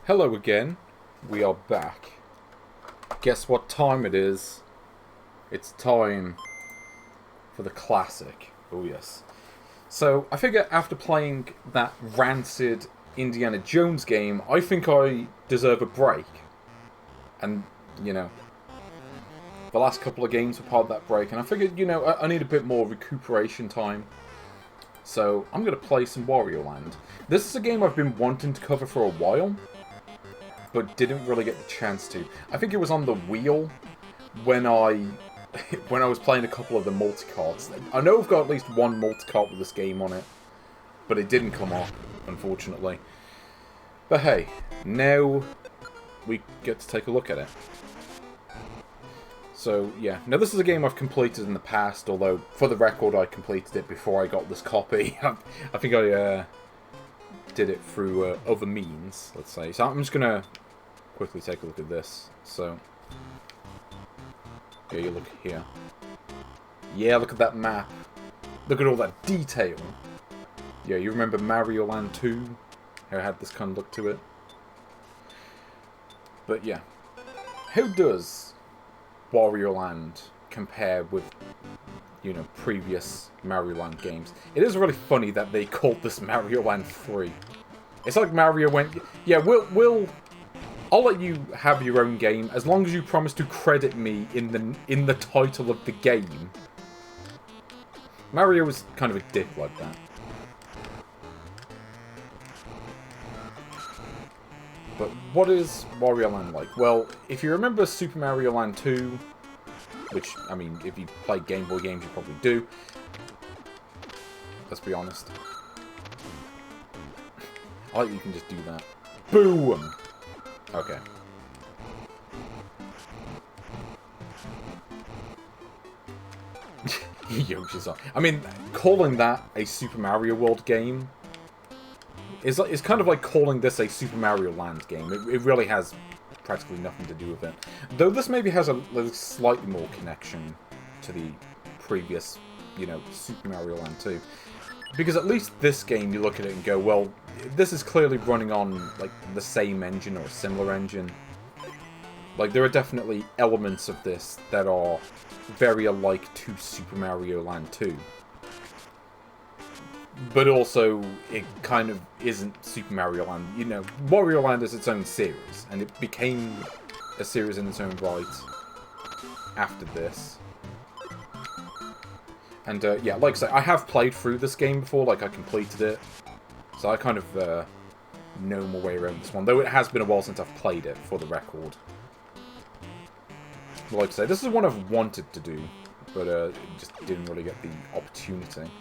Hello again. We are back. Guess what time it is? It's time for the classic. Oh yes. So, I figure after playing that rancid Indiana Jones game, I think I deserve a break. And, you know, the last couple of games were part of that break, and I figured, you know, I need a bit more recuperation time. So, I'm going to play some Wario Land. This is a game I've been wanting to cover for a while, but didn't really get the chance to. I think it was on the wheel when I was playing a couple of the multi-carts. I know I've got at least one multi-cart with this game on it, but it didn't come up, unfortunately. But hey, now we get to take a look at it. So, yeah. Now, this is a game I've completed in the past, although, for the record, I completed it before I got this copy. I think I did it through other means, let's say. So I'm just going to quickly take a look at this. So, yeah, you look here. Yeah, look at that map. Look at all that detail. Yeah, you remember Mario Land 2? How it had this kind of look to it. But yeah. How does Wario Land compare with, you know, previous Mario Land games? It is really funny that they called this Mario Land 3. It's like Mario went, yeah, I'll let you have your own game as long as you promise to credit me in the title of the game. Mario was kind of a dick like that. But what is Wario Land like? Well, if you remember Super Mario Land 2, which, I mean, if you play Game Boy games, you probably do. Let's be honest. I like you can just do that. Boom! Okay. Yoshi's on. I mean, calling that a Super Mario World game is kind of like calling this a Super Mario Land game. It really has practically nothing to do with it. Though this maybe has a slightly more connection to the previous, you know, Super Mario Land 2. Because at least this game, you look at it and go, well, this is clearly running on, like, the same engine or a similar engine. Like, there are definitely elements of this that are very alike to Super Mario Land 2. But also, it kind of isn't Super Mario Land. You know, Wario Land is its own series, and it became a series in its own right after this. And, yeah, like I say, I have played through this game before, like, I completed it. So I kind of know my way around this one, though it has been a while since I've played it, for the record. But like I say, this is one I've wanted to do, but just didn't really get the opportunity.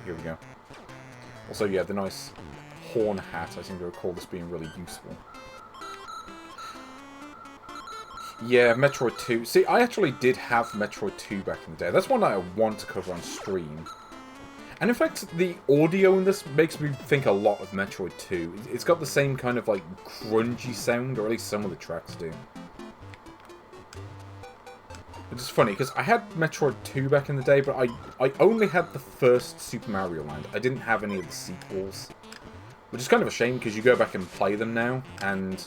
Here we go. Also, yeah, the nice horn hat, I seem to recall this being really useful. Yeah, Metroid 2. See, I actually did have Metroid 2 back in the day. That's one that I want to cover on stream. And in fact, the audio in this makes me think a lot of Metroid 2. It's got the same kind of, like, grungy sound, or at least some of the tracks do. Which is funny, because I had Metroid 2 back in the day, but I only had the first Super Mario Land. I didn't have any of the sequels. Which is kind of a shame, because you go back and play them now, and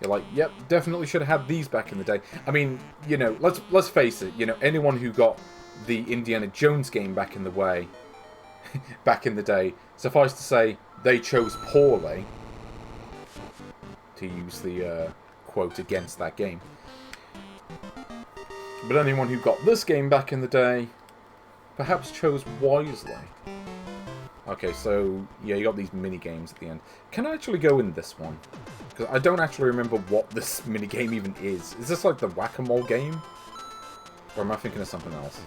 you're like, yep, definitely should have had these back in the day. I mean, you know, let's face it, you know, anyone who got the Indiana Jones game back in the day, suffice to say, they chose poorly, to use the quote against that game. But anyone who got this game back in the day, perhaps chose wisely. Okay, so, yeah, you got these mini-games at the end. Can I actually go in this one? Because I don't actually remember what this mini-game even is. Is this like the Whack-A-Mole game? Or am I thinking of something else?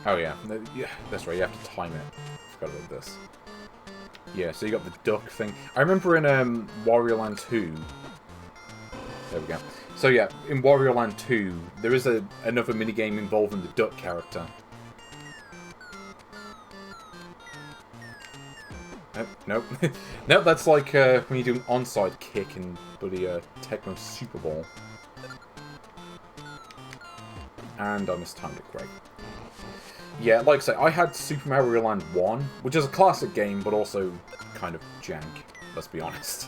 Oh, yeah. Yeah, that's right, you have to time it. Forgot about this. Yeah, so you got the duck thing. I remember in Wario Land 2... There we go. So yeah, in Wario Land 2, there is another minigame involving the duck character. Nope. Nope, that's like when you do an onside kick in bloody Tecmo Super Bowl. And I mistimed it, great. Yeah, like I say, I had Super Mario Land 1, which is a classic game, but also kind of jank, let's be honest.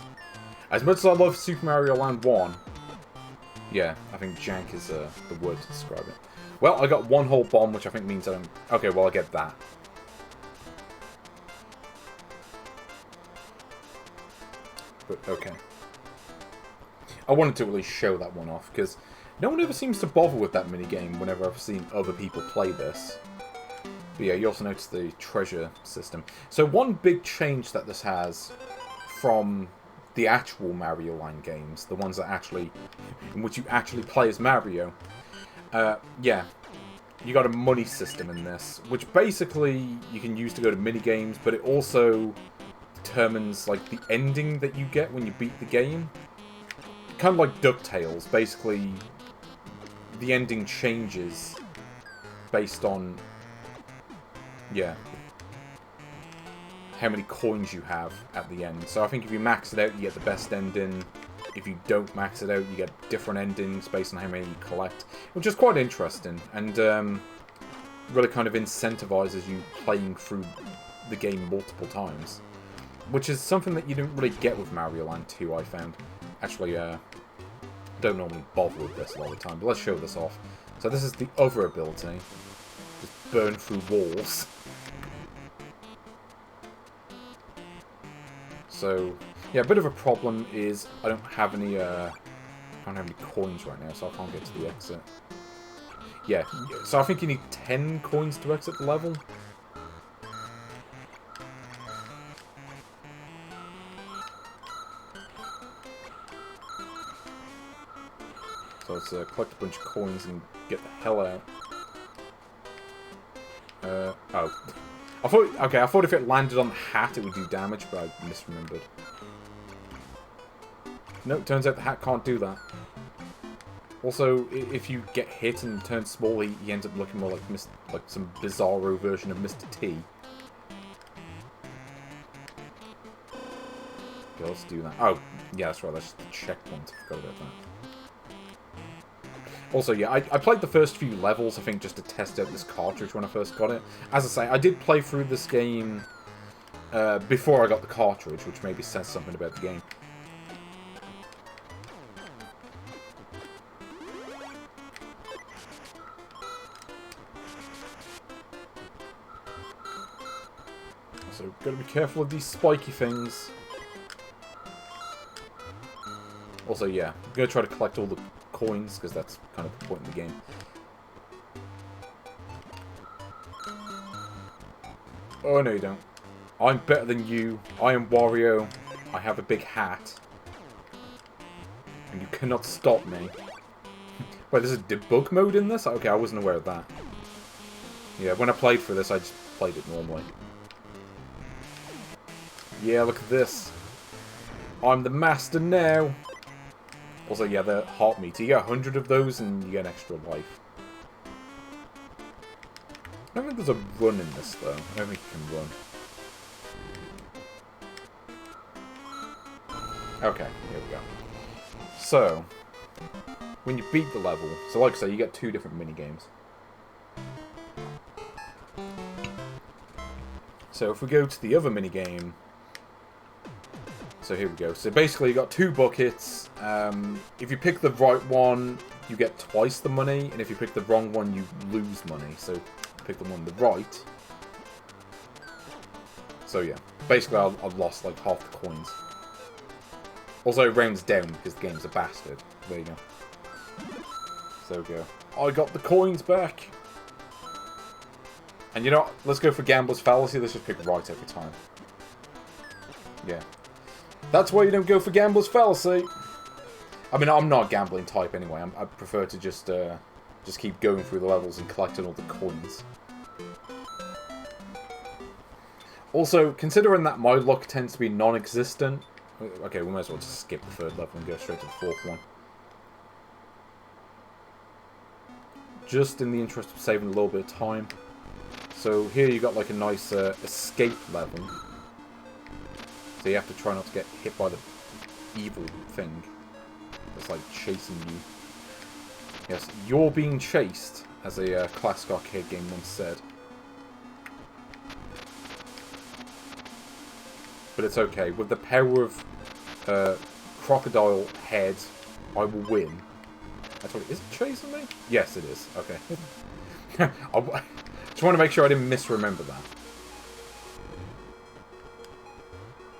As much as I love Super Mario Land 1, yeah, I think jank is the word to describe it. Well, I got one whole bomb, which I think means I don't... Okay, well, I get that. But, okay. I wanted to really show that one off, because no one ever seems to bother with that minigame whenever I've seen other people play this. But yeah, you also notice the treasure system. So one big change that this has from the actual Mario Land games, the ones that actually, in which you actually play as Mario, yeah, you got a money system in this, which basically you can use to go to minigames, but it also determines like the ending that you get when you beat the game. Kind of like DuckTales, basically the ending changes based on, yeah, how many coins you have at the end. So I think if you max it out, you get the best ending. If you don't max it out, you get different endings based on how many you collect, which is quite interesting, and really kind of incentivizes you playing through the game multiple times, which is something that you didn't really get with Mario Land 2, I found. Actually, don't normally bother with this a lot of the time, but let's show this off. So this is the other ability. Just burn through walls. So, yeah, a bit of a problem is I don't have any coins right now, so I can't get to the exit. Yeah, so I think you need 10 coins to exit the level. So let's collect a bunch of coins and get the hell out. Oh. I thought if it landed on the hat it would do damage, but I misremembered. No, turns out the hat can't do that. Also, if you get hit and turn small, he ends up looking more like some bizarro version of Mr. T. Okay, let's do that. Oh, yeah, that's right, that's just the checkpoint. I forgot about that. Also, yeah, I played the first few levels, I think, just to test out this cartridge when I first got it. As I say, I did play through this game before I got the cartridge, which maybe says something about the game. So, gotta be careful of these spiky things. Also, yeah, I'm gonna try to collect all the coins, because that's kind of the point in the game. Oh, no you don't. I'm better than you. I am Wario. I have a big hat. And you cannot stop me. Wait, there's a debug mode in this? Okay, I wasn't aware of that. Yeah, when I played for this, I just played it normally. Yeah, look at this. I'm the master now. Also, yeah, they're heart meter. You get 100 of those and you get an extra life. I don't think there's a run in this, though. I don't think you can run. Okay, here we go. So, when you beat the level, so like I say, you get 2 different minigames. So if we go to the other minigame... So here we go. So basically you got 2 buckets. If you pick the right one, you get twice the money, and if you pick the wrong one, you lose money. So pick the one on the right. So yeah, basically I've lost like half the coins. Also it rounds down because the game's a bastard. There you go. So we go. I got the coins back. And you know what? Let's go for Gambler's Fallacy. Let's just pick right every time. Yeah. That's why you don't go for Gambler's Fallacy. I mean, I'm not a gambling type anyway. I prefer to just keep going through the levels and collecting all the coins. Also, considering that my luck tends to be non-existent... Okay, we might as well just skip the 3rd level and go straight to the 4th one. Just in the interest of saving a little bit of time. So here you got like a nice escape level. So you have to try not to get hit by the evil thing that's like chasing you. Yes, you're being chased. as a classic arcade game once said. But it's okay. With the power of Crocodile Head, I will win. Is it chasing me? Yes, it is. Okay. I just want to make sure I didn't misremember that.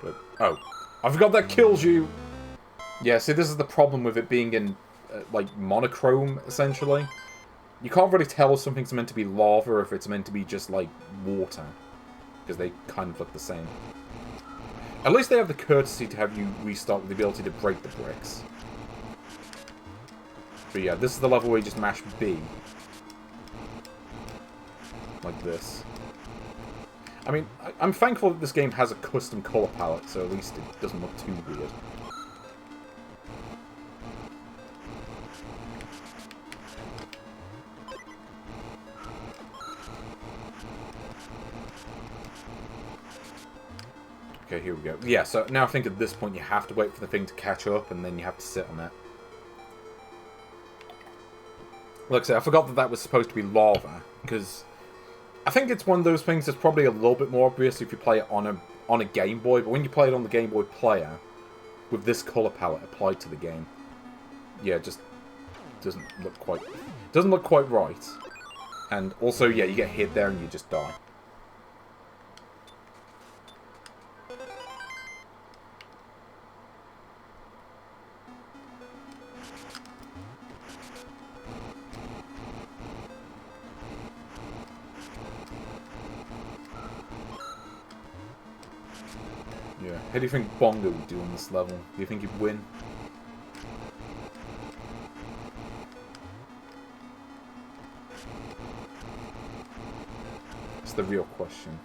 But, oh. I forgot that kills you! Yeah, see, this is the problem with it being in, like, monochrome, essentially. You can't really tell if something's meant to be lava or if it's meant to be just, like, water. Because they kind of look the same. At least they have the courtesy to have you restart with the ability to break the bricks. But yeah, this is the level where you just mash B. Like this. I mean, I'm thankful that this game has a custom colour palette, so at least it doesn't look too weird. Okay, here we go. Yeah, so now I think at this point you have to wait for the thing to catch up, and then you have to sit on it. Like I said, I forgot that that was supposed to be lava, because I think it's one of those things that's probably a little bit more obvious if you play it on a Game Boy, but when you play it on the Game Boy Player, with this colour palette applied to the game, yeah, it just doesn't look quite right. And also, yeah, you get hit there and you just die. Yeah. How do you think Bongo would do on this level? Do you think he'd win? It's the real question.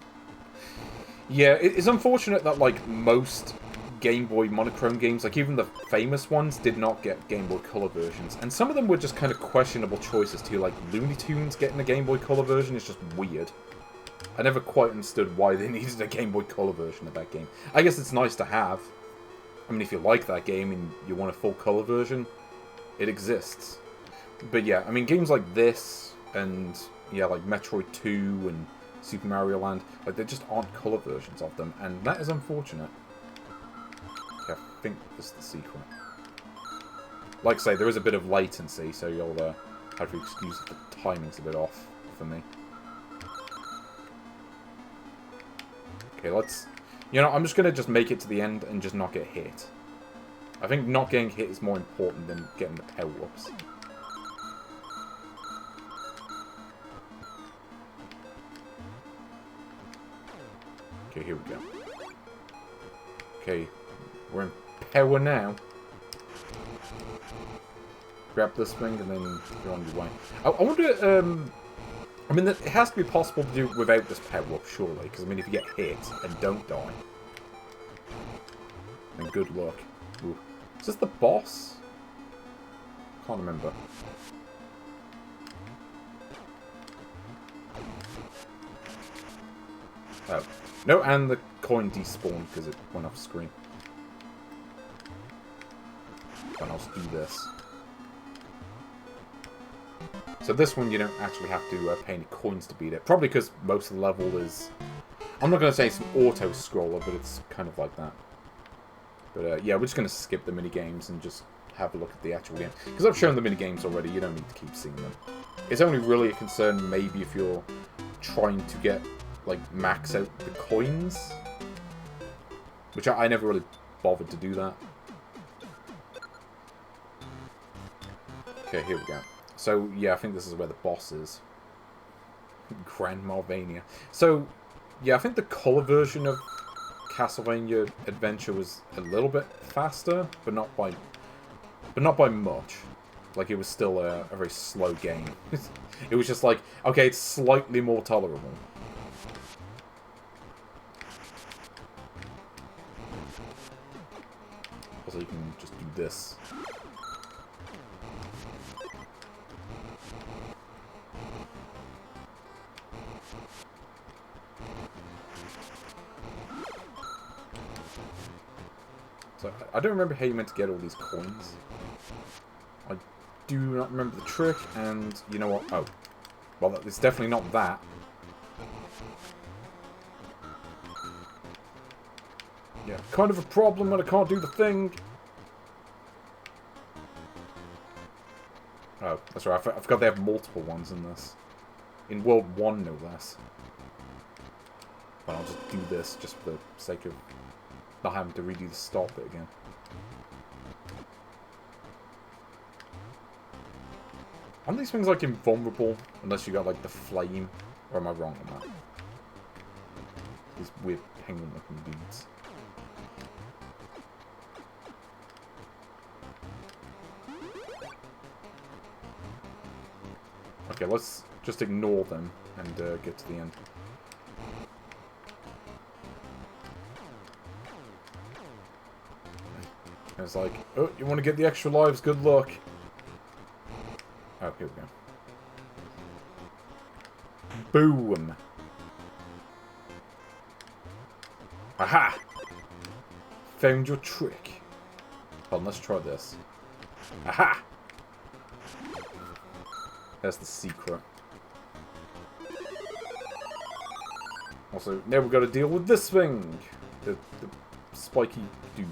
Yeah, it's unfortunate that, like, most Game Boy monochrome games, like even the famous ones, did not get Game Boy Color versions. And some of them were just kind of questionable choices too, like Looney Tunes getting a Game Boy Color version is just weird. I never quite understood why they needed a Game Boy Color version of that game. I guess it's nice to have. I mean, if you like that game and you want a full color version, it exists. But yeah, I mean, games like this, and yeah, like Metroid 2 and Super Mario Land, like, there just aren't color versions of them, and that is unfortunate. Okay, I think this is the secret. Like I say, there is a bit of latency, so you'll have to excuse if the timing's a bit off for me. Okay, let's... You know, I'm just going to just make it to the end and just not get hit. I think not getting hit is more important than getting the power-ups. Okay, here we go. Okay, we're in power now. Grab this thing and then you're on your way. I wonder, I mean, it has to be possible to do without this power-up, surely. Because, I mean, if you get hit and don't die, then good luck. Ooh. Is this the boss? Can't remember. Oh. No, and the coin despawned because it went off screen. Fine, I'll just do this. So this one, you don't actually have to pay any coins to beat it. Probably because most of the level is... I'm not going to say it's an auto-scroller, but it's kind of like that. But yeah, we're just going to skip the mini-games and just have a look at the actual game. Because I've shown the mini-games already, you don't need to keep seeing them. It's only really a concern maybe if you're trying to get, like, max out the coins. Which I never really bothered to do that. Okay, here we go. So, yeah, I think this is where the boss is. Grand Malvania. So, yeah, I think the colour version of Castlevania Adventure was a little bit faster, but not by much. Like, it was still a very slow game. It was just like, okay, it's slightly more tolerable. Also, you can just do this. So, I don't remember how you meant to get all these coins. I do not remember the trick, and you know what? Oh. Well, it's definitely not that. Yeah, kind of a problem when I can't do the thing. Oh, that's right. I forgot they have multiple ones in this. In World 1, no less. But I'll just do this just for the sake of not having to redo the start bit again. Aren't these things, like, invulnerable unless you got, like, the flame? Or am I wrong on that? These weird penguin-looking dudes. Okay, let's just ignore them and get to the end. And it's like, oh, you want to get the extra lives? Good luck. Oh, here we go. Boom. Aha! Found your trick. Hold on, let's try this. Aha! That's the secret. Also, now we've got to deal with this thing! The spiky dude.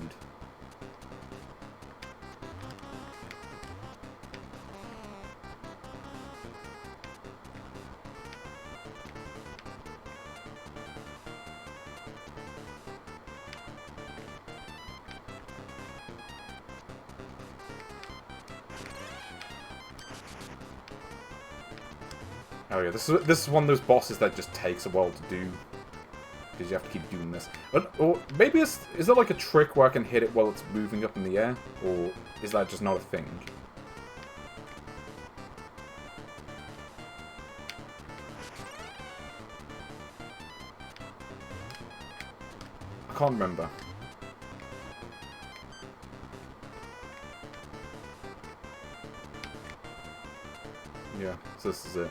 Oh yeah, this is one of those bosses that just takes a while to do. Because you have to keep doing this. Or maybe is there like a trick where I can hit it while it's moving up in the air? Or is that just not a thing? I can't remember. Yeah, so this is it.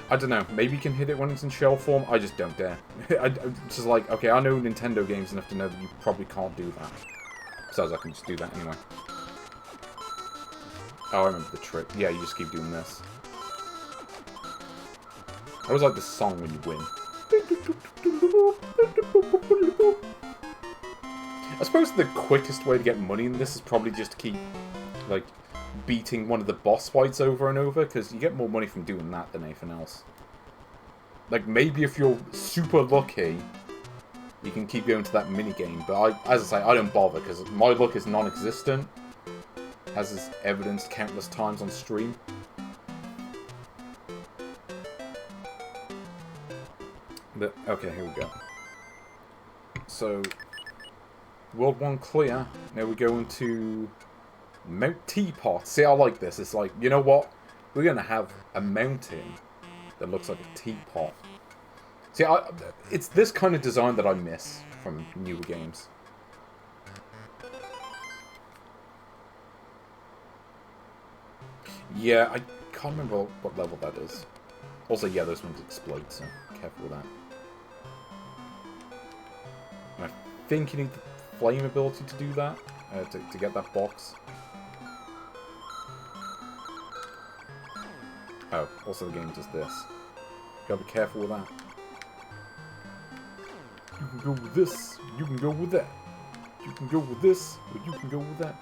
I don't know, maybe you can hit it when it's in shell form, I just don't dare. I'm just like, okay, I know Nintendo games enough to know that you probably can't do that. Besides, I can just do that anyway. Oh, I remember the trick. Yeah, you just keep doing this. I always like this song when you win. I suppose the quickest way to get money in this is probably just to keep, like, beating one of the boss fights over and over, because you get more money from doing that than anything else. Like, maybe if you're super lucky, you can keep going to that minigame, but as I say, I don't bother, because my luck is non-existent, as is evidenced countless times on stream. But, okay, here we go. So, World 1 clear, now we go into Mount Teapot. See, I like this. It's like, you know what? We're going to have a mountain that looks like a teapot. See, it's this kind of design that I miss from newer games. Yeah, I can't remember what level that is. Also, yeah, those ones explode, so careful with that. And I think you need the flame ability to do that, to get that box. Oh, also the game does this. Gotta be careful with that. You can go with this, you can go with that. You can go with this, but you can go with that.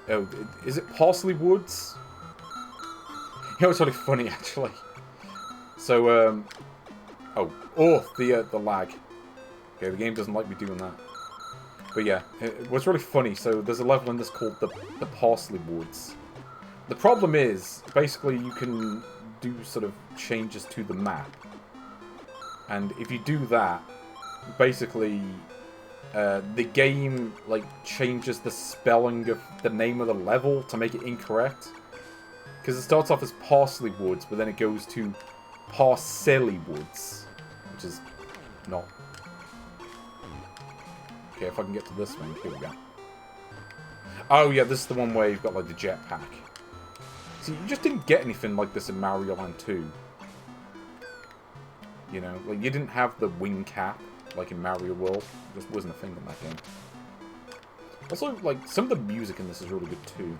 Oh, is it Parsley Woods? You know, it's really funny, actually. So, the lag. Okay, the game doesn't like me doing that. But yeah, what's really funny, so there's a level in this called the Parsley Woods. The problem is, basically, you can do sort of changes to the map. And if you do that, basically, the game, like, changes the spelling of the name of the level to make it incorrect. Because it starts off as Parsley Woods, but then it goes to Parsley Woods, which is not. Okay, if I can get to this one, here we go. Oh yeah, this is the one where you've got, like, the jetpack. See, you just didn't get anything like this in Mario Land 2. You know, like, you didn't have the wing cap, like in Mario World. It just wasn't a thing in that game. Also, like, some of the music in this is really good too.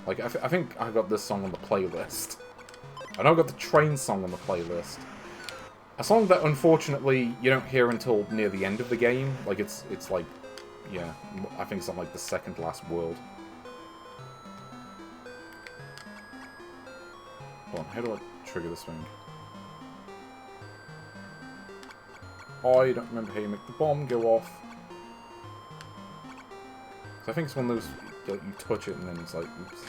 Like, I think I got this song on the playlist. And I've got the train song on the playlist. A song that, unfortunately, you don't hear until near the end of the game. Like, it's like, yeah, I think it's on, like, the second last world. Hold on, how do I trigger this thing? I don't remember how you make the bomb go off. So I think it's one of those, like, you touch it and then it's like, oops.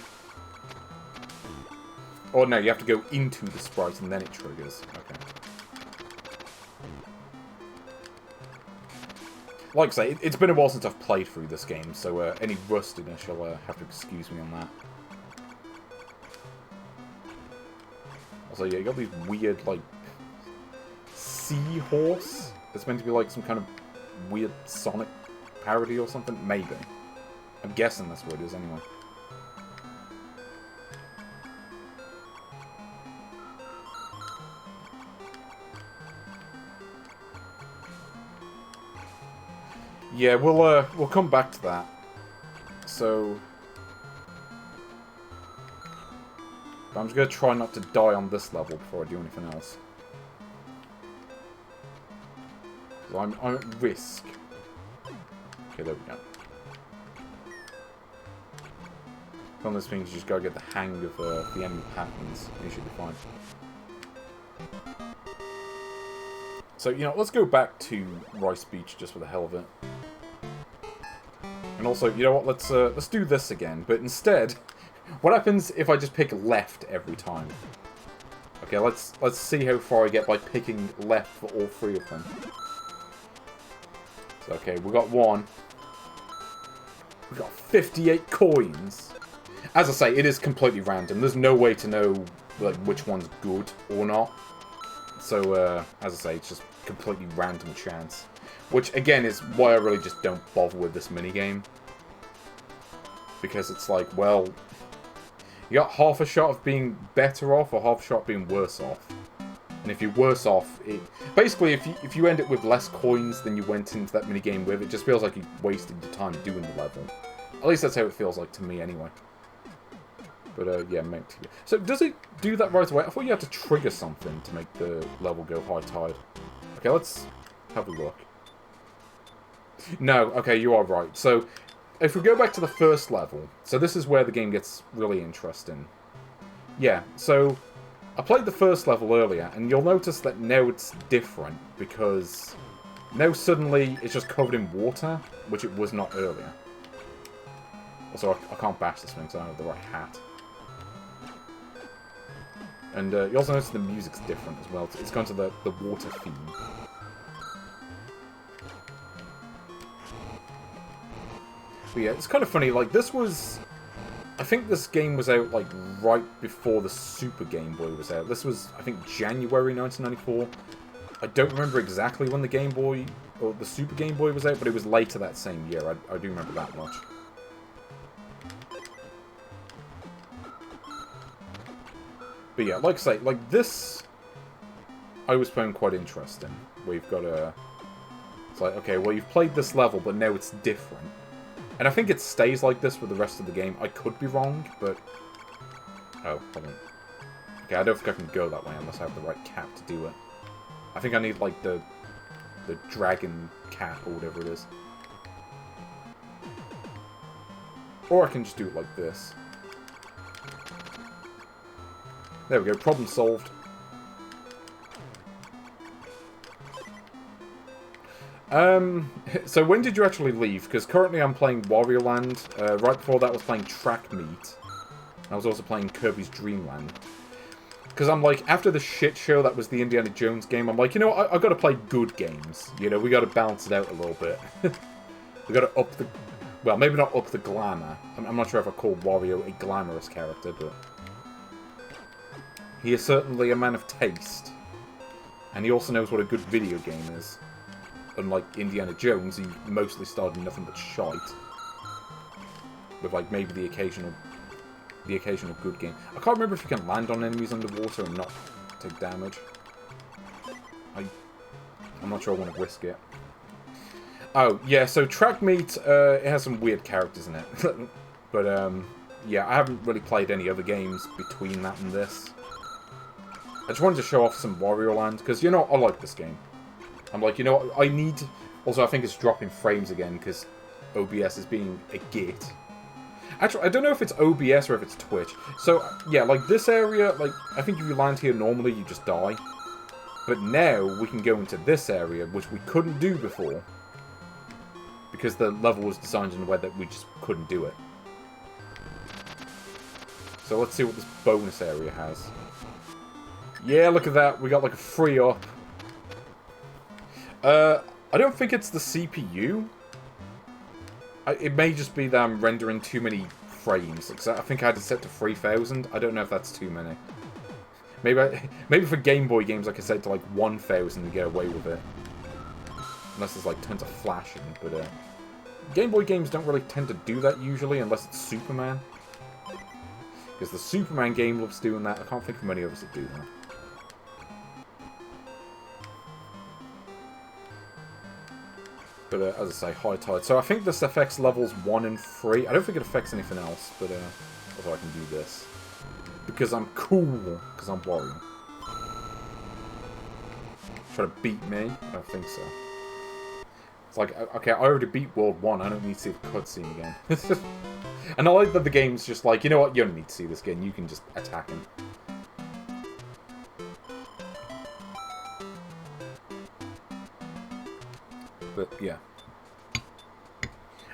Oh no, you have to go into the sprite and then it triggers. Okay. Like I say, it's been a while since I've played through this game, so any rustiness you'll have to excuse me on that. Also, yeah, you got these weird, like, seahorse. It's meant to be like some kind of weird Sonic parody or something? Maybe. I'm guessing that's what it is anyway. Yeah, we'll come back to that. So, but I'm just gonna try not to die on this level before I do anything else. I'm at risk. Okay, there we go. On this thing, you just gotta get the hang of the enemy patterns. You should be fine. So, you know, let's go back to Rice Beach just for the hell of it. And also, you know what? Let's do this again. But instead, what happens if I just pick left every time? Okay, let's see how far I get by picking left for all three of them. So, okay, we got one. We got 58 coins. As I say, it is completely random. There's no way to know like which one's good or not. So, as I say, it's just completely random chance. Which, again, is why I really just don't bother with this minigame. Because it's like, well, you got half a shot of being better off or half a shot of being worse off. And if you're worse off, basically, if you end it with less coins than you went into that minigame with, it just feels like you wasted your time doing the level. At least that's how it feels like to me, anyway. But, yeah, so does it do that right away? I thought you had to trigger something to make the level go high tide. Okay, let's have a look. No, okay, you are right. So, if we go back to the first level, so this is where the game gets really interesting. Yeah, so I played the first level earlier, and you'll notice that now it's different, because now suddenly it's just covered in water, which it was not earlier. Also, I can't bash this thing, because I don't have the right hat. And you also notice the music's different as well. It's gone to the water theme. But yeah, it's kind of funny, like, this was... I think this game was out, like, right before the Super Game Boy was out. This was, I think, January 1994. I don't remember exactly when the Game Boy, or the Super Game Boy was out, but it was later that same year. I do remember that much. But yeah, like I say, like, this... I was found quite interesting. We've got a... It's like, okay, well, you've played this level, but now it's different. And I think it stays like this for the rest of the game. I could be wrong, but... Oh, hold on. Okay, I don't think I can go that way unless I have the right cap to do it. I think I need, like, the dragon cap or whatever it is. Or I can just do it like this. There we go, problem solved. So when did you actually leave? Because currently I'm playing Wario Land. Right before that I was playing Track Meet. I was also playing Kirby's Dream Land. Because I'm like, after the shit show that was the Indiana Jones game, I'm like, you know what, I've got to play good games. You know, we got to balance it out a little bit. We got to up the... Well, maybe not up the glamour. I'm not sure if I call Wario a glamorous character, but... He is certainly a man of taste. And he also knows what a good video game is. Unlike Indiana Jones, he mostly starred in nothing but shite. With, like, maybe the occasional good game. I can't remember if you can land on enemies underwater and not take damage. I'm not sure I want to risk it. Oh, yeah, so Track Meet, it has some weird characters in it. But, yeah, I haven't really played any other games between that and this. just wanted to show off some Wario Land, because, you know, I like this game. I'm like, you know what, I need... Also, I think it's dropping frames again, because OBS is being a git. Actually, I don't know if it's OBS or if it's Twitch. So, yeah, like, this area, like, I think if you land here normally, you just die. But now, we can go into this area, which we couldn't do before. Because the level was designed in a way that we just couldn't do it. So let's see what this bonus area has. Yeah, look at that. We got like a free up. I don't think it's the CPU. It may just be that I'm rendering too many frames. I think I had it set to 3000. I don't know if that's too many. Maybe for Game Boy games, like I said, to like 1000 to get away with it. Unless there's like tons of flashing. But Game Boy games don't really tend to do that usually, unless it's Superman. Because the Superman game loves doing that. I can't think of many others that do that. But as I say, high tide. So I think this affects levels 1 and 3. I don't think it affects anything else, but also I can do this. Because I'm cool, because I'm Wario. Try to beat me? I don't think so. It's like, okay, I already beat World 1, I don't need to see the cutscene again. And I like that the game's just like, you know what, you don't need to see this again, you can just attack him. But, yeah.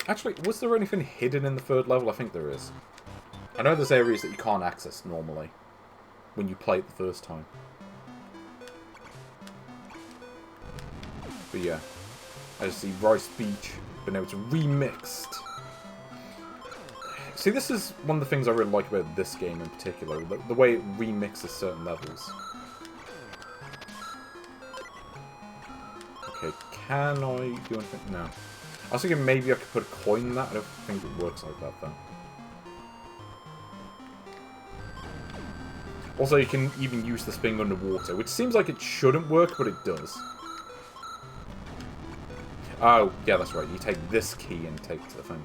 Actually, was there anything hidden in the third level? I think there is. I know there's areas that you can't access normally when you play it the first time. But yeah. I just see Rice Beach, but now it's remixed. See, this is one of the things I really like about this game in particular, the way it remixes certain levels. Okay, can I do anything? No. I was thinking maybe I could put a coin in that. I don't think it works like that, though. Also, you can even use this thing underwater, which seems like it shouldn't work, but it does. Oh, yeah, that's right. You take this key and take it to the thing.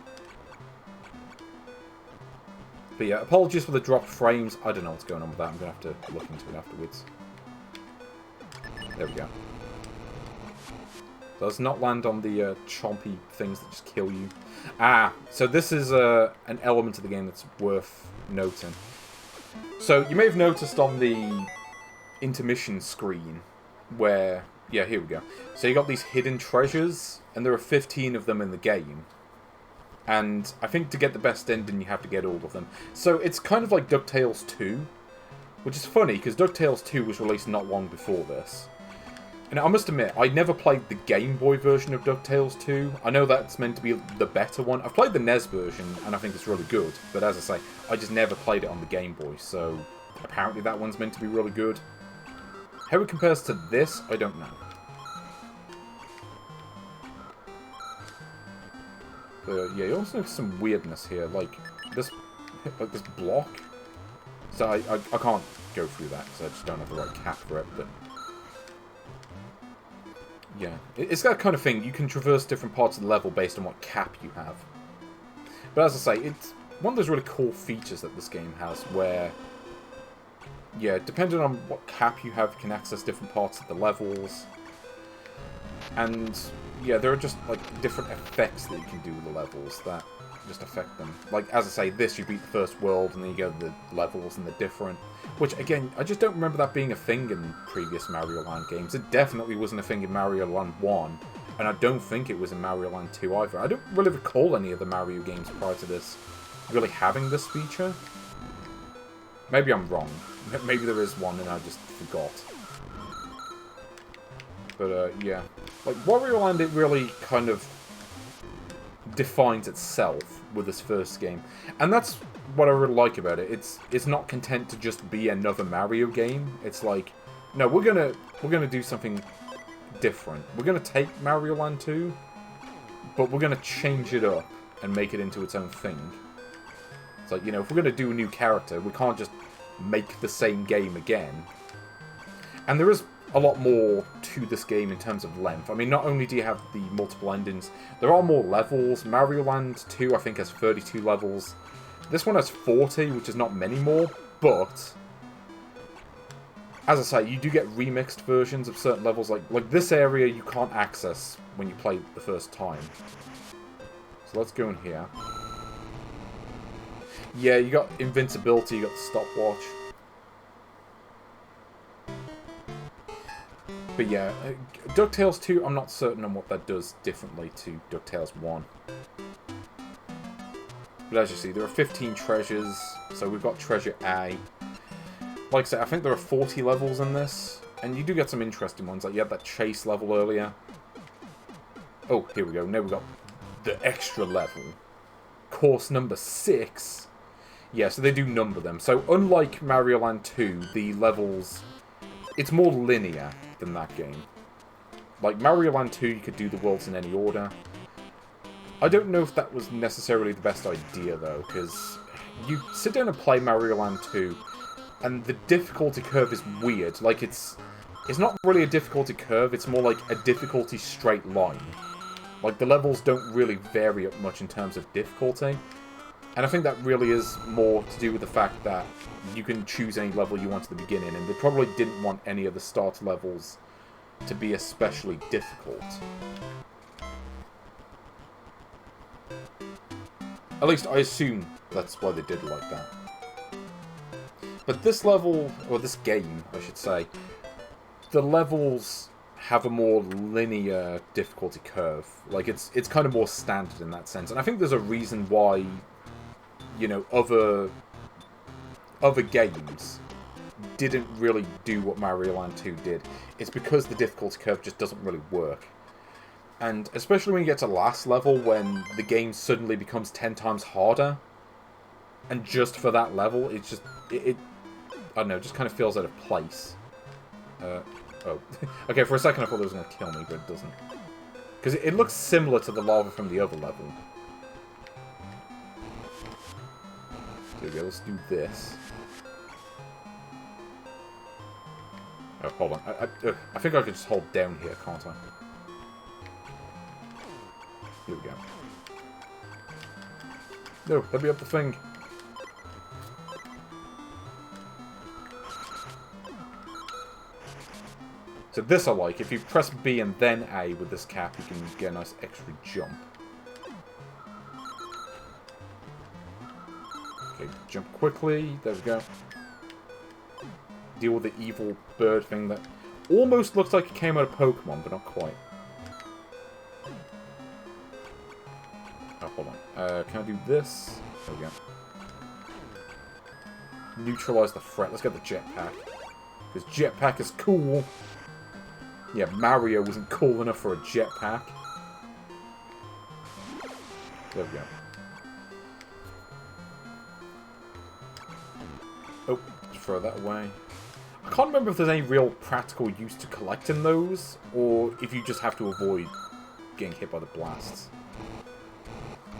But yeah, apologies for the dropped frames. I don't know what's going on with that. I'm going to have to look into it afterwards. There we go. Does not land on the chompy things that just kill you. Ah, so this is an element of the game that's worth noting. So, you may have noticed on the intermission screen where... Yeah, here we go. So you got these hidden treasures, and there are 15 of them in the game. And I think to get the best ending, you have to get all of them. So it's kind of like DuckTales 2, which is funny, because DuckTales 2 was released not long before this. And I must admit, I never played the Game Boy version of DuckTales 2. I know that's meant to be the better one. I've played the NES version, and I think it's really good. But as I say, I just never played it on the Game Boy, so apparently that one's meant to be really good. How it compares to this, I don't know. But yeah, you also have some weirdness here, like this block. So I can't go through that because I just don't have the right cap for it. But yeah, it's that kind of thing. You can traverse different parts of the level based on what cap you have. But as I say, it's one of those really cool features that this game has, where yeah, depending on what cap you have, you can access different parts of the levels. And yeah, there are just like different effects that you can do with the levels that just affect them. Like, as I say, this, you beat the first world, and then you go to the levels, and they're different. Which, again, I just don't remember that being a thing in previous Mario Land games. It definitely wasn't a thing in Mario Land 1, and I don't think it was in Mario Land 2 either. I don't really recall any of the Mario games prior to this really having this feature. Maybe I'm wrong. Maybe there is one, and I just forgot. But, yeah. Like, Wario Land, it really kind of defines itself with this first game. And that's what I really like about it. It's not content to just be another Mario game. It's like, no, we're gonna do something different. We're gonna take Mario Land 2, but we're gonna change it up and make it into its own thing. It's like, you know, if we're gonna do a new character, we can't just make the same game again. And there is a lot more to this game in terms of length. I mean, not only do you have the multiple endings, there are more levels. Mario Land 2, I think, has 32 levels. This one has 40, which is not many more, but as I say, you do get remixed versions of certain levels. Like this area you can't access when you play the first time. So let's go in here. Yeah, you got invincibility, you got the stopwatch. But yeah, DuckTales 2, I'm not certain on what that does differently to DuckTales 1. But as you see, there are 15 treasures, so we've got Treasure A. Like I said, I think there are 40 levels in this, and you do get some interesting ones, like you had that chase level earlier. Oh, here we go, now we've got the extra level. Course number 6. Yeah, so they do number them. So unlike Mario Land 2, the levels, it's more linear than that game. Like Mario Land 2, you could do the worlds in any order. I don't know if that was necessarily the best idea, though, because you sit down and play Mario Land 2, and the difficulty curve is weird. Like, it's not really a difficulty curve, it's more like a difficulty straight line. Like, the levels don't really vary up much in terms of difficulty. And I think that really is more to do with the fact that you can choose any level you want at the beginning, and they probably didn't want any of the start levels to be especially difficult. At least I assume that's why they did it like that. But this level, or this game, I should say, the levels have a more linear difficulty curve. Like, it's kind of more standard in that sense. And I think there's a reason why, you know, other games didn't really do what Mario Land 2 did. It's because the difficulty curve just doesn't really work. And especially when you get to the last level, when the game suddenly becomes 10 times harder, and just for that level, it's just, I don't know, it just kind of feels out of place. Oh. Okay, for a second I thought it was going to kill me, but it doesn't. Because it looks similar to the lava from the other level. There we go, let's do this. Oh, hold on. I think I can just hold down here, can't I? Here we go. No, let me up the thing. So this I like. If you press B and then A with this cap, you can get a nice extra jump. Okay, jump quickly. There we go. Deal with the evil bird thing that almost looks like it came out of Pokemon, but not quite. Oh, hold on. Can I do this? There we go. Neutralize the threat. Let's get the jetpack. Because jetpack is cool. Yeah, Mario wasn't cool enough for a jetpack. There we go. Oh, throw that away. I can't remember if there's any real practical use to collecting those, or if you just have to avoid getting hit by the blasts.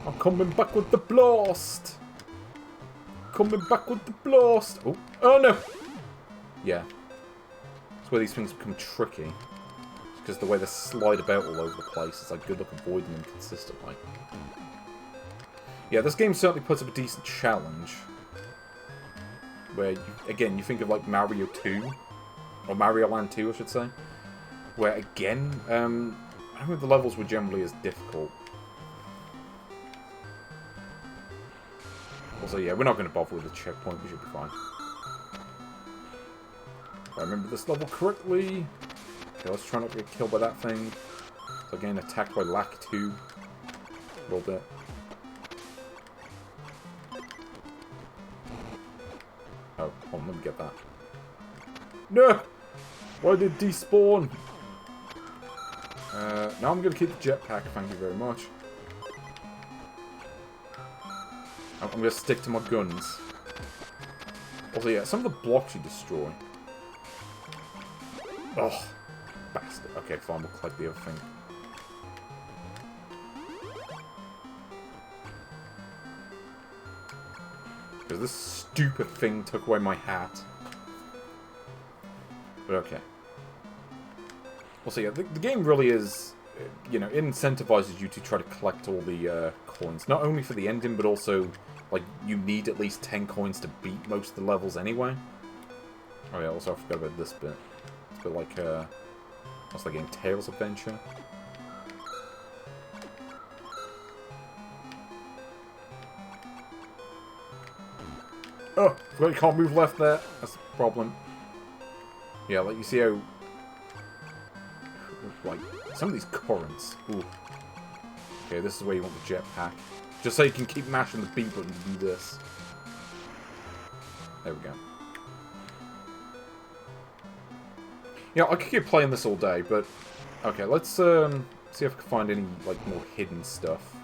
I'm coming back with the blast! Coming back with the blast! Oh, oh no! Yeah. That's where these things become tricky. Because the way they slide about all over the place, it's like good luck avoiding them consistently. Yeah, this game certainly puts up a decent challenge. Where, again, you think of like Mario 2, or Mario Land 2, I should say. Where, again, I don't think the levels were generally as difficult. Also, yeah, we're not going to bother with the checkpoint, we should be fine. If I remember this level correctly. Okay, let's try not to get killed by that thing. So again, attacked by Lack 2. A little bit. Oh, hold on, let me get that. No! Why did it despawn? Now I'm going to keep the jetpack, thank you very much. I'm going to stick to my guns. Also, yeah, some of the blocks you destroy. Oh, bastard. Okay, fine, we'll collect the other thing. Because this stupid thing took away my hat. But okay. Also, yeah, the game really is, you know, it incentivizes you to try to collect all the coins. Not only for the ending, but also, like, you need at least 10 coins to beat most of the levels anyway. Oh yeah, also I forgot about this bit. It's a bit like, what's that game? Tails Adventure? Oh, forgot you can't move left there. That's the problem. Yeah, like you see how, like, some of these currents. Ooh. Okay, this is where you want the jetpack. Just so you can keep mashing the B button to do this. There we go. Yeah, I could keep playing this all day, but... Okay, let's see if I can find any, like, more hidden stuff.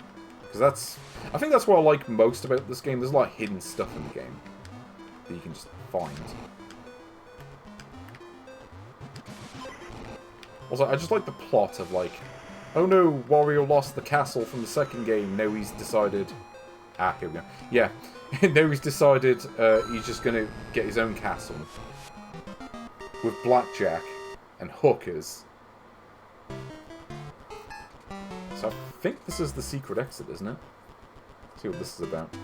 Because that's... I think that's what I like most about this game. There's a lot of hidden stuff in the game that you can just find. Also, I just like the plot of, like... Oh no, Wario lost the castle from the second game. Now he's decided... Ah, here we go. Yeah. Now he's decided he's just going to get his own castle. With blackjack and hookers. So I think this is the secret exit, isn't it? Let's see what this is about.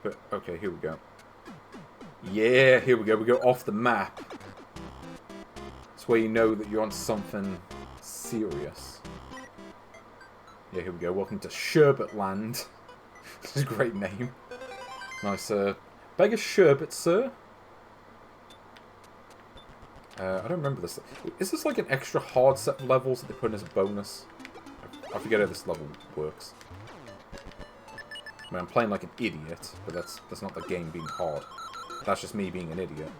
But, okay, here we go. Yeah, here we go. We go off the map. It's where you know that you're on something serious. Yeah, here we go. Welcome to Sherbet Land. This is a great name. Nice, beg a sherbet, sir? I don't remember this. Is this like an extra hard set of levels that they put in as a bonus? I forget how this level works. I mean, I'm playing like an idiot, but that's not the game being hard. That's just me being an idiot.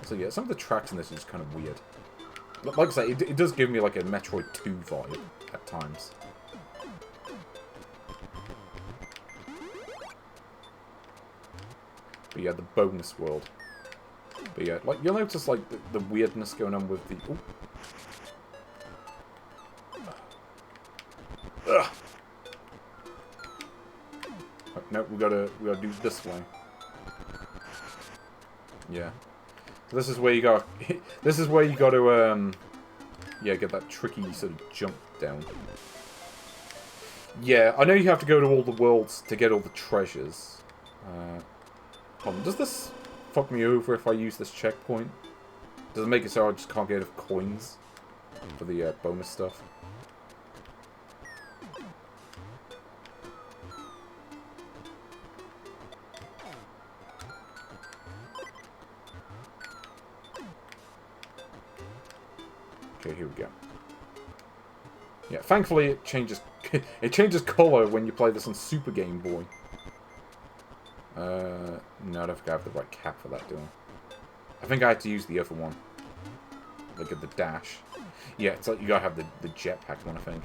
So yeah, some of the tracks in this are just kind of weird. Like I say, it does give me like a Metroid 2 vibe at times. But yeah, the bonus world. But yeah, like you'll notice like the weirdness going on with the... Ooh. Ugh. Oh, no, we gotta do this way. Yeah. So this is where you go. This is where you got to yeah, get that tricky sort of jump down. Yeah, I know you have to go to all the worlds to get all the treasures. Hold on, does this fuck me over if I use this checkpoint? Does it make it so I just can't get enough coins for the bonus stuff? Okay, here we go. Yeah, thankfully it changes colour when you play this on Super Game Boy. No, I don't think I have the right cap for that, do I? I think I had to use the other one. Like at the dash. Yeah, it's like you gotta have the jetpack one, I think.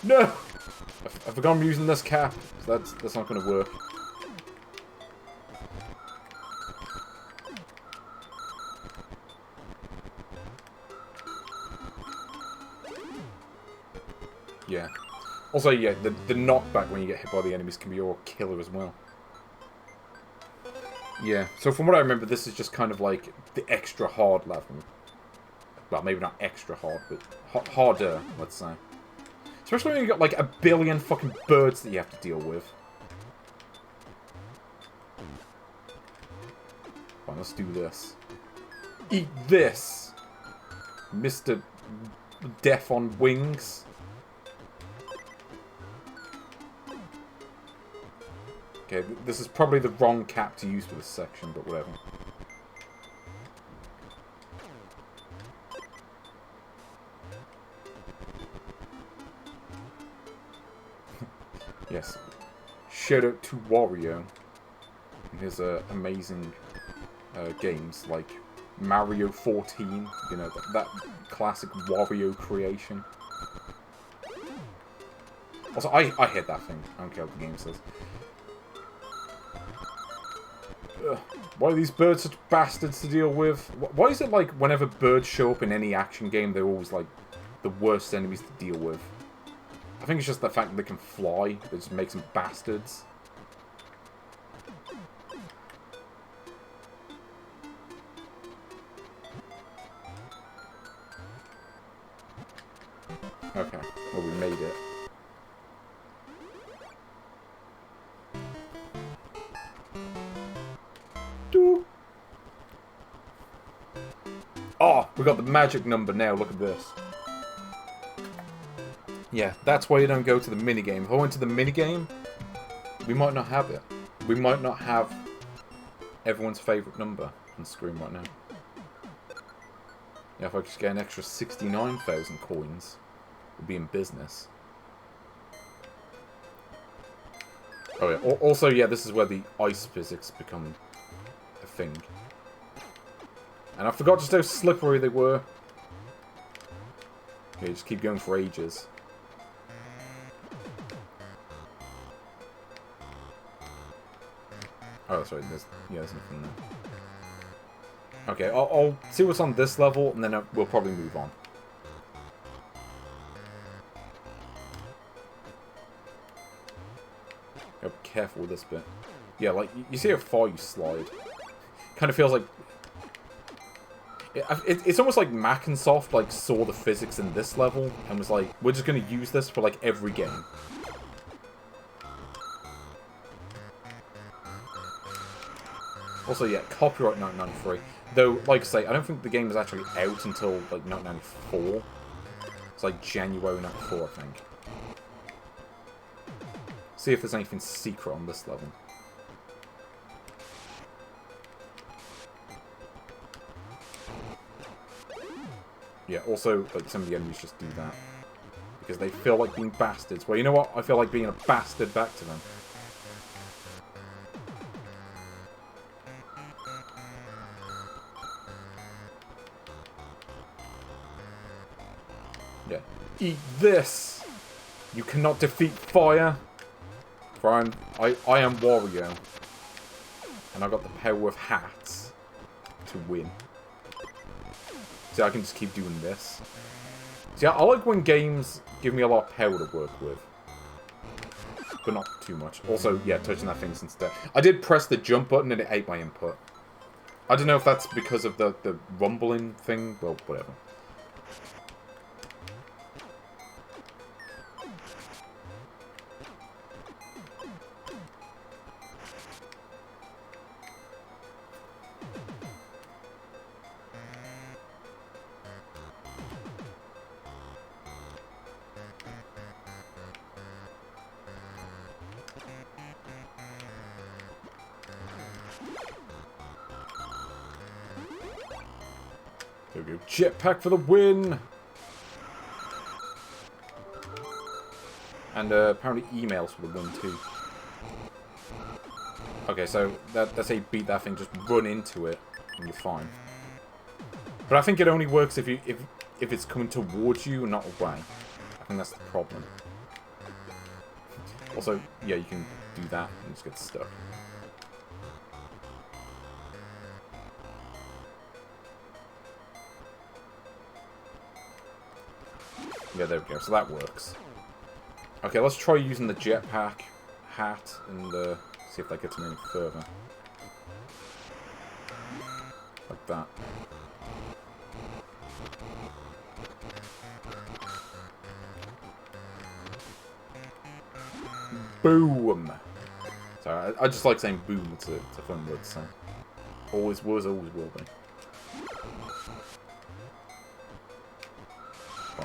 No! I forgot I'm using this cap, so that's not gonna work. Yeah. Also, yeah, the knockback when you get hit by the enemies can be all killer as well. Yeah, so from what I remember, this is just kind of like the extra hard level. Well, maybe not extra hard, but harder, let's say. Especially when you got like a billion fucking birds that you have to deal with. Fine, let's do this. Eat this! Mr. Death on Wings. Okay, this is probably the wrong cap to use for this section, but whatever. Yes. Shout out to Wario and his amazing games like Mario 14, you know, that classic Wario creation. Also, I hate that thing. I don't care what the game says. Ugh. Why are these birds such bastards to deal with? Why is it like whenever birds show up in any action game, they're always like the worst enemies to deal with? I think it's just the fact that they can fly that just makes them bastards. Oh, we got the magic number now. Look at this. Yeah, that's why you don't go to the minigame. If I went to the minigame, we might not have it. We might not have everyone's favourite number on screen right now. Yeah, if I just get an extra 69,000 coins, we'll be in business. Oh yeah, also, yeah, this is where the ice physics become a thing. And I forgot just how slippery they were. Yeah, just keep going for ages. Oh, that's right, there's nothing there. Okay, I'll see what's on this level, and then we'll probably move on. Be careful with this bit. Yeah, like, you see how far you slide. Kind of feels like... It's almost like Microsoft, like, saw the physics in this level, and was like, we're just going to use this for, like, every game. Also, yeah, copyright 1993. Though, like I say, I don't think the game was actually out until, like, 1994. It's like January 94, I think. See if there's anything secret on this level. Yeah, also, like, some of the enemies just do that. Because they feel like being bastards. Well, you know what? I feel like being a bastard back to them. Yeah. Eat this! You cannot defeat fire! For I am Wario. And I got the power of hats to win. See, I can just keep doing this. See, I like when games give me a lot of power to work with. But not too much. Also, yeah, touching that thing's instead. I did press the jump button and it ate my input. I don't know if that's because of the rumbling thing. Well, whatever. There we go. Jetpack for the win! And apparently emails for the win too. Okay, so that's how you beat that thing. Just run into it, and you're fine. But I think it only works if it's coming towards you and not away. I think that's the problem. Also, yeah, you can do that and just get stuck. Yeah, there we go. So that works. Okay, let's try using the jetpack hat and see if that gets me any further. Like that. Boom! Sorry, I just like saying boom. It's a fun word to say. Always was, always will be.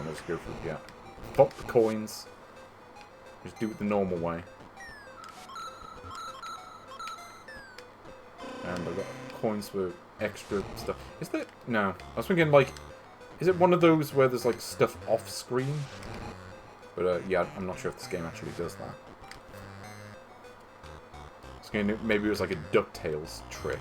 Let's go for it, yeah. Pop the coins. Just do it the normal way. And I've got coins for extra stuff. Is there... No. I was thinking, like... Is it one of those where there's, like, stuff off-screen? But, yeah, I'm not sure if this game actually does that. I was thinking maybe it was, like, a DuckTales trick.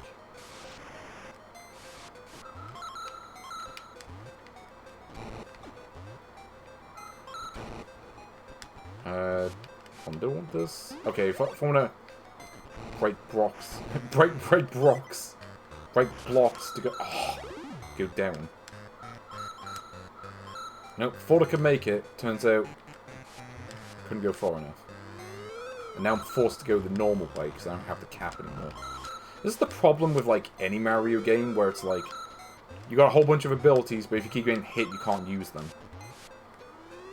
I don't want this. Okay, if I want to break blocks, break blocks to go. Oh, go down. Nope, thought I could make it. Turns out, couldn't go far enough. And now I'm forced to go the normal way because I don't have the cap anymore. This is the problem with like any Mario game where it's like you got a whole bunch of abilities, but if you keep getting hit, you can't use them.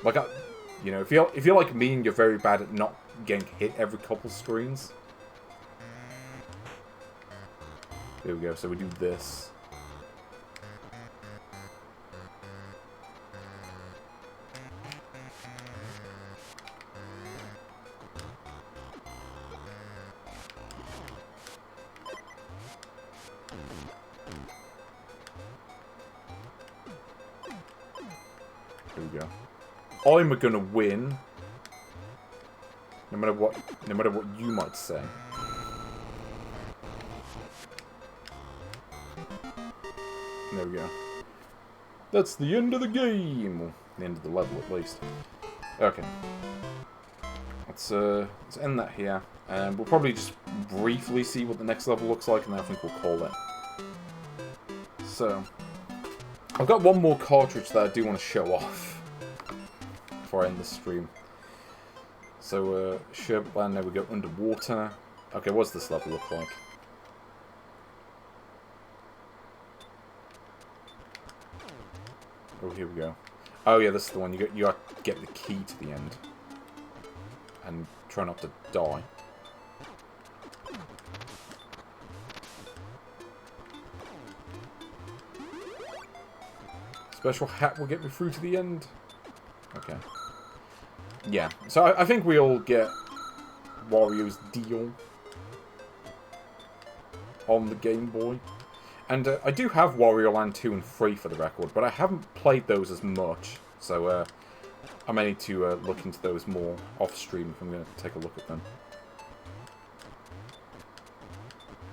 Like you know, if you're like me and you're very bad at not getting hit every couple screens. There we go, so we do this. we go. I'm gonna win. No matter what you might say. There we go. That's the end of the game. Well, the end of the level, at least. Okay. Let's end that here. And we'll probably just briefly see what the next level looks like, and then I think we'll call it. So, I've got one more cartridge that I do want to show off before I end the stream. So, Sherbetland, there we go, underwater. Okay, what's this level look like? Oh, here we go. Oh yeah, this is the one. You got to get the key to the end. And try not to die. Special hat will get me through to the end. Okay. Yeah, so I think we all get Wario's deal on the Game Boy. And I do have Wario Land 2 and 3 for the record, but I haven't played those as much. So I may need to look into those more off-stream if I'm going to take a look at them.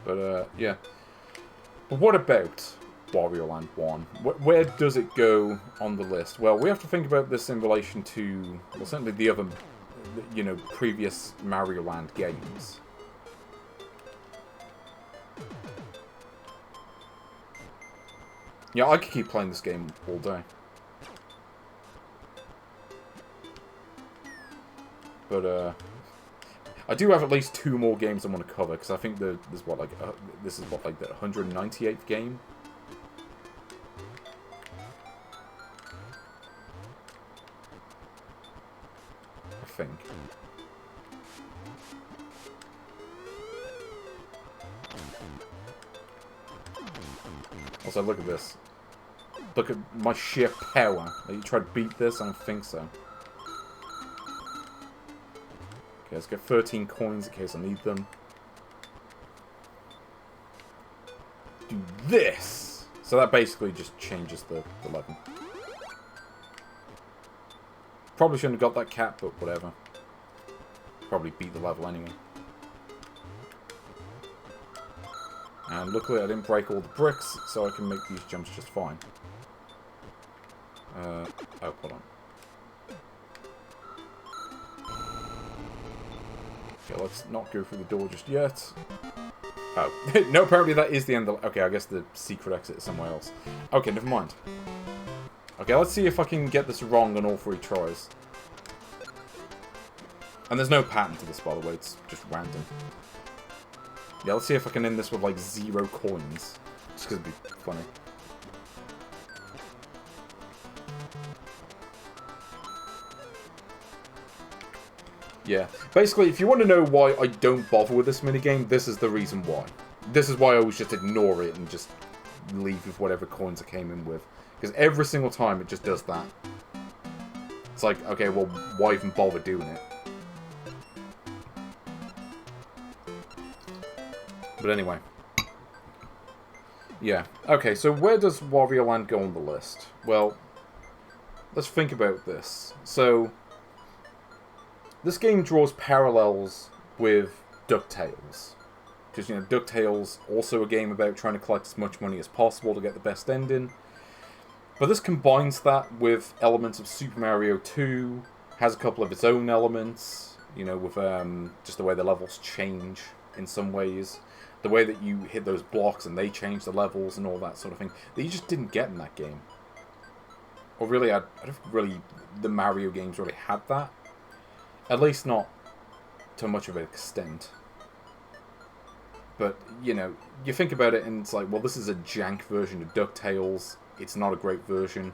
But yeah. But what about Wario Land 1? Where does it go on the list? Well, we have to think about this in relation to, well, certainly the other, you know, previous Mario Land games. Yeah, I could keep playing this game all day. But, I do have at least 2 more games I want to cover, because I think there's what, like, this is what, like, the 198th game? I think. Also, look at this. Look at my sheer power. Are you trying to beat this? I don't think so. Okay, let's get 13 coins in case I need them. Do this! So that basically just changes the level. Probably shouldn't have got that cap, but whatever. Probably beat the level anyway. And luckily I didn't break all the bricks, so I can make these jumps just fine. Oh, hold on. Okay, let's not go through the door just yet. Oh, no, apparently that is the end of the... Okay, I guess the secret exit is somewhere else. Okay, never mind. Okay, let's see if I can get this wrong on all 3 tries. And there's no pattern to this, by the way, it's just random. Yeah, let's see if I can end this with, like, 0 coins. Just because it'd be funny. Yeah. Basically, if you want to know why I don't bother with this minigame, this is the reason why. This is why I always just ignore it and just leave with whatever coins I came in with. Because every single time it just does that. It's like, okay, well, why even bother doing it? But anyway. Yeah. Okay, so where does Wario Land go on the list? Well, let's think about this. So, this game draws parallels with DuckTales. Because, you know, DuckTales, also a game about trying to collect as much money as possible to get the best ending. But this combines that with elements of Super Mario 2, has a couple of its own elements, you know, with just the way the levels change in some ways. The way that you hit those blocks and they change the levels and all that sort of thing, that you just didn't get in that game. Or really, I don't really, the Mario games really had that. At least not to much of an extent. But, you know, you think about it and it's like, well, this is a jank version of DuckTales. It's not a great version.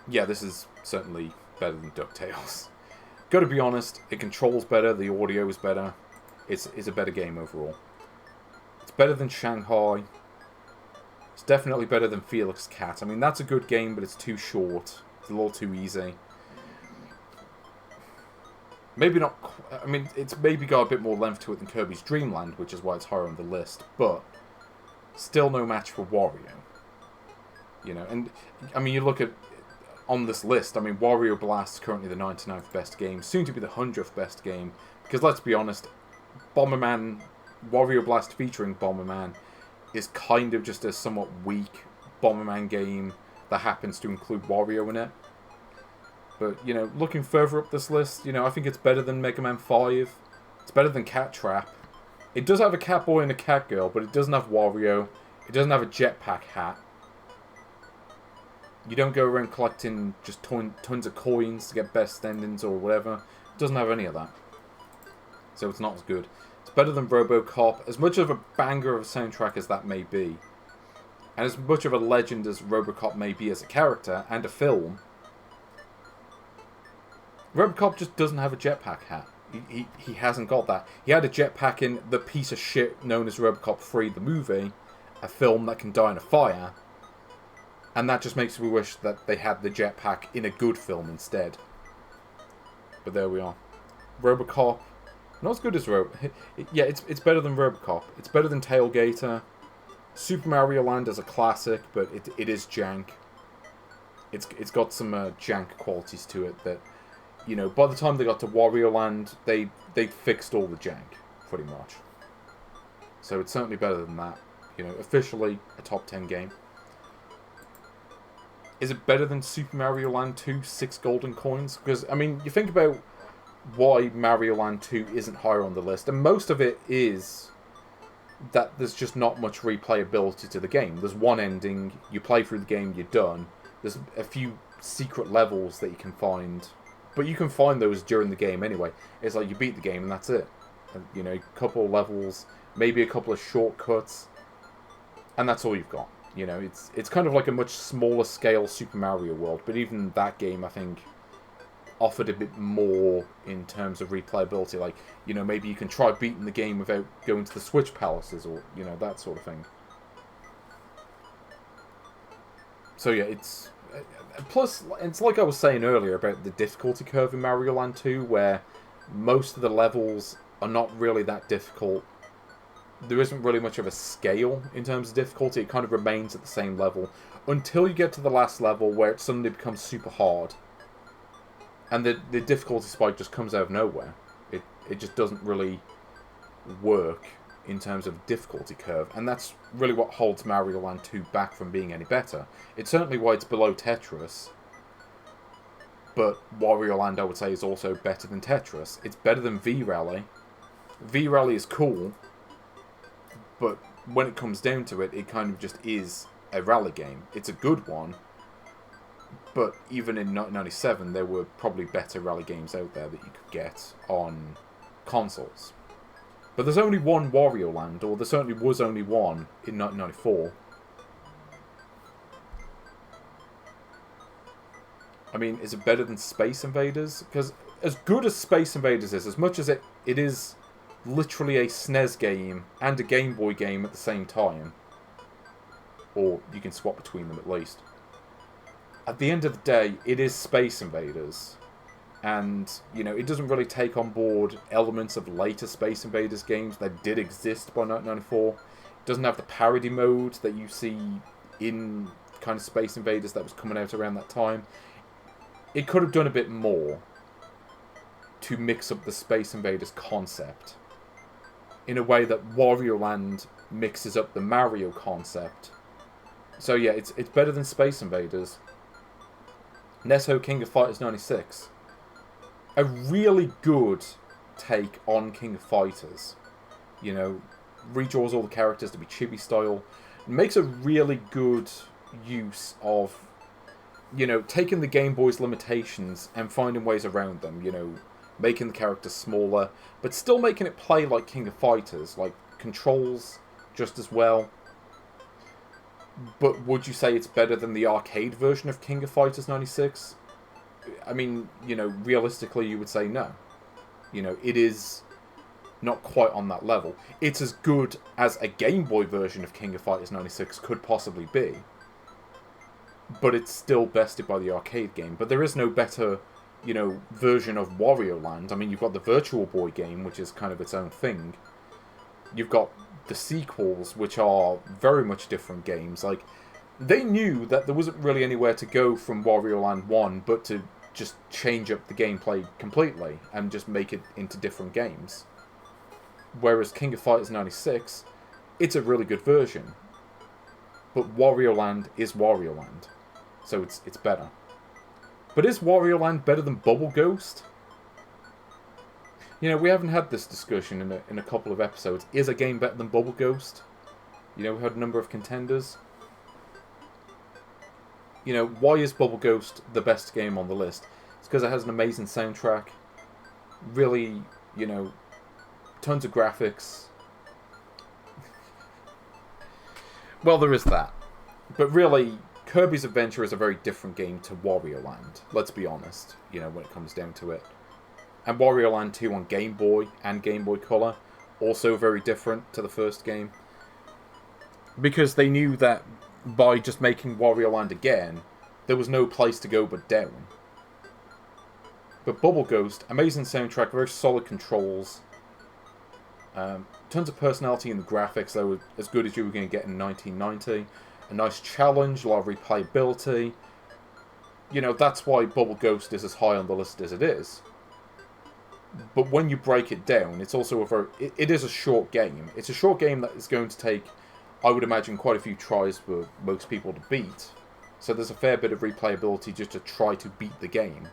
Yeah, this is certainly better than DuckTales. Gotta be honest, it controls better, the audio is better. It's a better game overall. It's better than Shanghai. It's definitely better than Felix Cat. I mean, that's a good game, but it's too short. It's a little too easy. Maybe not... I mean, it's maybe got a bit more length to it than Kirby's Dream Land, which is why it's higher on the list. But still no match for Wario. You know, and I mean, you look at on this list. I mean, Wario Blast is currently the 99th best game, soon to be the 100th best game. Because let's be honest, Bomberman, Wario Blast featuring Bomberman, is kind of just a somewhat weak Bomberman game that happens to include Wario in it. But, you know, looking further up this list, you know, I think it's better than Mega Man 5. It's better than Cat Trap. It does have a cat boy and a cat girl, but it doesn't have Wario. It doesn't have a jetpack hat. You don't go around collecting just tons of coins to get best endings or whatever. It doesn't have any of that. So it's not as good. It's better than RoboCop, as much of a banger of a soundtrack as that may be. And as much of a legend as RoboCop may be as a character and a film, RoboCop just doesn't have a jetpack hat. He hasn't got that. He had a jetpack in the piece of shit known as RoboCop 3, the movie, a film that can die in a fire, and that just makes me wish that they had the jetpack in a good film instead. But there we are. RoboCop, not as good as yeah, it's better than RoboCop. It's better than Tailgater. Super Mario Land is a classic, but it is jank. It's got some jank qualities to it that, you know, by the time they got to Wario Land, they fixed all the jank, pretty much. So it's certainly better than that. You know, officially a top 10 game. Is it better than Super Mario Land 2, 6 golden coins? Because, I mean, you think about why Mario Land 2 isn't higher on the list, and most of it is that there's just not much replayability to the game. There's one ending, you play through the game, you're done. There's a few secret levels that you can find, but you can find those during the game anyway. It's like you beat the game and that's it. And, you know, a couple of levels, maybe a couple of shortcuts, and that's all you've got. You know, it's kind of like a much smaller scale Super Mario World, but even that game, I think, offered a bit more in terms of replayability. Like, you know, maybe you can try beating the game without going to the Switch Palaces, or, you know, that sort of thing. So yeah, it's... Plus, it's like I was saying earlier about the difficulty curve in Mario Land 2, where most of the levels are not really that difficult. There isn't really much of a scale in terms of difficulty. It kind of remains at the same level until you get to the last level where it suddenly becomes super hard. And the difficulty spike just comes out of nowhere. It just doesn't really work in terms of difficulty curve. And that's really what holds Mario Land 2 back from being any better. It's certainly why it's below Tetris. But Wario Land, I would say, is also better than Tetris. It's better than V-Rally. V-Rally is cool, but when it comes down to it, it kind of just is a rally game. It's a good one, but even in 1997, there were probably better rally games out there that you could get on consoles. But there's only one Wario Land, or there certainly was only one in 1994. I mean, is it better than Space Invaders? Because as good as Space Invaders is, as much as it is literally a SNES game and a Game Boy game at the same time, or you can swap between them at least, at the end of the day, it is Space Invaders. And, you know, it doesn't really take on board elements of later Space Invaders games that did exist by 1994. It doesn't have the parody mode that you see in kind of Space Invaders that was coming out around that time. It could have done a bit more to mix up the Space Invaders concept in a way that Wario Land mixes up the Mario concept. So yeah, it's better than Space Invaders. Nesso King of Fighters 96. A really good take on King of Fighters. You know, redraws all the characters to be chibi style. Makes a really good use of, you know, taking the Game Boy's limitations and finding ways around them. You know, making the characters smaller, but still making it play like King of Fighters. Like, controls just as well. But would you say it's better than the arcade version of King of Fighters 96? I mean, you know, realistically you would say no. You know, it is not quite on that level. It's as good as a Game Boy version of King of Fighters 96 could possibly be. But it's still bested by the arcade game. But there is no better, you know, version of Wario Land. I mean, you've got the Virtual Boy game, which is kind of its own thing. You've got the sequels, which are very much different games. Like, they knew that there wasn't really anywhere to go from Wario Land 1 but to just change up the gameplay completely and just make it into different games. Whereas King of Fighters 96, it's a really good version. But Wario Land is Wario Land, so it's better. But is Wario Land better than Bubble Ghost? You know, we haven't had this discussion in a couple of episodes. Is a game better than Bubble Ghost? You know, we had a number of contenders. You know, why is Bubble Ghost the best game on the list? It's because it has an amazing soundtrack. Really, you know, tons of graphics. Well, there is that. But really, Kirby's Adventure is a very different game to Wario Land. Let's be honest, you know, when it comes down to it. And Wario Land 2 on Game Boy and Game Boy Color, also very different to the first game. Because they knew that by just making Wario Land again, there was no place to go but down. But Bubble Ghost, amazing soundtrack, very solid controls. Tons of personality in the graphics, they were as good as you were going to get in 1990. A nice challenge, a lot of replayability. You know, that's why Bubble Ghost is as high on the list as it is. But when you break it down, it's also it is a short game. It's a short game that is going to take, I would imagine, quite a few tries for most people to beat. So there's a fair bit of replayability just to try to beat the game.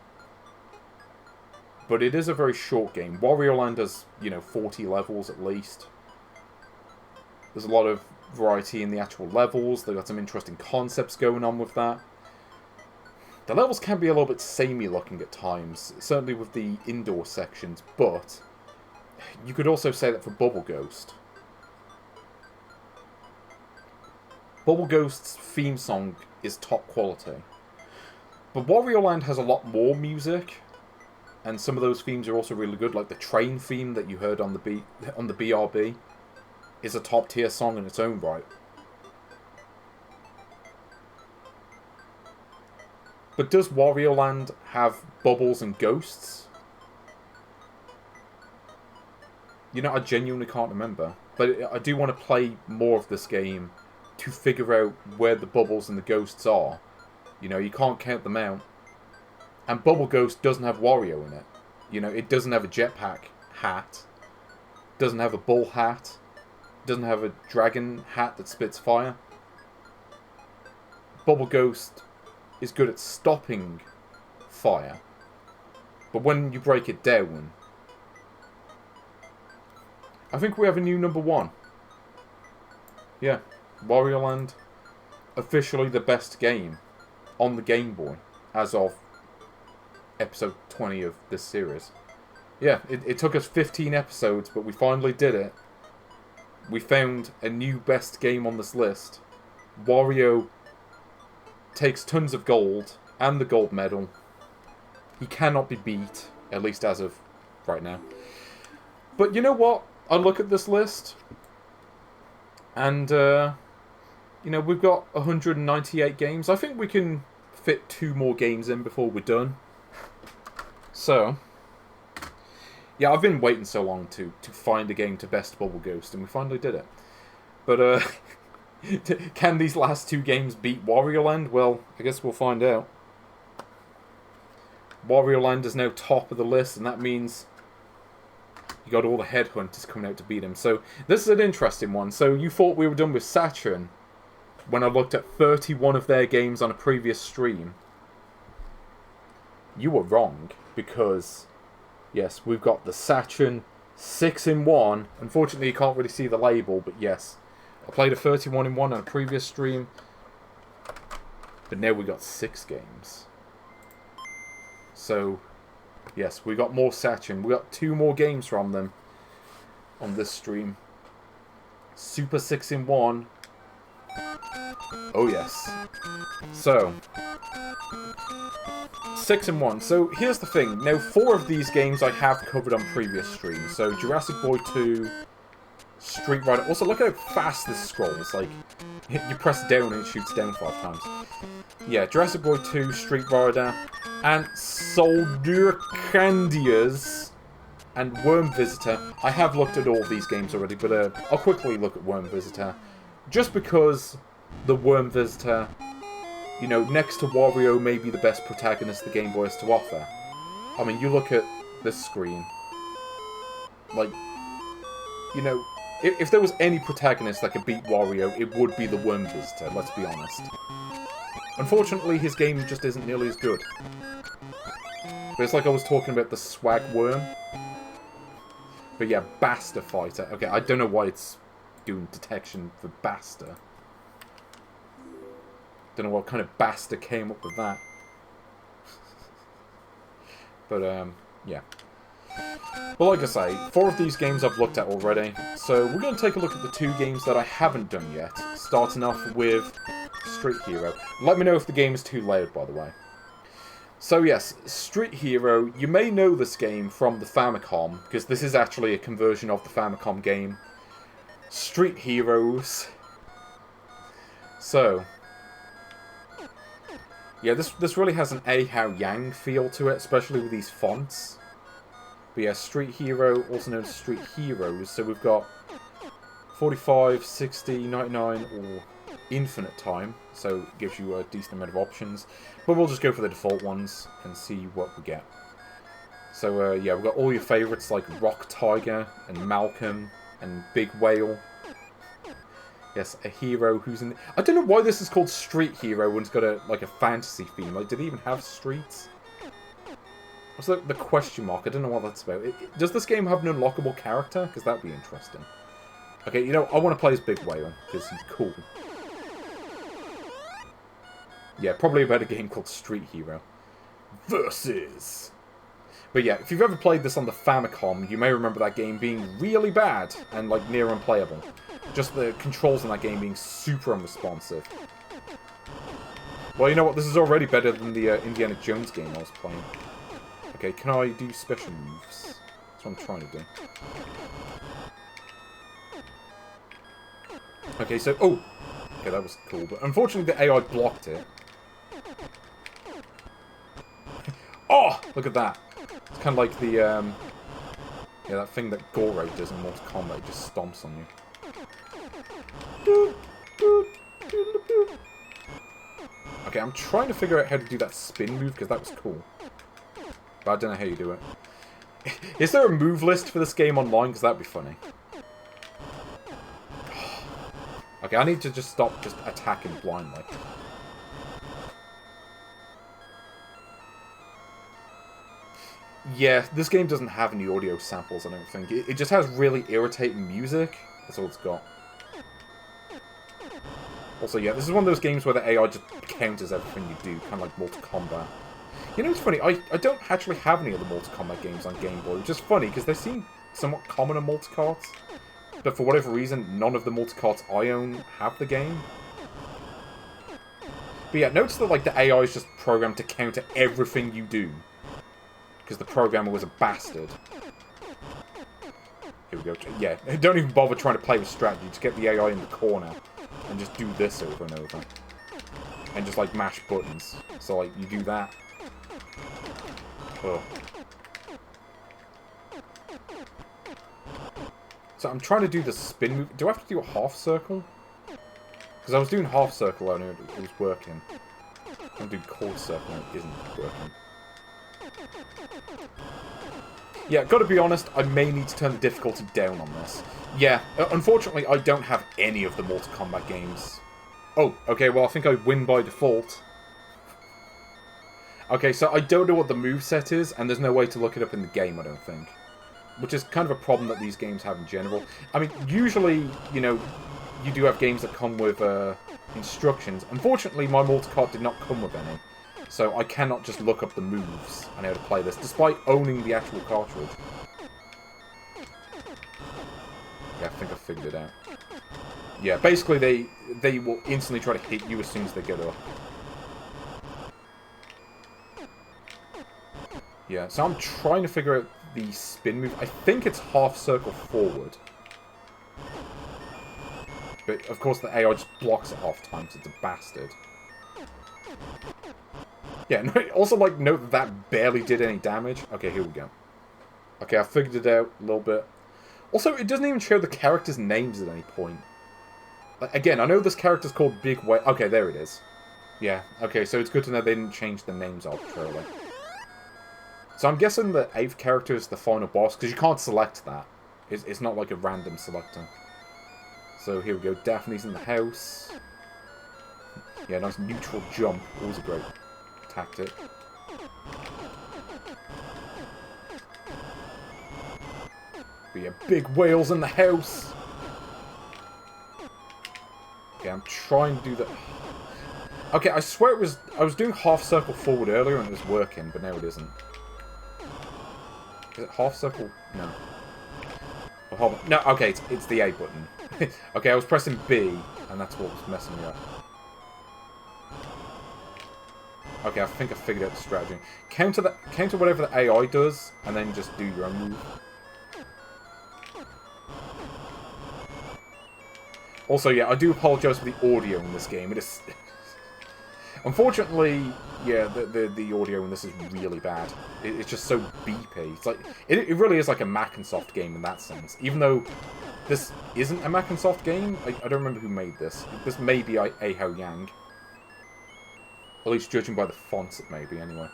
But it is a very short game. Wario Land has, you know, 40 levels at least. There's a lot of variety in the actual levels. They've got some interesting concepts going on with that. The levels can be a little bit samey looking at times, certainly with the indoor sections, but you could also say that for Bubble Ghost. Bubble Ghost's theme song is top quality. But Wario Land has a lot more music, and some of those themes are also really good, like the train theme that you heard on the BRB is a top tier song in its own right. But does Wario Land have bubbles and ghosts? You know, I genuinely can't remember. But I do want to play more of this game to figure out where the bubbles and the ghosts are. You know, you can't count them out. And Bubble Ghost doesn't have Wario in it. You know, it doesn't have a jetpack hat. Doesn't have a bull hat. Doesn't have a dragon hat that spits fire. Bubble Ghost is good at stopping fire. But when you break it down, I think we have a new number one. Yeah, Wario Land, officially the best game on the Game Boy as of episode 20 of this series. Yeah, it took us 15 episodes, but we finally did it. We found a new best game on this list. Wario takes tons of gold and the gold medal. He cannot be beat, at least as of right now. But you know what? I look at this list, and you know, we've got 198 games. I think we can fit 2 more games in before we're done. So, yeah, I've been waiting so long to find a game to best Bubble Ghost, and we finally did it. But can these last 2 games beat Wario Land? Well, I guess we'll find out. Wario Land is now top of the list, and that means you got all the headhunters coming out to beat him. So this is an interesting one. So you thought we were done with Sachen when I looked at 31 of their games on a previous stream. You were wrong, because yes, we've got the Sachen 6-in-1. Unfortunately, you can't really see the label, but yes, I played a 31-in-1 on a previous stream, but now we got 6 games. So, yes, we got more Sachen. We got 2 more games from them on this stream. Super 6-in-1. Oh yes. So, 6-in-1. So here's the thing. Now, 4 of these games I have covered on previous streams. So Jurassic Boy 2, Street Rider. Also, look how fast this scrolls. Like, you press down and it shoots down 5 times. Yeah, Jurassic Boy 2, Street Rider, and Soldier Candias, and Worm Visitor. I have looked at all these games already, but I'll quickly look at Worm Visitor. Just because the Worm Visitor, you know, next to Wario, may be the best protagonist the Game Boy has to offer. I mean, you look at this screen, like, you know, if there was any protagonist that could beat Wario, it would be the Worm Visitor, let's be honest. Unfortunately, his game just isn't nearly as good. But it's like I was talking about the Swag Worm. But yeah, Baster Fighter. Okay, I don't know why it's doing detection for Baster. Don't know what kind of Baster came up with that. But, yeah. Well, like I say, 4 of these games I've looked at already. So we're going to take a look at the 2 games that I haven't done yet. Starting off with Street Hero. Let me know if the game is too loud, by the way. So yes, Street Hero, you may know this game from the Famicom, because this is actually a conversion of the Famicom game, Street Heroes. So, yeah, this really has an Ahao Yang feel to it, especially with these fonts. But yeah, Street Hero, also known as Street Heroes, so we've got 45, 60, 99, or infinite time, so it gives you a decent amount of options. But we'll just go for the default ones and see what we get. So, yeah, we've got all your favourites like Rock Tiger and Malcolm and Big Whale. Yes, a hero who's in... I don't know why this is called Street Hero when it's got a fantasy theme. Like, did they even have streets? What's the question mark? I don't know what that's about. Does this game have an unlockable character? Because that'd be interesting. Okay, you know, I want to play as Big Whale, because he's cool. Yeah, probably about a game called Street Hero. Versus... But yeah, if you've ever played this on the Famicom, you may remember that game being really bad and, like, near unplayable. Just the controls in that game being super unresponsive. Well, you know what? This is already better than the Indiana Jones game I was playing. Okay, can I do special moves? That's what I'm trying to do. Okay, so... Oh! Okay, that was cool, but unfortunately the AI blocked it. Oh! Look at that. It's kind of like the, yeah, that thing that Gore does in Mortal Kombat. It just stomps on you. Okay, I'm trying to figure out how to do that spin move, because that was cool. But I don't know how you do it. Is there a move list for this game online? Because that'd be funny. Okay, I need to just stop just attacking blindly. Yeah, this game doesn't have any audio samples, I don't think. It just has really irritating music. That's all it's got. Also, yeah, this is one of those games where the AI just counters everything you do, kind of like Mortal Kombat. You know, it's funny, I don't actually have any of the Mortal Kombat games on Game Boy, which is funny, because they seem somewhat common in Mortal Kombat. But for whatever reason, none of the Mortal Kombat I own have the game. But yeah, notice that, like, the AI is just programmed to counter everything you do. Because the programmer was a bastard. Here we go. Yeah, don't even bother trying to play with strategy. Just get the AI in the corner. And just do this over and over. And just, like, mash buttons. So, like, you do that. Ugh. So I'm trying to do the spin move. Do I have to do a half circle? Because I was doing half circle and it was working. I'm doing quarter circle and it isn't working. Yeah, gotta be honest, I may need to turn the difficulty down on this. Yeah, unfortunately I don't have any of the Mortal Kombat games. Oh, okay, well I think I win by default. Okay, so I don't know what the moveset is, and there's no way to look it up in the game, I don't think. Which is kind of a problem that these games have in general. I mean, usually, you know, you do have games that come with instructions. Unfortunately, my Mortal Kombat did not come with any. So I cannot just look up the moves and how to play this, despite owning the actual cartridge. Yeah, I think I figured it out. Yeah, basically they will instantly try to hit you as soon as they get up. Yeah, so I'm trying to figure out the spin move. I think it's half circle forward. But, of course, the AI just blocks it half time, so it's a bastard. Yeah, no, also, like, note that that barely did any damage. Okay, here we go. Okay, I figured it out a little bit. Also, it doesn't even show the characters' names at any point. Again, I know this character's called Big Whale. Okay, there it is. Yeah, okay, so it's good to know they didn't change the names arbitrarily. So I'm guessing the 8th character is the final boss, because you can't select that. It's not like a random selector. So here we go, Daphne's in the house. Yeah, nice neutral jump. Always a great tactic. But yeah, Big Whale's in the house. Okay, I'm trying to do that. Okay, I swear it was... I was doing half circle forward earlier and it was working, but now it isn't. Is it half circle? No. Oh, hold on. No, okay, it's the A button. Okay, I was pressing B, and that's what was messing me up. Okay, I think I figured out the strategy. Counter whatever the AI does, and then just do your own move. Also, yeah, I do apologise for the audio in this game. It is... Unfortunately, yeah, the audio in this is really bad. It's just so beepy. It's like... It really is like a Mac and Soft game in that sense. Even though this isn't a Mac and Soft game, I don't remember who made this. This may be Ahao Yang. At least judging by the fonts, it may be, anyway.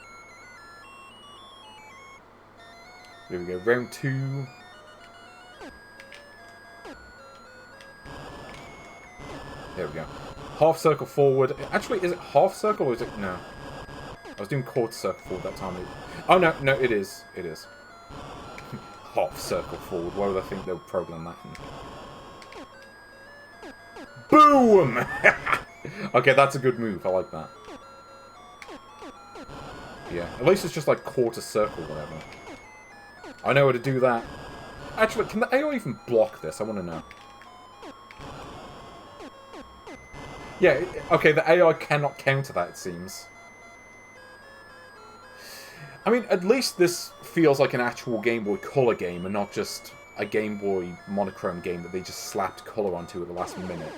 Here we go, round 2. There we go. Half circle forward. Actually, is it half circle or is it... No. I was doing quarter circle forward that time. Oh, no, it is. It is. Half circle forward. Why would I think they would program that in? Boom! Okay, that's a good move. I like that. Yeah, at least it's just like quarter circle, whatever. I know how to do that. Actually, can the AI even block this? I want to know. Yeah, okay, the AI cannot counter that, it seems. I mean, at least this feels like an actual Game Boy Color game and not just a Game Boy monochrome game that they just slapped color onto at the last minute.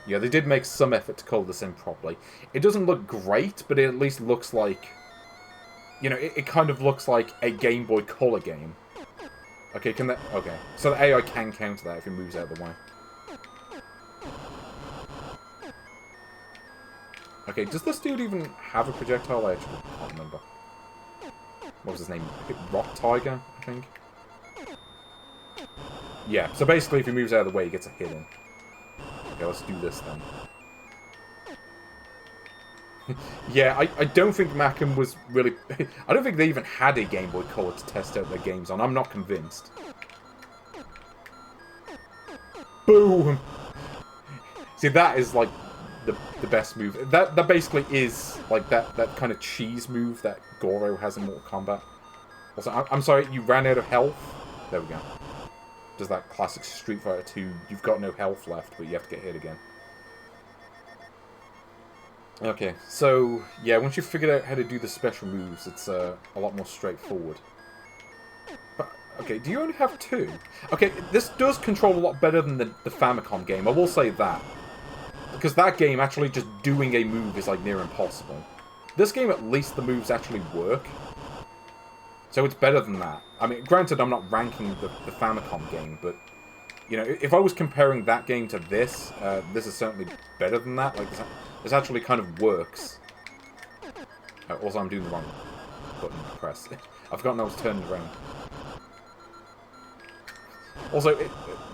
Yeah, they did make some effort to colour this in properly. It doesn't look great, but it at least looks like... You know, it kind of looks like a Game Boy Color game. Okay, can that... Okay, so the AI can counter that if it moves out of the way. Okay, does this dude even have a projectile? I actually can't remember. What was his name? Rock Tiger, I think? Yeah, so basically if he moves out of the way, he gets a hit in. Okay, let's do this then. Yeah, I don't think Macam was really... I don't think they even had a Game Boy Color to test out their games on. I'm not convinced. Boom! See, that is like the best move. That basically is like that kind of cheese move that Goro has in Mortal Kombat. Also, I'm sorry, you ran out of health? There we go. Does that classic Street Fighter 2, you've got no health left, but you have to get hit again. Okay, so, yeah, once you've figured out how to do the special moves, it's a lot more straightforward. But, okay, do you only have 2? Okay, this does control a lot better than the Famicom game, I will say that. Because that game, actually just doing a move is, like, near impossible. This game, at least the moves actually work. So it's better than that. I mean, granted, I'm not ranking the Famicom game, but, you know, if I was comparing that game to this, this is certainly better than that. Like, this actually kind of works. Also, I'm doing the wrong button to press. I've forgotten I was turning around. Also,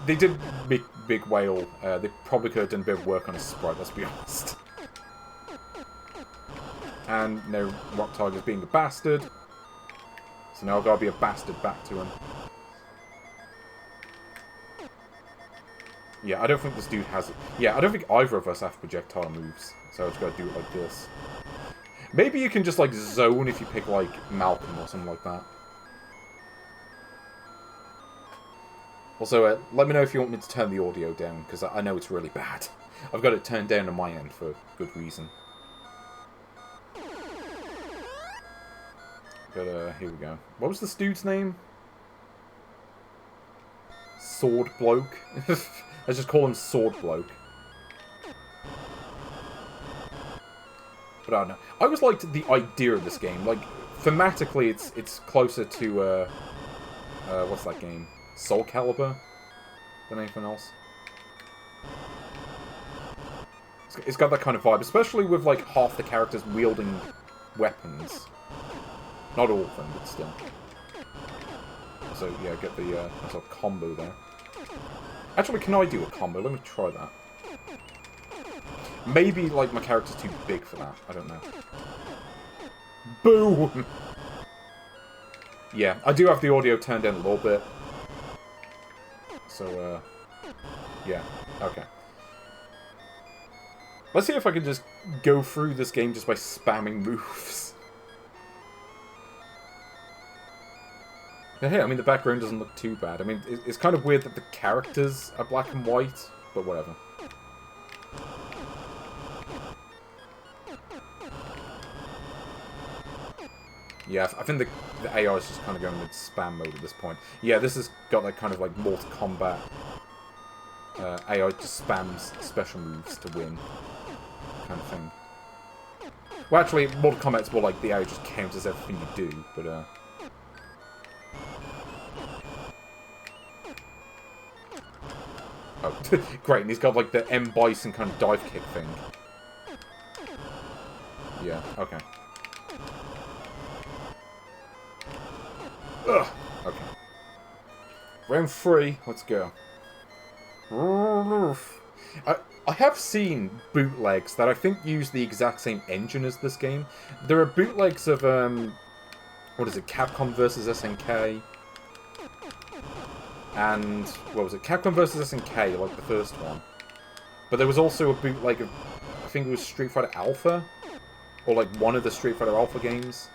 they did Big Whale. They probably could have done a bit of work on his sprite, let's be honest. And now Rock Tiger's being a bastard. So now I've got to be a bastard back to him. Yeah, I don't think this dude has it. Yeah, I don't think either of us have projectile moves. So I've just got to do it like this. Maybe you can just, like, zone if you pick, like, Malcolm or something like that. Also, let me know if you want me to turn the audio down, because I know it's really bad. I've got it turned down on my end for good reason. But, here we go. What was this dude's name? Sword Bloke? Let's just call him Sword Bloke. But I don't know. I always liked the idea of this game. Like, thematically, it's closer to, what's that game? Soul Calibur? Than anything else? It's got that kind of vibe, especially with, like, half the characters wielding weapons. Not all of them, but still. So, yeah, get the sort of combo there. Actually, can I do a combo? Let me try that. Maybe, like, my character's too big for that. I don't know. Boom! Yeah, I do have the audio turned down a little bit. So, yeah, okay. Let's see if I can just go through this game just by spamming moves. But hey, I mean, the background doesn't look too bad. I mean, it's kind of weird that the characters are black and white, but whatever. Yeah, I think the AI is just kind of going into spam mode at this point. Yeah, this has got that kind of like Mortal Kombat. AI just spams special moves to win, kind of thing. Well, actually, Mortal Kombat's more like the AI just counters everything you do, but oh, great, and he's got like the M. Bison kind of dive kick thing. Yeah, okay. Ugh. Okay. Round 3, let's go. I have seen bootlegs that I think use the exact same engine as this game. There are bootlegs of, what is it, Capcom vs. SNK. And, what was it, Capcom vs. SNK, like the first one. But there was also a bootleg of, I think it was Street Fighter Alpha. Or like one of the Street Fighter Alpha games.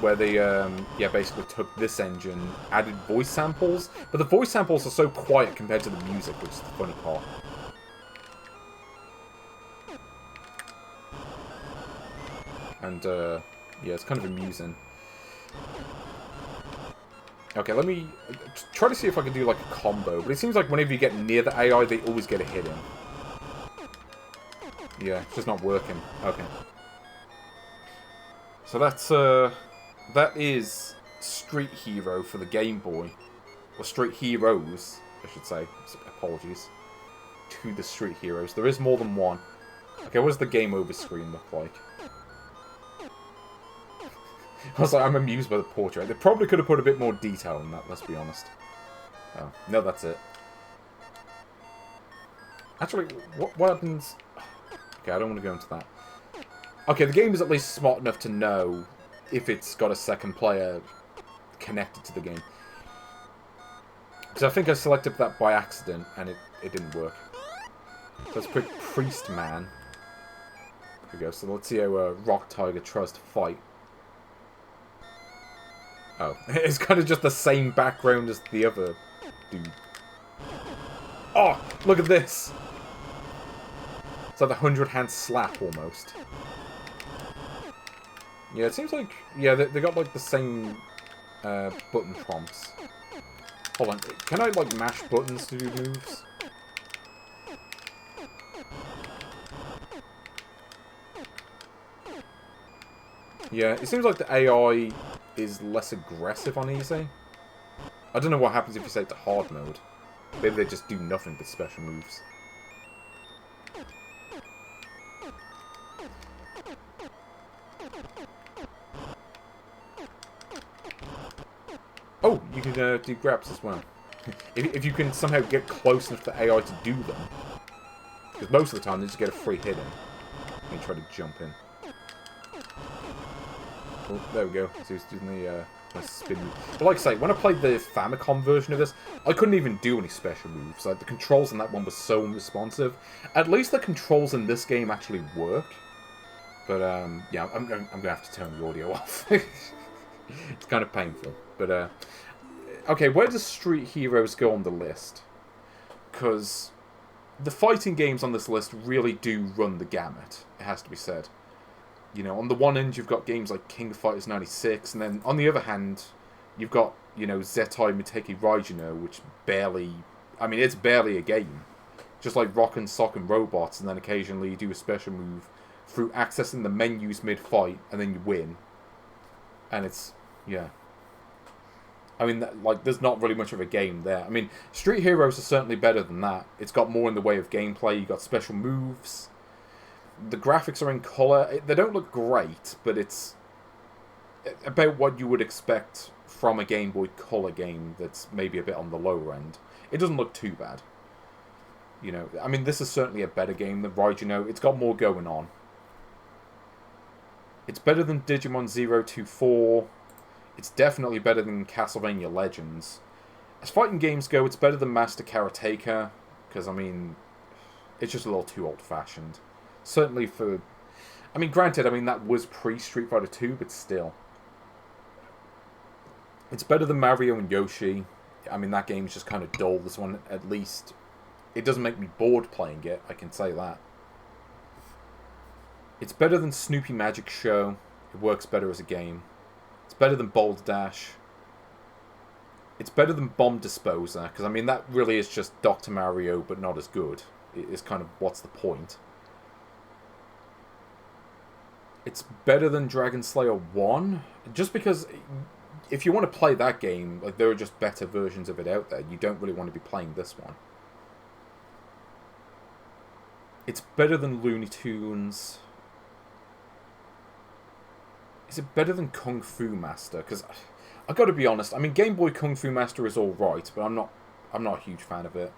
Where they, yeah, basically took this engine, added voice samples, but the voice samples are so quiet compared to the music, which is the funny part. And, yeah, it's kind of amusing. Okay, let me try to see if I can do, like, a combo, but it seems like whenever you get near the AI, they always get a hit in. Yeah, it's just not working. Okay. So that's, that is Street Hero for the Game Boy. Or Street Heroes, I should say. Apologies. To the Street Heroes. There is more than one. Okay, what does the game over screen look like? I was like, I'm amused by the portrait. They probably could have put a bit more detail in that, let's be honest. Oh, no, that's it. Actually, what happens... Okay, I don't want to go into that. Okay, the game is at least smart enough to know if it's got a second player connected to the game. Because I think I selected that by accident, and it didn't work. So let's put Priest Man. Here we go. So let's see how Rock Tiger tries to fight. Oh. It's kind of just the same background as the other dude. Oh! Look at this! It's like the 100-hand slap, almost. Yeah, it seems like... Yeah, they got, like, the same button prompts. Hold on. Can I, like, mash buttons to do moves? Yeah, it seems like the AI is less aggressive on easy. I don't know what happens if you say it to hard mode. Maybe they just do nothing but special moves. Oh, you can do grabs as well. if you can somehow get close enough to AI to do them. Because most of the time they just get a free hit in. And you try to jump in. Oh, there we go. So he's doing the spin move. But like I say, when I played the Famicom version of this, I couldn't even do any special moves. Like, the controls in that one were so unresponsive. At least the controls in this game actually work. But, yeah, I'm going to have to turn the audio off. It's kind of painful. But, okay, where does Street Heroes go on the list? Because the fighting games on this list really do run the gamut, it has to be said. You know, on the one end, you've got games like King of Fighters 96, and then on the other hand, you've got, you know, Zettai Miteki Raijino, which barely... I mean, it's barely a game. Just like Rock and Sock and Robots, and then occasionally you do a special move through accessing the menus mid-fight, and then you win. And it's... yeah. I mean, like, there's not really much of a game there. I mean, Street Heroes is certainly better than that. It's got more in the way of gameplay. You got special moves. The graphics are in colour. They don't look great, but it's about what you would expect from a Game Boy Color game that's maybe a bit on the lower end. It doesn't look too bad. You know, I mean, this is certainly a better game than Ride, you know. It's got more going on. It's better than Digimon 024. It's definitely better than Castlevania Legends. As fighting games go, it's better than Master Karateka, because, I mean, it's just a little too old-fashioned. Certainly for... I mean, granted, I mean, that was pre-Street Fighter 2, but still. It's better than Mario and Yoshi. I mean, that game's just kind of dull. This one, at least, it doesn't make me bored playing it, I can say that. It's better than Snoopy Magic Show. It works better as a game. It's better than Boulder Dash. It's better than Bomb Disposer, because, I mean, that really is just Dr. Mario, but not as good. It's kind of, what's the point? It's better than Dragon Slayer 1, just because if you want to play that game, like, there are just better versions of it out there. You don't really want to be playing this one. It's better than Looney Tunes. Is it better than Kung Fu Master? Because I got to be honest. I mean, Game Boy Kung Fu Master is all right, but I'm not a huge fan of it.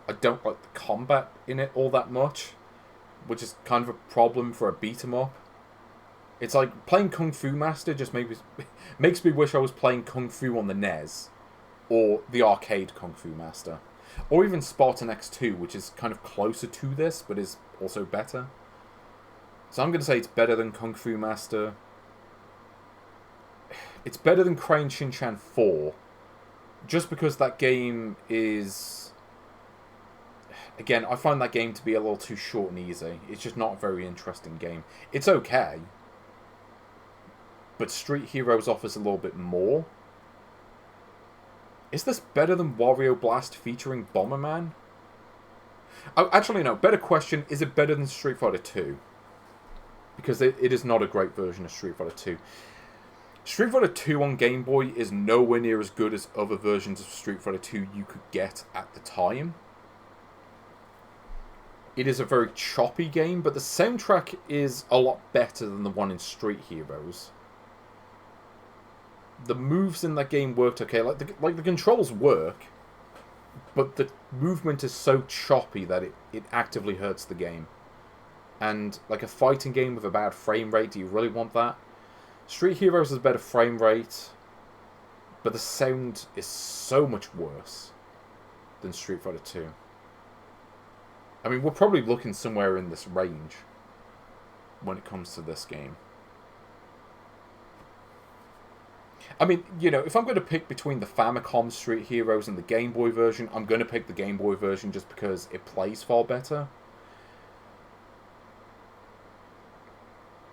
I don't like the combat in it all that much, which is kind of a problem for a beat 'em up. It's like playing Kung Fu Master just makes me wish I was playing Kung Fu on the NES, or the arcade Kung Fu Master, or even Spartan X2, which is kind of closer to this, but is also better. So I'm going to say it's better than Kung Fu Master. It's better than Crayon Shin-Chan 4, just because that game is... Again, I find that game to be a little too short and easy. It's just not a very interesting game. It's okay, but Street Heroes offers a little bit more. Is this better than Wario Blast featuring Bomberman? Oh, actually, no. Better question, is it better than Street Fighter 2? Because it is not a great version of Street Fighter 2. Street Fighter 2 on Game Boy is nowhere near as good as other versions of Street Fighter 2 you could get at the time. It is a very choppy game, but the soundtrack is a lot better than the one in Street Heroes. The moves in that game worked okay. Like the controls work, but the movement is so choppy that it actively hurts the game. And like a fighting game with a bad frame rate, do you really want that? Street Heroes has a better frame rate, but the sound is so much worse than Street Fighter 2. I mean, we're probably looking somewhere in this range when it comes to this game. I mean, you know, if I'm going to pick between the Famicom Street Heroes and the Game Boy version, I'm going to pick the Game Boy version just because it plays far better.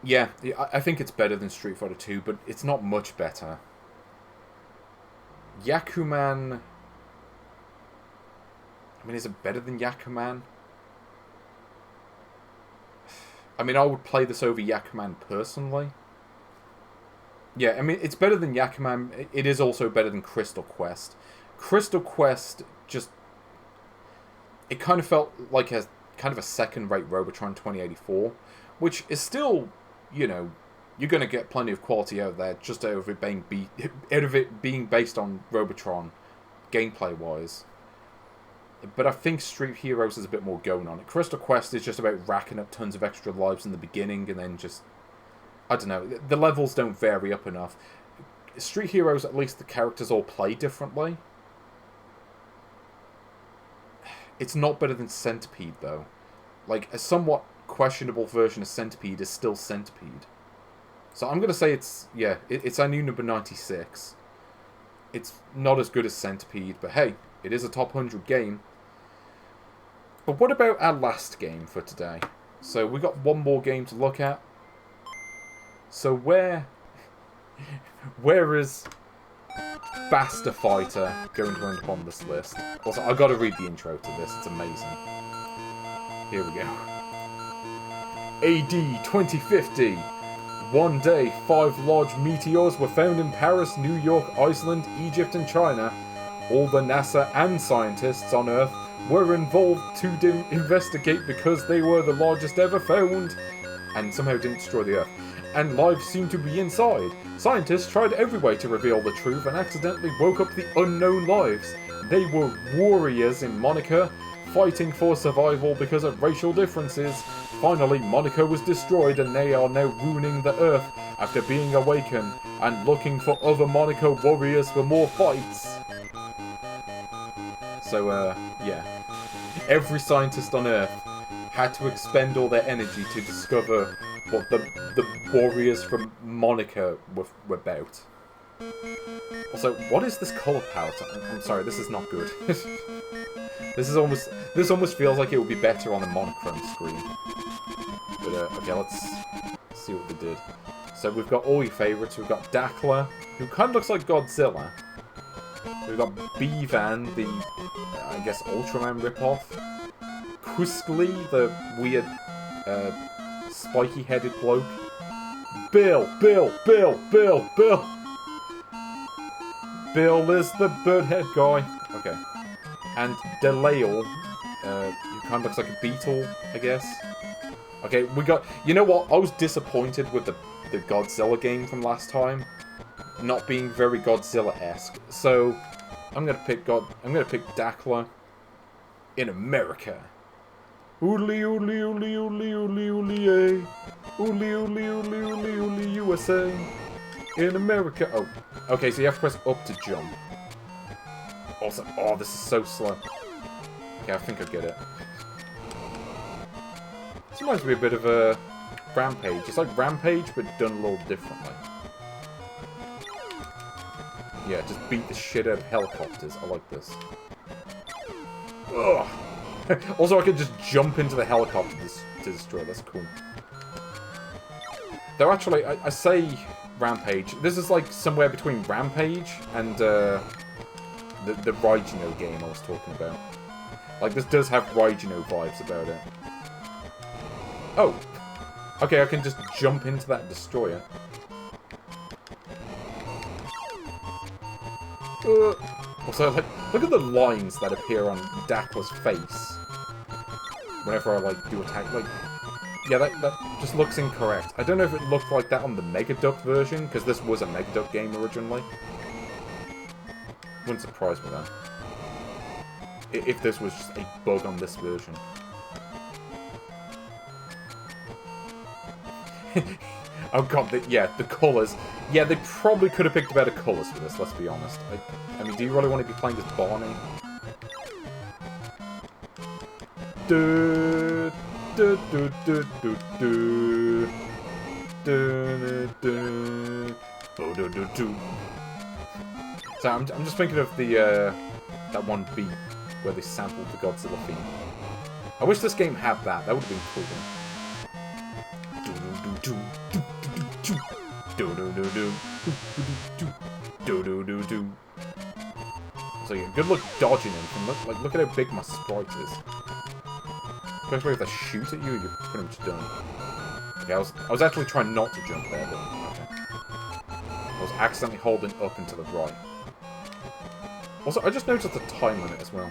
Yeah, I think it's better than Street Fighter 2, but it's not much better. Yakuman... I mean, is it better than Yakuman? I mean, I would play this over Yakuman personally. Yeah, I mean, it's better than Yakuman. It is also better than Crystal Quest. Crystal Quest just... It kind of felt like a kind of a second-rate Robotron 2084, which is still, you know, you're going to get plenty of quality out there just out of it being based on Robotron, gameplay-wise. But I think Street Heroes is a bit more going on it. Crystal Quest is just about racking up tons of extra lives in the beginning and then just... I don't know, the levels don't vary up enough. Street Heroes, at least the characters all play differently. It's not better than Centipede, though. Like, a somewhat questionable version of Centipede is still Centipede. So I'm going to say it's, yeah, it's our new number 96. It's not as good as Centipede, but hey, it is a top 100 game. But what about our last game for today? So we got one more game to look at. So where is Basta Fighter going to end up on this list? Also, I've got to read the intro to this. It's amazing. Here we go. AD 2050. One day, 5 large meteors were found in Paris, New York, Iceland, Egypt, and China. All the NASA and scientists on Earth were involved to investigate because they were the largest ever found, and somehow didn't destroy the Earth. And lives seemed to be inside. Scientists tried every way to reveal the truth and accidentally woke up the unknown lives. They were warriors in Monaco, fighting for survival because of racial differences. Finally, Monaco was destroyed and they are now ruining the Earth after being awakened and looking for other Monaco warriors for more fights. So, yeah. Every scientist on Earth had to expend all their energy to discover what the warriors from Monaco were about. Also, what is this colour palette? I'm sorry, this is not good. This almost feels like it would be better on a monochrome screen. But, okay, let's see what they did. So we've got all your favourites. We've got Dakla, who kind of looks like Godzilla. We've got Bevan, the, I guess, Ultraman ripoff. Quiskley, the weird, spiky-headed bloke. Bill is the birdhead guy. Okay. And Delisle, who kind of looks like a beetle, I guess. Okay, we got... You know what? I was disappointed with the Godzilla game from last time. Not being very Godzilla-esque. So, I'm gonna pick Dakla in America. Oodly, oodly, oodly, oodly, oodly, oodly, eh. Oodly, oodly, oodly, oodly, oodly, USA. In America. Oh, okay, so you have to press up to jump. Also, oh, this is so slow. Okay, I think I get it. This reminds me a bit of a Rampage. It's like Rampage, but done a little differently. Yeah, just beat the shit out of helicopters. I like this. Ugh. Also, I could just jump into the helicopter to destroy. That's cool. Though, actually, I say Rampage. This is like somewhere between Rampage and the Raijino game I was talking about. Like, this does have Raijino vibes about it. Oh! Okay, I can just jump into that destroyer. Also, like, look at the lines that appear on Dakla's face. Whenever I, like, do attack. Like, yeah, that just looks incorrect. I don't know if it looked like that on the Megaduck version, because this was a Megaduck game originally. Wouldn't surprise me, though. If this was just a bug on this version. Oh god, the colours. Yeah, they probably could have picked better colours for this, let's be honest. I mean, do you really want to be playing as Barney? So I'm just thinking of the that one beat where they sampled the Godzilla theme. I wish this game had that. That would have been cool. So yeah, good luck dodging him. Look at how big my sprite is. Especially if I shoot at you, you're pretty much done. Okay, I was actually trying not to jump there, but okay. I was accidentally holding up and to the right. Also, I just noticed the time limit as well.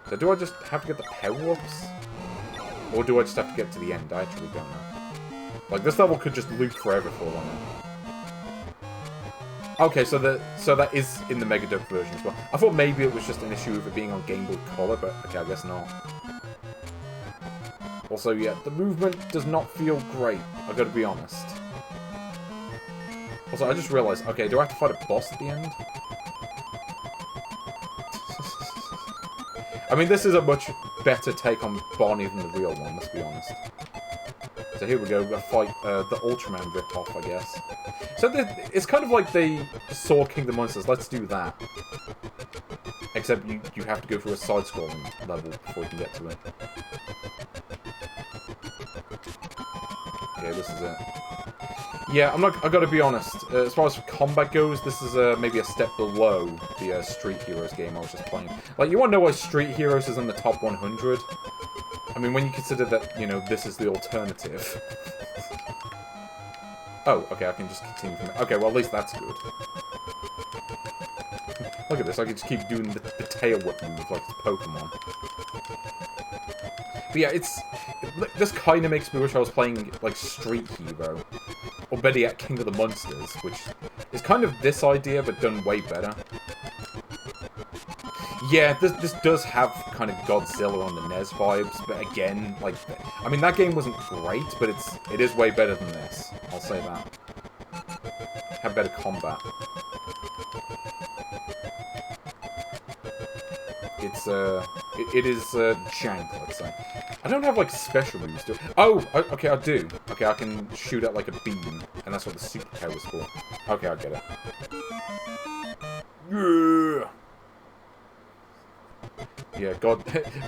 So do I just have to get the power-ups? Or do I just have to get to the end? I actually don't know. Like, this level could just loop forever for all I know. Okay, so that is in the Megaduck version as well. I thought maybe it was just an issue of it being on Game Boy Color, but okay, I guess not. Also, yeah, the movement does not feel great, I've got to be honest. Also, I just realised, okay, do I have to fight a boss at the end? I mean, this is a much better take on Barney than the real one, let's be honest. So here we go, we'll fight the Ultraman rip-off, I guess. So it's kind of like they saw King of the Monsters, let's do that. Except you have to go through a side-scrolling level before you can get to it. Okay, this is it. Yeah, I gotta be honest, as far as combat goes, this is maybe a step below the Street Heroes game I was just playing. Like, you wanna know why Street Heroes is in the top 100? I mean, when you consider that, you know, this is the alternative. Oh, okay, I can just continue from there. Okay, well, at least that's good. Look at this, I can just keep doing the tail whip move like it's Pokemon. But yeah, this kind of makes me wish I was playing, like, Street Hero. Or better yet, King of the Monsters, which is kind of this idea, but done way better. Yeah, this does have kind of Godzilla on the NES vibes, but again, like, I mean, that game wasn't great, but it is way better than this. I'll say that. Have better combat. It is jank, let's say. I don't have, like, special moves, do I? Oh, okay, I do. Okay, I can shoot at, like, a beam, and that's what the superpower is for. Okay, I get it. Yeah! Yeah, God,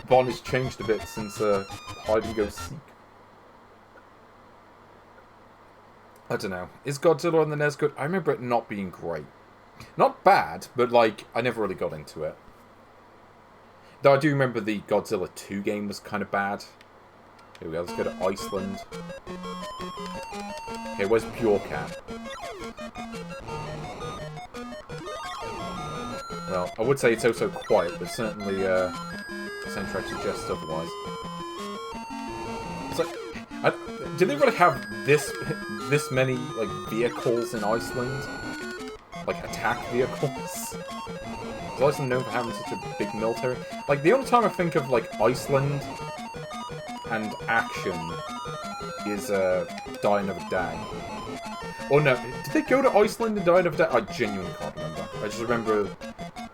Bon has changed a bit since Hide and Go Seek. I don't know. Is Godzilla on the NES good? I remember it not being great. Not bad, but, like, I never really got into it. Though I do remember the Godzilla 2 game was kind of bad. Here we go, let's go to Iceland. Okay, where's Pure Cat? Well, I would say it's also quiet, but certainly the soundtrack suggests otherwise. It's like, do they really have this many, like, vehicles in Iceland? Like, attack vehicles? Is Iceland known for having such a big military? Like, the only time I think of, like, Iceland and action is Die Another Day. Oh no, did they go to Iceland and Die Another Day? I genuinely can't remember. I just remember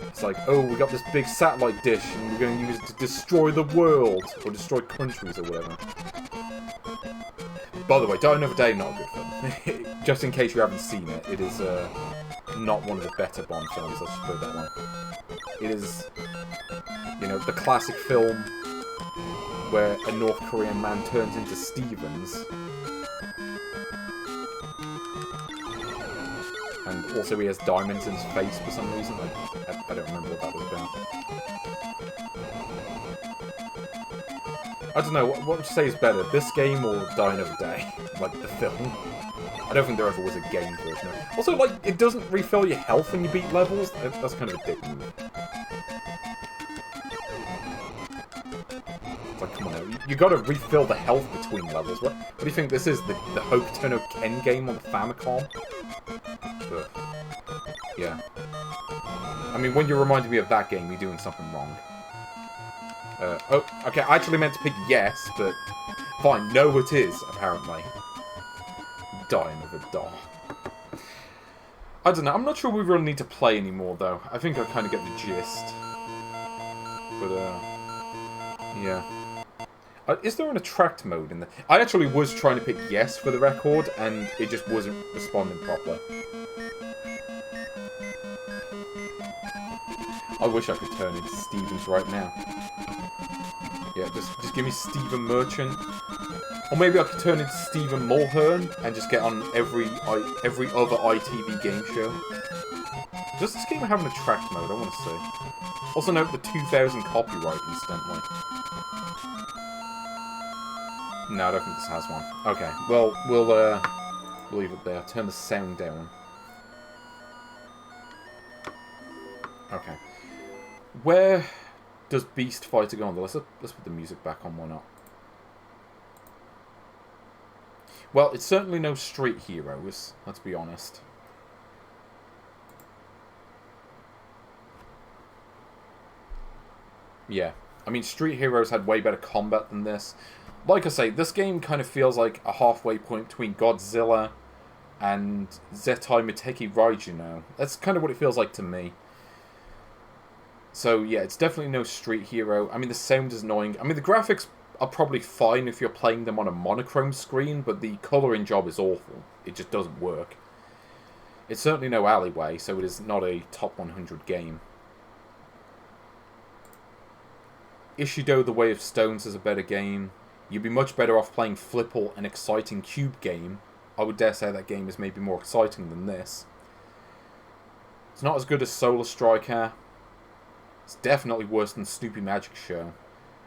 it's like, oh, we got this big satellite dish and we're going to use it to destroy the world, or destroy countries or whatever. By the way, Die Another Day, not a good film. Just in case you haven't seen it, it is not one of the better Bond films, let's just put it that way. It is, you know, the classic film where a North Korean man turns into Stevens. And also he has diamonds in his face for some reason. I don't remember what that was about. I don't know, what would you say is better? This game or Die Another Day? Like, the film? I don't think there ever was a game version of it. Also, like, it doesn't refill your health when you beat levels. That's kind of a dick move. It's like, come on now, you gotta refill the health between levels. What do you think this is? The Hokuto no Ken game on the Famicom? But, yeah. I mean, when you're reminding me of that game, you're doing something wrong. Oh, okay, I actually meant to pick yes, but fine, no it is, apparently. Dying of a doll. I don't know, I'm not sure we really need to play anymore, though. I think I kind of get the gist. But, yeah. Is there an attract mode in there? I actually was trying to pick yes for the record, and it just wasn't responding properly. I wish I could turn into Stevens right now. Yeah, just give me Stephen Merchant. Or maybe I could turn into Stephen Mulhern and just get on every other ITV game show. Does this game have an attract mode? I want to see. Also note the 2000 copyright, incidentally. No, I don't think this has one. Okay, well, we'll leave it there. Turn the sound down. Okay. Where does Beast Fighter go on? Let's put the music back on, why not? Well, it's certainly no Street Heroes, let's be honest. Yeah. I mean, Street Heroes had way better combat than this. Like I say, this game kind of feels like a halfway point between Godzilla and Zettai Miteki Raijino. That's kind of what it feels like to me. So, yeah, it's definitely no Street Hero. I mean, the sound is annoying. I mean, the graphics are probably fine if you're playing them on a monochrome screen, but the colouring job is awful. It just doesn't work. It's certainly no Alleyway, so it is not a top 100 game. Ishido The Way of Stones is a better game. You'd be much better off playing Flipple, an exciting cube game. I would dare say that game is maybe more exciting than this. It's not as good as Solar Striker. It's definitely worse than Snoopy Magic Show.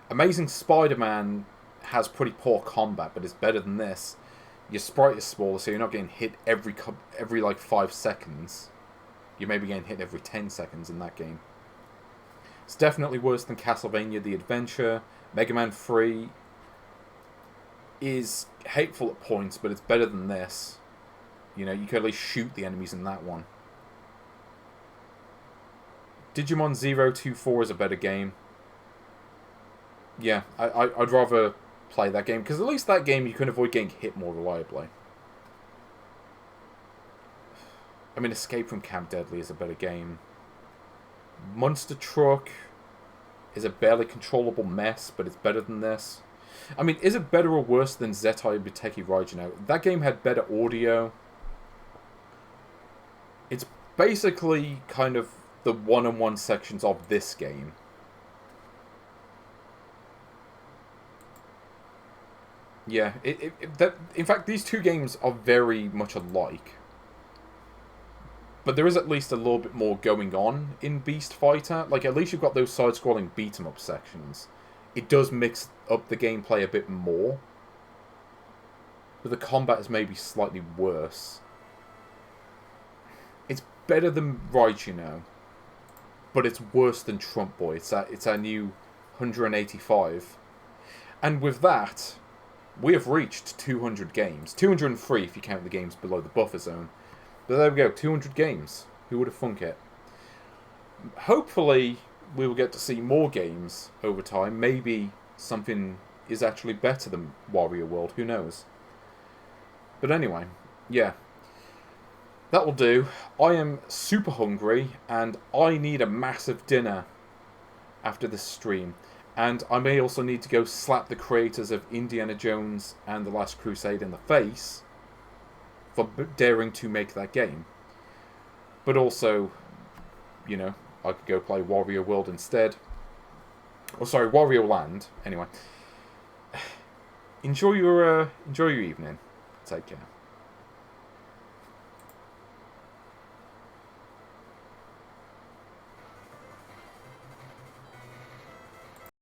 Amazing Spider-Man has pretty poor combat, but it's better than this. Your sprite is smaller, so you're not getting hit every like 5 seconds. You may be getting hit every 10 seconds in that game. It's definitely worse than Castlevania The Adventure. Mega Man 3 is hateful at points, but it's better than this. You know, you can at least shoot the enemies in that one. Digimon 024 is a better game. Yeah, I'd rather play that game, because at least that game you can avoid getting hit more reliably. I mean, Escape from Camp Deadly is a better game. Monster Truck is a barely controllable mess, but it's better than this. I mean, is it better or worse than Zetai Buteki Raijin? That game had better audio. It's basically kind of the one-on-one sections of this game. Yeah, in fact, these two games are very much alike. But there is at least a little bit more going on in Beast Fighter. Like, at least you've got those side-scrolling beat-em-up sections. It does mix up the gameplay a bit more. But the combat is maybe slightly worse. It's better than Raijin, but it's worse than Trump Boy. It's our new 185. And with that, we have reached 200 games. 203 if you count the games below the buffer zone. But there we go, 200 games. Who would have thunk it? Hopefully, we will get to see more games over time. Maybe something is actually better than Wario World. Who knows? But anyway, yeah. That will do. I am super hungry, and I need a massive dinner after this stream. And I may also need to go slap the creators of Indiana Jones and The Last Crusade in the face for daring to make that game. But also, you know, I could go play Wario World instead. Oh, sorry, Wario Land. Anyway, enjoy your evening. Take care.